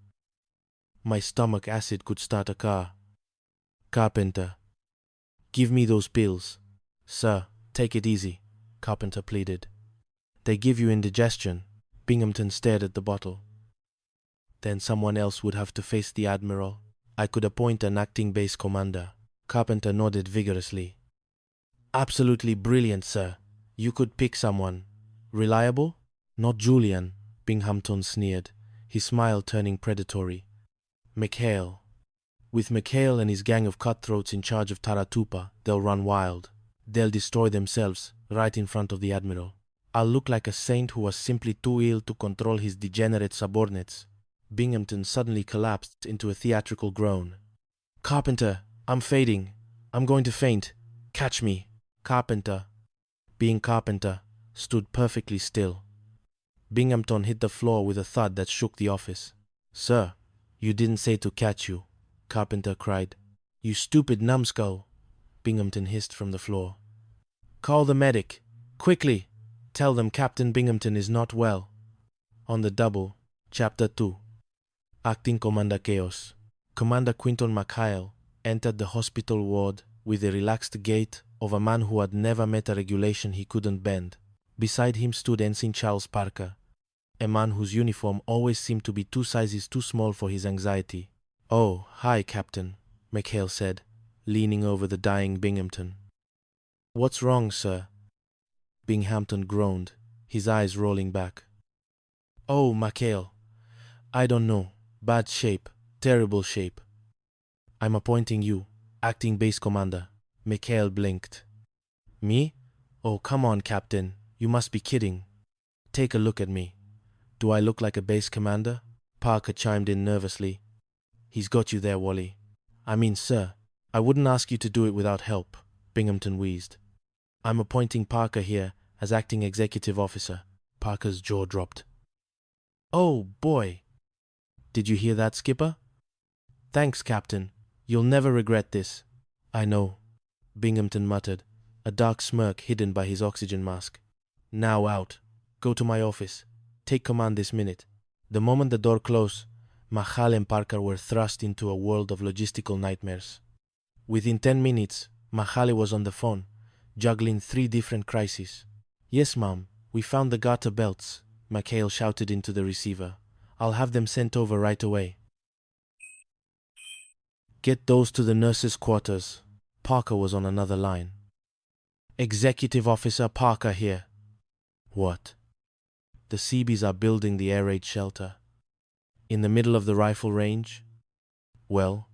"My stomach acid could start a car." "Carpenter, give me those pills." "Sir, take it easy," Carpenter pleaded. "They give you indigestion." Binghamton stared at the bottle. "Then someone else would have to face the Admiral. I could appoint an acting base commander." Carpenter nodded vigorously. "Absolutely brilliant, sir. You could pick someone. Reliable?" "Not Julian," Binghamton sneered, his smile turning predatory. "McHale. With McHale and his gang of cutthroats in charge of Taratupa, they'll run wild. They'll destroy themselves right in front of the Admiral. I'll look like a saint who was simply too ill to control his degenerate subordinates." Binghamton suddenly collapsed into a theatrical groan. "Carpenter, I'm fading. I'm going to faint. Catch me. Carpenter, being Carpenter, stood perfectly still. Binghamton hit the floor with a thud that shook the office. Sir, you didn't say to catch you, Carpenter cried. You stupid numbskull, Binghamton hissed from the floor. Call the medic. Quickly. Tell them Captain Binghamton is not well. On the double, Chapter 2. Acting Commander Chaos. Commander Quinton McHale entered the hospital ward with the relaxed gait of a man who had never met a regulation he couldn't bend. Beside him stood Ensign Charles Parker, a man whose uniform always seemed to be 2 sizes too small for his anxiety. Oh, hi, Captain, McHale said, leaning over the dying Binghamton. What's wrong, sir? Binghamton groaned, his eyes rolling back. Oh, McHale, I don't know. Bad shape, terrible shape. I'm appointing you, acting base commander. McHale blinked. Me? Oh, come on, Captain. You must be kidding. Take a look at me. Do I look like a base commander? Parker chimed in nervously. He's got you there, Wally. I mean, sir, I wouldn't ask you to do it without help, Binghamton wheezed. I'm appointing Parker here as acting executive officer. Parker's jaw dropped. Oh, boy. Did you hear that, Skipper? Thanks, Captain. You'll never regret this. I know, Binghamton muttered, a dark smirk hidden by his oxygen mask. Now out. Go to my office. Take command this minute. The moment the door closed, Mahal and Parker were thrust into a world of logistical nightmares. Within 10 minutes, Mahale was on the phone, juggling 3 different crises. Yes, Mom, we found the garter belts, McHale shouted into the receiver. I'll have them sent over right away. Get those to the nurses' quarters. Parker was on another line. Executive Officer Parker here. What? The Seabees are building the air raid shelter. In the middle of the rifle range? Well,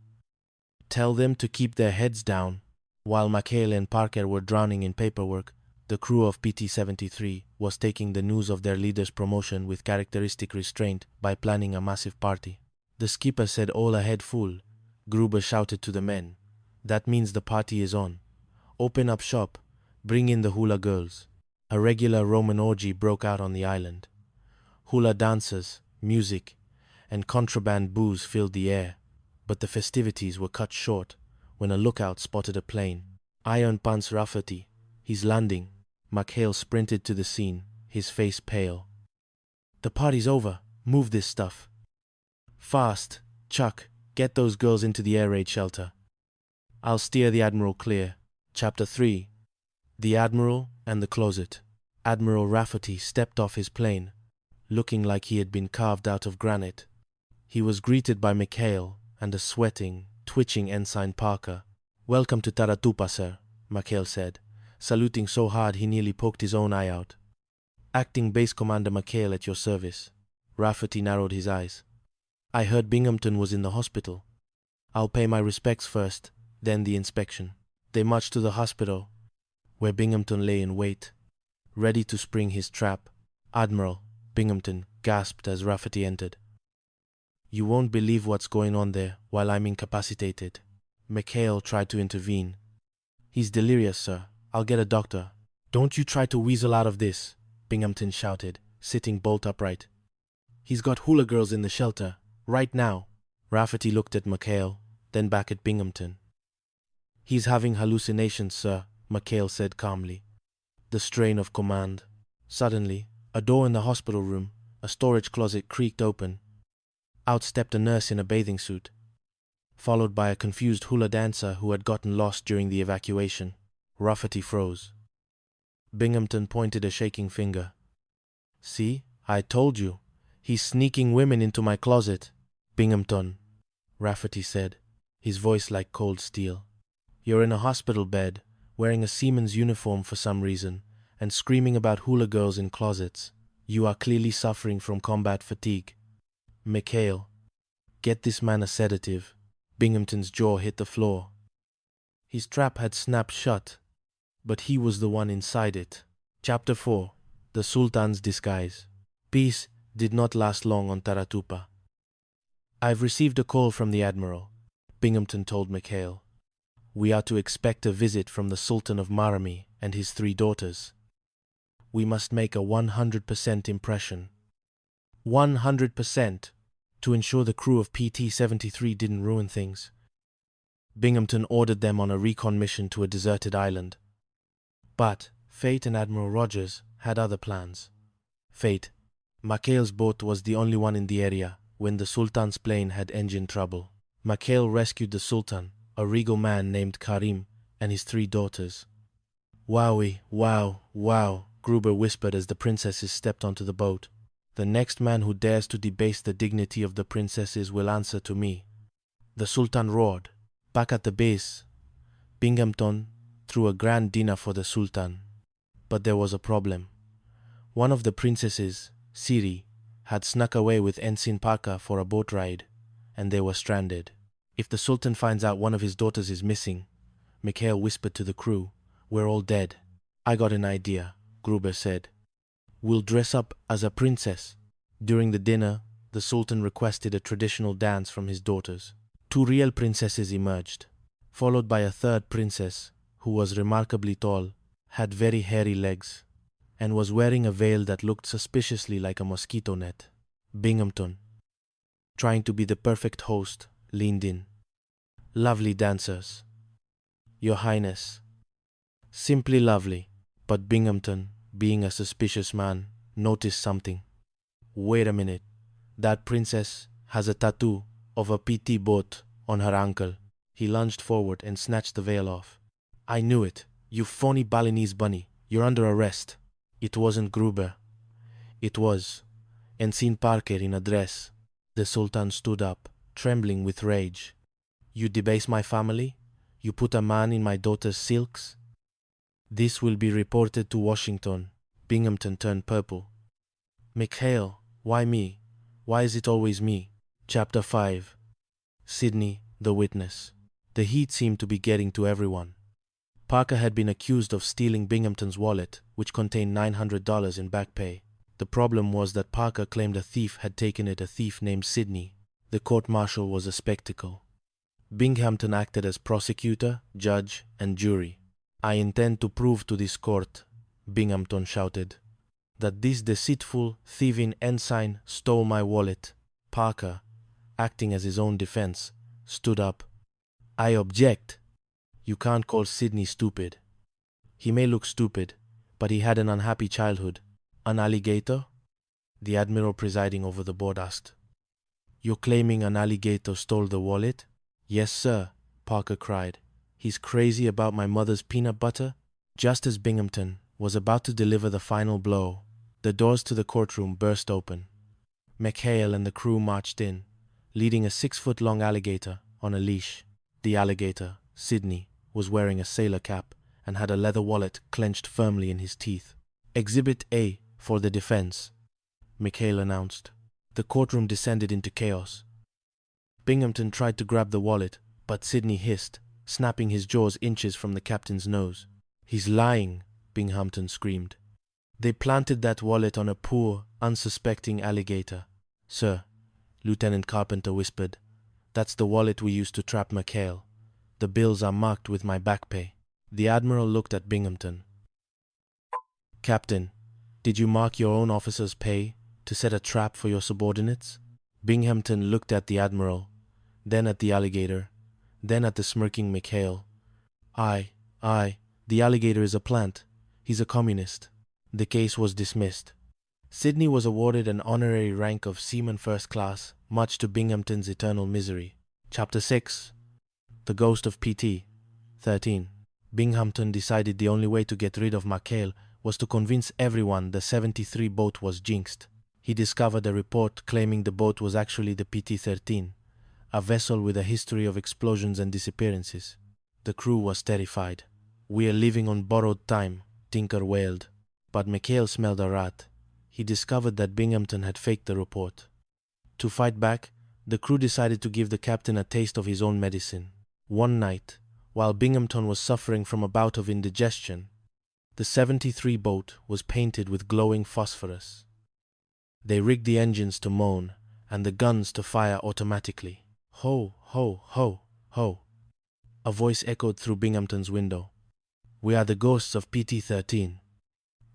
tell them to keep their heads down. While McHale and Parker were drowning in paperwork, the crew of PT-73 was taking the news of their leader's promotion with characteristic restraint by planning a massive party. The skipper said all ahead full. Gruber shouted to the men. That means the party is on. Open up shop. Bring in the hula girls. A regular Roman orgy broke out on the island. Hula dancers, music, and contraband booze filled the air, but the festivities were cut short when a lookout spotted a plane. Iron Pants Rafferty. He's landing. McHale sprinted to the scene, his face pale. The party's over. Move this stuff. Fast. Chuck, get those girls into the air raid shelter. I'll steer the Admiral clear. Chapter 3. The Admiral and the Closet. Admiral Rafferty stepped off his plane, looking like he had been carved out of granite. He was greeted by McHale and a sweating, twitching Ensign Parker. Welcome to Taratupa, sir, McHale said, saluting so hard he nearly poked his own eye out. Acting Base Commander McHale at your service. Rafferty narrowed his eyes. I heard Binghamton was in the hospital. I'll pay my respects first, then the inspection. They marched to the hospital, where Binghamton lay in wait, ready to spring his trap. Admiral, Binghamton gasped as Rafferty entered. You won't believe what's going on there while I'm incapacitated. McHale tried to intervene. He's delirious, sir. I'll get a doctor. Don't you try to weasel out of this, Binghamton shouted, sitting bolt upright. He's got hula girls in the shelter, right now. Rafferty looked at McHale, then back at Binghamton. He's having hallucinations, sir, McHale said calmly. The strain of command. Suddenly, a door in the hospital room, a storage closet, creaked open. Out stepped a nurse in a bathing suit, followed by a confused hula dancer who had gotten lost during the evacuation. Rafferty froze. Binghamton pointed a shaking finger. See, I told you. He's sneaking women into my closet. Binghamton, Rafferty said, his voice like cold steel. You're in a hospital bed, wearing a seaman's uniform for some reason, and screaming about hula girls in closets. You are clearly suffering from combat fatigue. McHale, get this man a sedative. Binghamton's jaw hit the floor. His trap had snapped shut, but he was the one inside it. Chapter 4. The Sultan's Disguise. Peace did not last long on Taratupa. I've received a call from the Admiral, Binghamton told McHale. we are to expect a visit from the Sultan of Marami and his 3 daughters. We must make a 100% impression. 100% to ensure the crew of PT-73 didn't ruin things. Binghamton ordered them on a recon mission to a deserted island. But Fate and Admiral Rogers had other plans. Fate, McHale's boat was the only one in the area when the Sultan's plane had engine trouble. McHale rescued the Sultan, a regal man named Karim, and his 3 daughters. Wowie, wow, wow, Gruber whispered as the princesses stepped onto the boat. The next man who dares to debase the dignity of the princesses will answer to me. The Sultan roared. Back at the base, Binghamton threw a grand dinner for the Sultan. But there was a problem. One of the princesses, Siri, had snuck away with Ensign Parker for a boat ride, and they were stranded. If the Sultan finds out one of his daughters is missing, McHale whispered to the crew, we're all dead. I got an idea, Gruber said. We'll dress up as a princess. During the dinner, the Sultan requested a traditional dance from his daughters. 2 real princesses emerged, followed by a 3rd princess, who was remarkably tall, had very hairy legs, and was wearing a veil that looked suspiciously like a mosquito net. Binghamton, trying to be the perfect host, leaned in. Lovely dancers. Your Highness. Simply lovely. But Binghamton, being a suspicious man, noticed something. Wait a minute. That princess has a tattoo of a PT boat on her ankle. He lunged forward and snatched the veil off. I knew it. You phony Balinese bunny. You're under arrest. It wasn't Gruber. It was Ensign Parker in a dress. The Sultan stood up, trembling with rage. You debase my family? You put a man in my daughter's silks? This will be reported to Washington. Binghamton turned purple. McHale, why me? Why is it always me? Chapter 5. Sidney, the witness. The heat seemed to be getting to everyone. Parker had been accused of stealing Binghamton's wallet, which contained $900 in back pay. The problem was that Parker claimed a thief had taken it, a thief named Sidney. The court-martial was a spectacle. Binghamton acted as prosecutor, judge, and jury. I intend to prove to this court, Binghamton shouted, that this deceitful, thieving ensign stole my wallet. Parker, acting as his own defense, stood up. I object. You can't call Sidney stupid. He may look stupid, but he had an unhappy childhood. An alligator? The admiral presiding over the board asked. You're claiming an alligator stole the wallet? Yes, sir, Parker cried. He's crazy about my mother's peanut butter? Just as Binghamton was about to deliver the final blow, the doors to the courtroom burst open. McHale and the crew marched in, leading a 6-foot-long alligator on a leash. The alligator, Sidney, was wearing a sailor cap and had a leather wallet clenched firmly in his teeth. Exhibit A for the defense, McHale announced. The courtroom descended into chaos. Binghamton tried to grab the wallet, but Sidney hissed, snapping his jaws inches from the captain's nose. He's lying, Binghamton screamed. They planted that wallet on a poor, unsuspecting alligator. Sir, Lieutenant Carpenter whispered, that's the wallet we used to trap McHale. The bills are marked with my back pay. The admiral looked at Binghamton. Captain, did you mark your own officers' pay to set a trap for your subordinates? Binghamton looked at the admiral, then at the alligator, then at the smirking McHale. The alligator is a plant. He's a communist. The case was dismissed. Sidney was awarded an honorary rank of Seaman First Class, much to Binghamton's eternal misery. Chapter 6. The Ghost of PT. 13. Binghamton decided the only way to get rid of McHale was to convince everyone the 73 boat was jinxed. He discovered a report claiming the boat was actually the PT-13, a vessel with a history of explosions and disappearances. The crew was terrified. We are living on borrowed time, Tinker wailed. But McHale smelled a rat. He discovered that Binghamton had faked the report. To fight back, the crew decided to give the captain a taste of his own medicine. One night, while Binghamton was suffering from a bout of indigestion, the 73 boat was painted with glowing phosphorus. They rigged the engines to moan and the guns to fire automatically. Ho, ho, ho, ho. A voice echoed through Binghamton's window. "We are the ghosts of PT-13.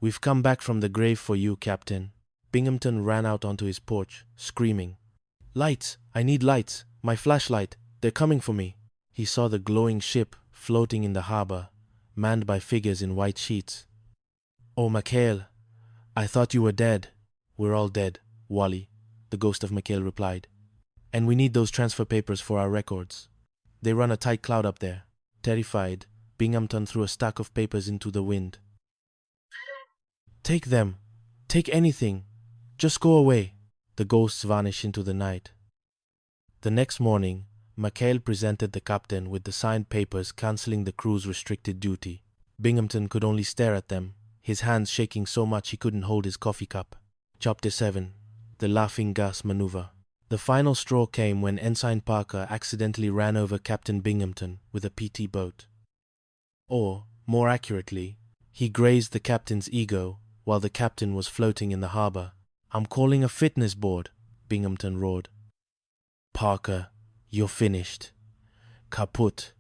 We've come back from the grave for you, Captain." Binghamton ran out onto his porch, screaming, "Lights! I need lights! My flashlight! They're coming for me!" He saw the glowing ship floating in the harbor, manned by figures in white sheets. "Oh, McHale, I thought you were dead." "We're all dead, Wally," the ghost of McHale replied. "And we need those transfer papers for our records. They run a tight cloud up there." Terrified, Binghamton threw a stack of papers into the wind. "Take them. Take anything. Just go away." The ghosts vanished into the night. The next morning, McHale presented the captain with the signed papers canceling the crew's restricted duty. Binghamton could only stare at them, his hands shaking so much he couldn't hold his coffee cup. Chapter 7. The Laughing Gas Maneuver. The final straw came when Ensign Parker accidentally ran over Captain Binghamton with a PT boat. Or, more accurately, he grazed the captain's ego while the captain was floating in the harbor. "I'm calling a fitness board," Binghamton roared. "Parker, you're finished. Kaput.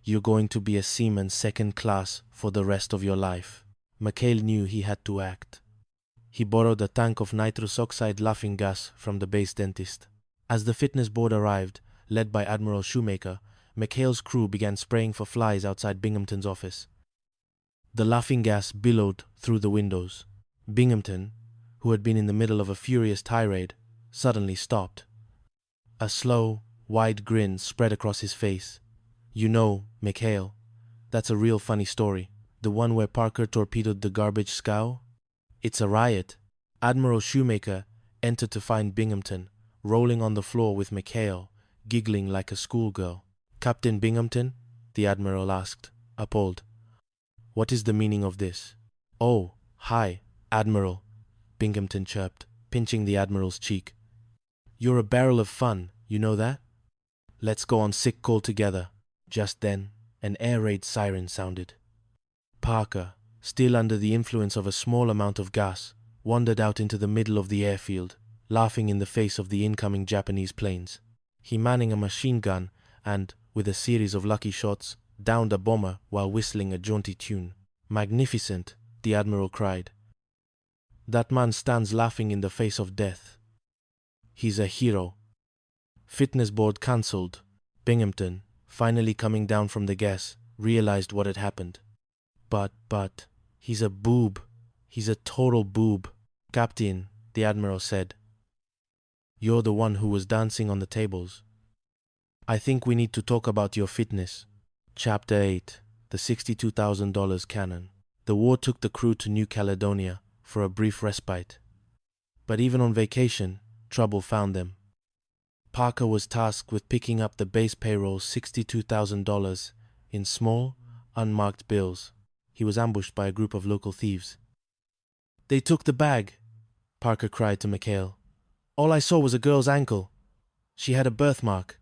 You're going to be a seaman second class for the rest of your life." McHale knew he had to act. He borrowed a tank of nitrous oxide laughing gas from the base dentist. As the fitness board arrived, led by Admiral Shoemaker, McHale's crew began spraying for flies outside Binghamton's office. The laughing gas billowed through the windows. Binghamton, who had been in the middle of a furious tirade, suddenly stopped. A slow, wide grin spread across his face. "You know, McHale, that's a real funny story. The one where Parker torpedoed the garbage scow? It's a riot." Admiral Shoemaker entered to find Binghamton, rolling on the floor with McHale, giggling like a schoolgirl. "Captain Binghamton?" the Admiral asked, appalled. "What is the meaning of this?" "Oh, hi, Admiral," Binghamton chirped, pinching the Admiral's cheek. "You're a barrel of fun, you know that? Let's go on sick call together." Just then, an air raid siren sounded. Parker, still under the influence of a small amount of gas, wandered out into the middle of the airfield, laughing in the face of the incoming Japanese planes. He manning a machine gun and, with a series of lucky shots, downed a bomber while whistling a jaunty tune. "Magnificent," the Admiral cried. "That man stands laughing in the face of death. He's a hero." Fitness board cancelled. Binghamton, finally coming down from the gas, realized what had happened. But, he's a boob. He's a total boob." "Captain," the Admiral said, "you're the one who was dancing on the tables. I think we need to talk about your fitness." Chapter 8. The $62,000 Cannon. The war took the crew to New Caledonia for a brief respite. But even on vacation, trouble found them. Parker was tasked with picking up the base payroll's $62,000 in small, unmarked bills. He was ambushed by a group of local thieves. "They took the bag," Parker cried to McHale. "All I saw was a girl's ankle. She had a birthmark,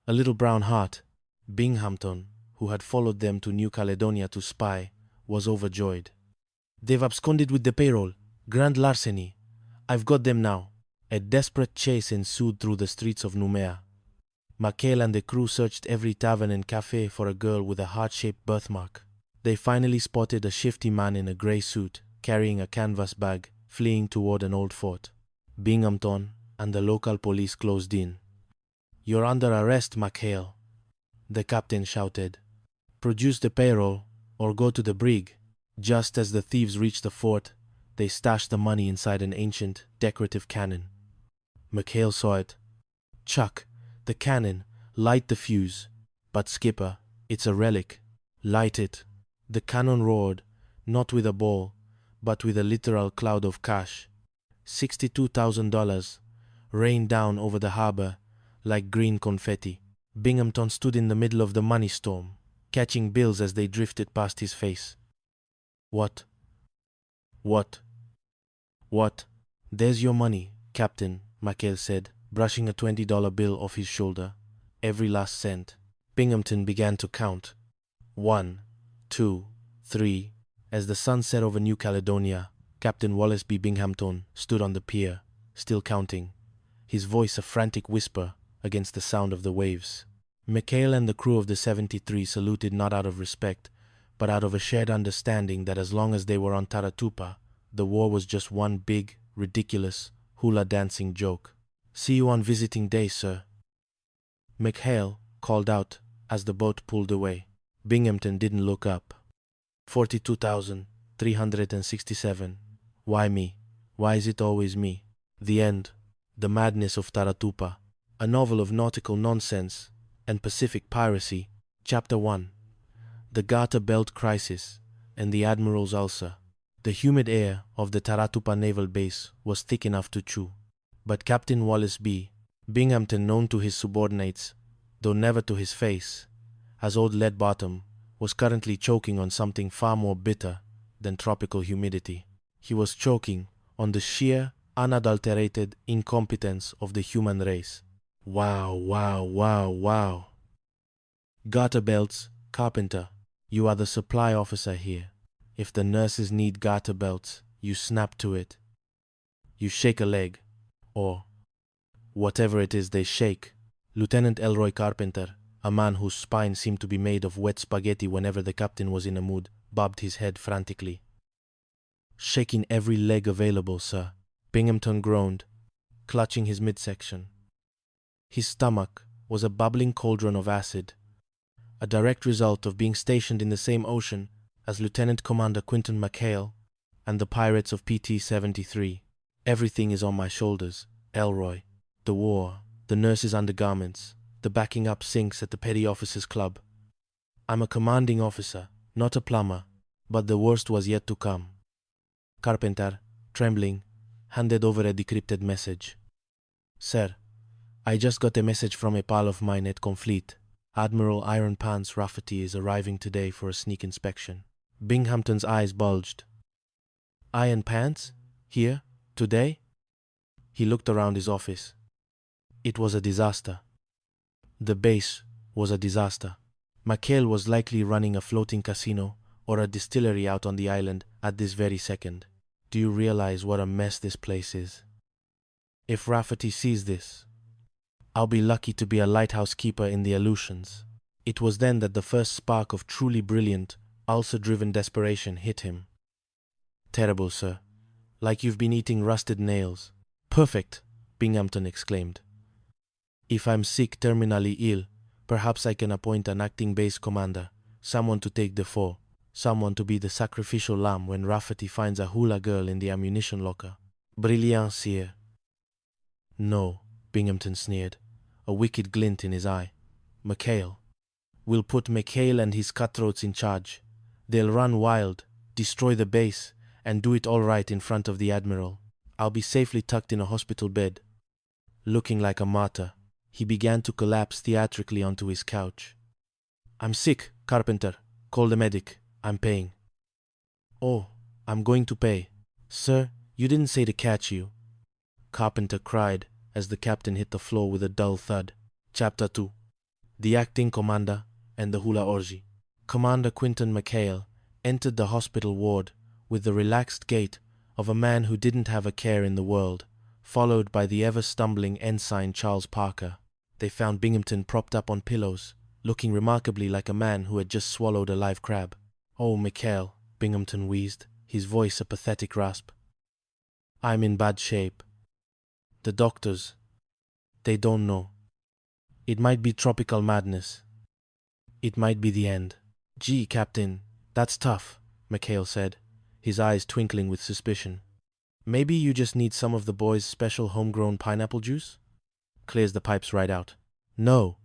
a little brown heart." Binghamton, who had followed them to New Caledonia to spy, was overjoyed. "They've absconded with the payroll. Grand larceny. I've got them now." A desperate chase ensued through the streets of Noumea. McHale and the crew searched every tavern and cafe for a girl with a heart-shaped birthmark. They finally spotted a shifty man in a grey suit, carrying a canvas bag, fleeing toward an old fort. Binghamton and the local police closed in. "You're under arrest, McHale," the captain shouted. "Produce the payroll, or go to the brig." Just as the thieves reached the fort, they stashed the money inside an ancient, decorative cannon. McHale saw it. "Chuck, the cannon, light the fuse." "But skipper, it's a relic." "Light it." The cannon roared, not with a ball, but with a literal cloud of cash. $62,000 rained down over the harbor like green confetti. Binghamton stood in the middle of the money storm, catching bills as they drifted past his face. What? "There's your money, Captain," McHale said, brushing a $20 bill off his shoulder. "Every last cent." Binghamton began to count. 1, 2, 3. As the sun set over New Caledonia, Captain Wallace B. Binghamton stood on the pier, still counting, his voice a frantic whisper against the sound of the waves. McHale and the crew of the 73 saluted not out of respect, but out of a shared understanding that as long as they were on Taratupa, the war was just one big, ridiculous, hula dancing joke. "See you on visiting day, sir," McHale called out as the boat pulled away. Binghamton didn't look up. 42,367. Why me? Why is it always me? The End. The Madness of Taratupa. A novel of nautical nonsense and Pacific piracy. Chapter 1. The Garter Belt Crisis and the Admiral's Ulcer. The humid air of the Taratupa Naval Base was thick enough to chew. But Captain Wallace B. Binghamton, known to his subordinates, though never to his face, as Old Leadbottom, was currently choking on something far more bitter than tropical humidity. He was choking on the sheer, unadulterated incompetence of the human race. Wow, wow, wow, wow. Garter belts, Carpenter, you are the supply officer here. If the nurses need garter belts, you snap to it. You shake a leg, or whatever it is they shake. Lieutenant Elroy Carpenter, a man whose spine seemed to be made of wet spaghetti whenever the captain was in a mood, bobbed his head frantically. "Shaking every leg available, sir," Binghamton groaned, clutching his midsection. His stomach was a bubbling cauldron of acid, a direct result of being stationed in the same ocean as Lieutenant Commander Quinton McHale and the pirates of PT-73. "Everything is on my shoulders, Elroy. The war, the nurses' undergarments, the backing up sinks at the Petty Officers Club. I'm a commanding officer, not a plumber, but the worst was yet to come." Carpenter, trembling, handed over a decrypted message. "Sir, I just got a message from a pal of mine at Confleet. Admiral Iron Pants Rafferty is arriving today for a sneak inspection." Binghamton's eyes bulged. "Iron Pants? Here? Today?" He looked around his office. It was a disaster. The base was a disaster. McHale was likely running a floating casino or a distillery out on the island at this very second. Do you realize what a mess this place is? If Rafferty sees this, I'll be lucky to be a lighthouse keeper in the Aleutians. It was then that the first spark of truly brilliant, ulcer-driven desperation hit him. "Terrible, sir. Like you've been eating rusted nails." "Perfect," Binghamton exclaimed. "If I'm sick, terminally ill, perhaps I can appoint an acting base commander, someone to take the fall, someone to be the sacrificial lamb when Rafferty finds a hula girl in the ammunition locker. Brilliant, sire." "No," Binghamton sneered, a wicked glint in his eye. "McHale. We'll put McHale and his cutthroats in charge. They'll run wild, destroy the base, and do it all right in front of the Admiral. I'll be safely tucked in a hospital bed." Looking like a martyr, he began to collapse theatrically onto his couch. "I'm sick, Carpenter. Call the medic. I'm paying." "Oh, I'm going to pay." "Sir, you didn't say to catch you," Carpenter cried as the captain hit the floor with a dull thud. Chapter 2. The Acting Commander and the Hula Orgy. Commander Quinton McHale entered the hospital ward with the relaxed gait of a man who didn't have a care in the world, followed by the ever-stumbling ensign Charles Parker. They found Binghamton propped up on pillows, looking remarkably like a man who had just swallowed a live crab. "Oh, McHale," Binghamton wheezed, his voice a pathetic rasp. "I'm in bad shape. The doctors, they don't know. It might be tropical madness. It might be the end." "Gee, Captain, that's tough," McHale said, his eyes twinkling with suspicion. "Maybe you just need some of the boys' special homegrown pineapple juice? Clears the pipes right out." "No,"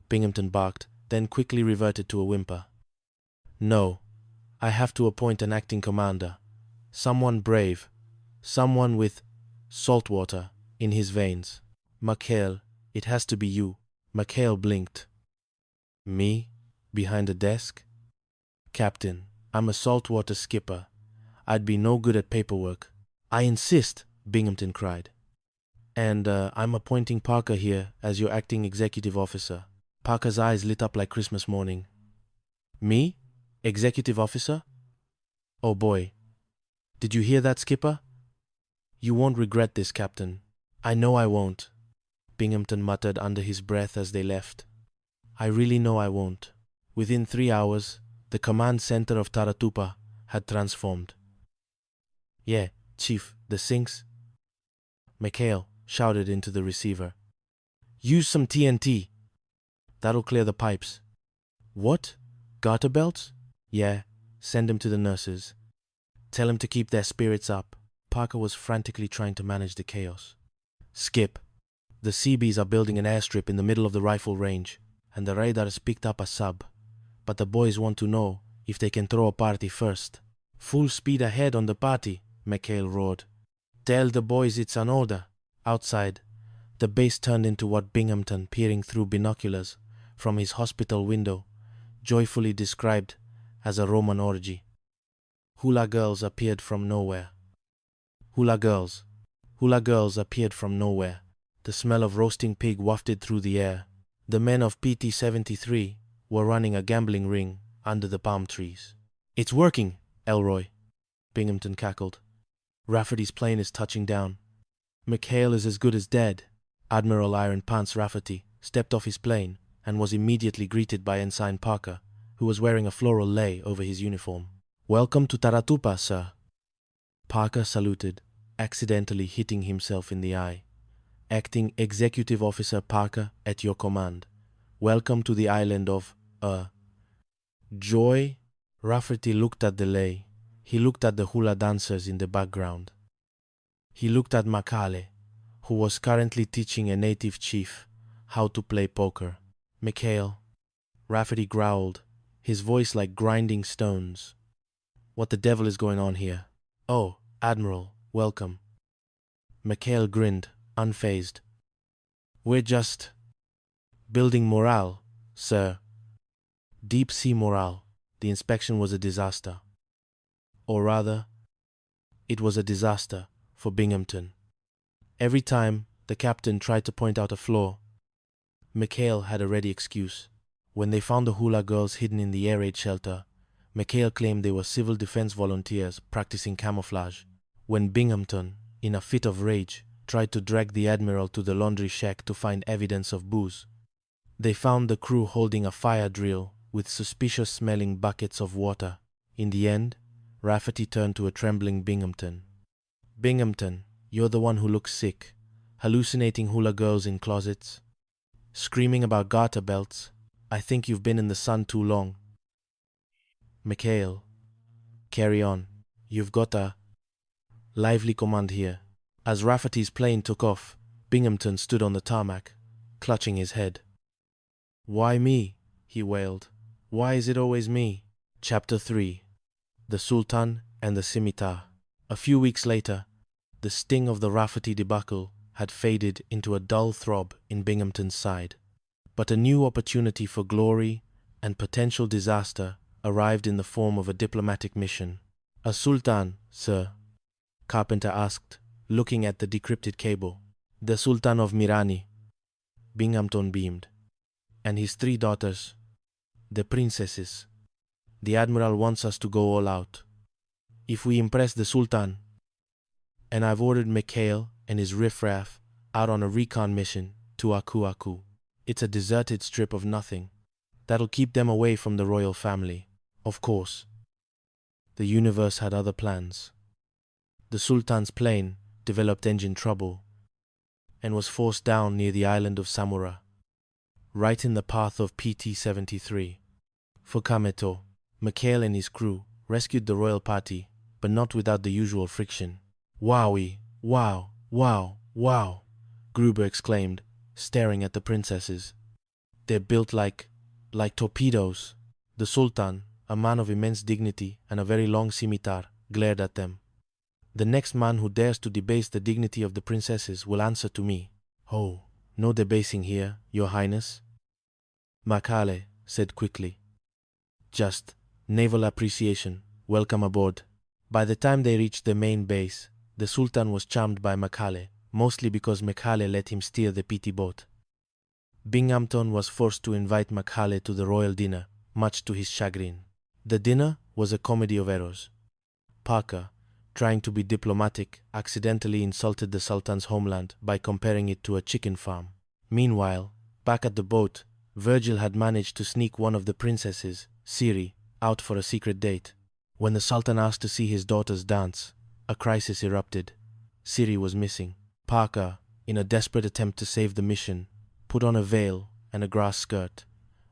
Binghamton barked, then quickly reverted to a whimper. "No, I have to appoint an acting commander. Someone brave. Someone with salt water in his veins. McHale, it has to be you." McHale blinked. "Me? Behind a desk?" "Captain, I'm a saltwater skipper. I'd be no good at paperwork." "I insist," Binghamton cried. "And I'm appointing Parker here as your acting executive officer." Parker's eyes lit up like Christmas morning. "Me? Executive officer? Oh boy. Did you hear that, Skipper? You won't regret this, Captain." "I know I won't," Binghamton muttered under his breath as they left. I really know I won't. Within 3 hours, the command center of Taratupa had transformed. Yeah, Chief, the sinks. Mikhail shouted into the receiver. Use some TNT. That'll clear the pipes. What? Garter belts? Yeah, send him to the nurses. Tell him to keep their spirits up. Parker was frantically trying to manage the chaos. Skip. The Seabees are building an airstrip in the middle of the rifle range, and the radars picked up a sub. But the boys want to know if they can throw a party first. Full speed ahead on the party, Mikhail roared. Tell the boys it's an order. Outside, the base turned into what Binghamton, peering through binoculars from his hospital window, joyfully described as a Roman orgy. Hula girls appeared from nowhere. Hula girls appeared from nowhere. The smell of roasting pig wafted through the air. The men of PT-73 were running a gambling ring under the palm trees. It's working, Elroy, Binghamton cackled. Rafferty's plane is touching down. Mikhail is as good as dead. Admiral Iron Pants Rafferty stepped off his plane and was immediately greeted by Ensign Parker, who was wearing a floral lei over his uniform. Welcome to Taratupa, sir. Parker saluted, accidentally hitting himself in the eye. Acting Executive Officer Parker at your command. Welcome to the island of, Joy? Rafferty looked at the lei. He looked at the hula dancers in the background. He looked at Makale, who was currently teaching a native chief how to play poker. Mikhail, Rafferty growled, his voice like grinding stones. What the devil is going on here? Oh, Admiral, welcome. Mikhail grinned, unfazed. We're just building morale, sir. Deep sea morale. The inspection was a disaster. Or rather, it was a disaster for Binghamton. Every time the captain tried to point out a flaw, Mikhail had a ready excuse. When they found the hula girls hidden in the air raid shelter, Mikhail claimed they were civil defense volunteers practicing camouflage. When Binghamton, in a fit of rage, tried to drag the Admiral to the laundry shack to find evidence of booze, they found the crew holding a fire drill with suspicious-smelling buckets of water. In the end, Rafferty turned to a trembling Binghamton. Binghamton, you're the one who looks sick, hallucinating hula girls in closets, screaming about garter belts. I think you've been in the sun too long. Mikhail, carry on. You've got a lively command here. As Rafferty's plane took off, Binghamton stood on the tarmac, clutching his head. Why me? He wailed. Why is it always me? Chapter 3. The Sultan and the Scimitar. A few weeks later, the sting of the Rafferty debacle had faded into a dull throb in Binghamton's side. But a new opportunity for glory and potential disaster arrived in the form of a diplomatic mission. A Sultan, sir? Carpenter asked, looking at the decrypted cable. The Sultan of Mirani. Binghamton beamed. And his 3 daughters, the princesses. The Admiral wants us to go all out. If we impress the Sultan, and I've ordered Mikhail and his riffraff out on a recon mission to Aku Aku. It's a deserted strip of nothing. That'll keep them away from the royal family. Of course, the universe had other plans. The Sultan's plane developed engine trouble and was forced down near the island of Samura, right in the path of PT-73. For Kameto, Mikhail and his crew rescued the royal party, but not without the usual friction. Wowie, wow, wow, wow, Gruber exclaimed, staring at the princesses. They're built like torpedoes. The Sultan, a man of immense dignity and a very long scimitar, glared at them. The next man who dares to debase the dignity of the princesses will answer to me. Oh, no debasing here, your highness. Makale said quickly. Just naval appreciation. Welcome aboard. By the time they reached the main base, the Sultan was charmed by Makale, mostly because Makale let him steer the PT boat. Binghamton was forced to invite Makale to the royal dinner, much to his chagrin. The dinner was a comedy of errors. Parker, trying to be diplomatic, accidentally insulted the Sultan's homeland by comparing it to a chicken farm. Meanwhile, back at the boat, Virgil had managed to sneak one of the princesses, Siri, out for a secret date. When the Sultan asked to see his daughters dance, a crisis erupted. Siri was missing. Parker, in a desperate attempt to save the mission, put on a veil and a grass skirt,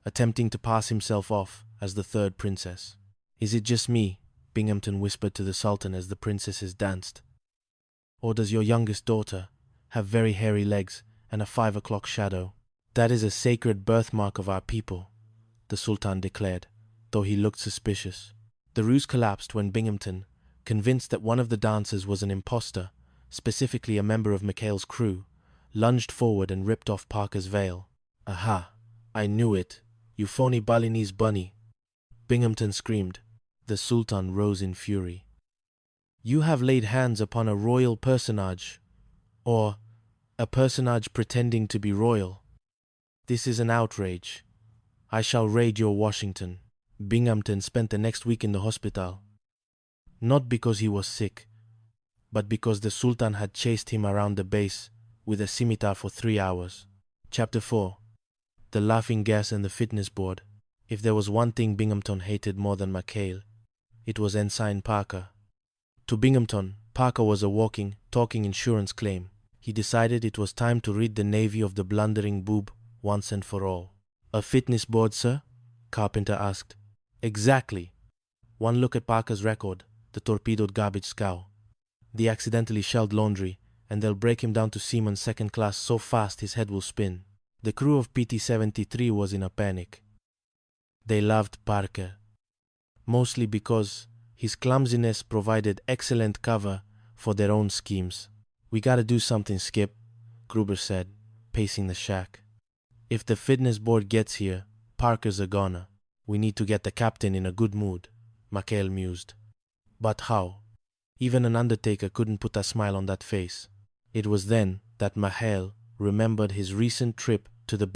attempting to pass himself off as the third princess. "Is it just me?" Binghamton whispered to the Sultan as the princesses danced. "Or does your youngest daughter have very hairy legs and a 5 o'clock shadow?" "That is a sacred birthmark of our people," the Sultan declared, though he looked suspicious. The ruse collapsed when Binghamton, convinced that one of the dancers was an imposter, specifically a member of Mikhail's crew, lunged forward and ripped off Parker's veil. "Aha! I knew it! You phony Balinese bunny!" Binghamton screamed. The Sultan rose in fury. "You have laid hands upon a royal personage, or a personage pretending to be royal. This is an outrage. I shall raid your Washington." Binghamton spent the next week in the hospital, not because he was sick, but because the Sultan had chased him around the base with a scimitar for 3 hours. Chapter 4. The Laughing Gas and the Fitness Board. If there was one thing Binghamton hated more than Mikhail, it was Ensign Parker. To Binghamton, Parker was a walking, talking insurance claim. He decided it was time to rid the Navy of the blundering boob once and for all. "A fitness board, sir?" Carpenter asked. "Exactly. One look at Parker's record, the torpedoed garbage scow, the accidentally shelled laundry, and they'll break him down to seaman's second class so fast his head will spin." The crew of PT-73 was in a panic. They loved Parker, mostly because his clumsiness provided excellent cover for their own schemes. "We gotta do something, Skip," Gruber said, pacing the shack. "If the fitness board gets here, Parker's a goner. We need to get the captain in a good mood," Mikhail mused. But how? Even an undertaker couldn't put a smile on that face. It was then that Mikhail remembered his recent trip to the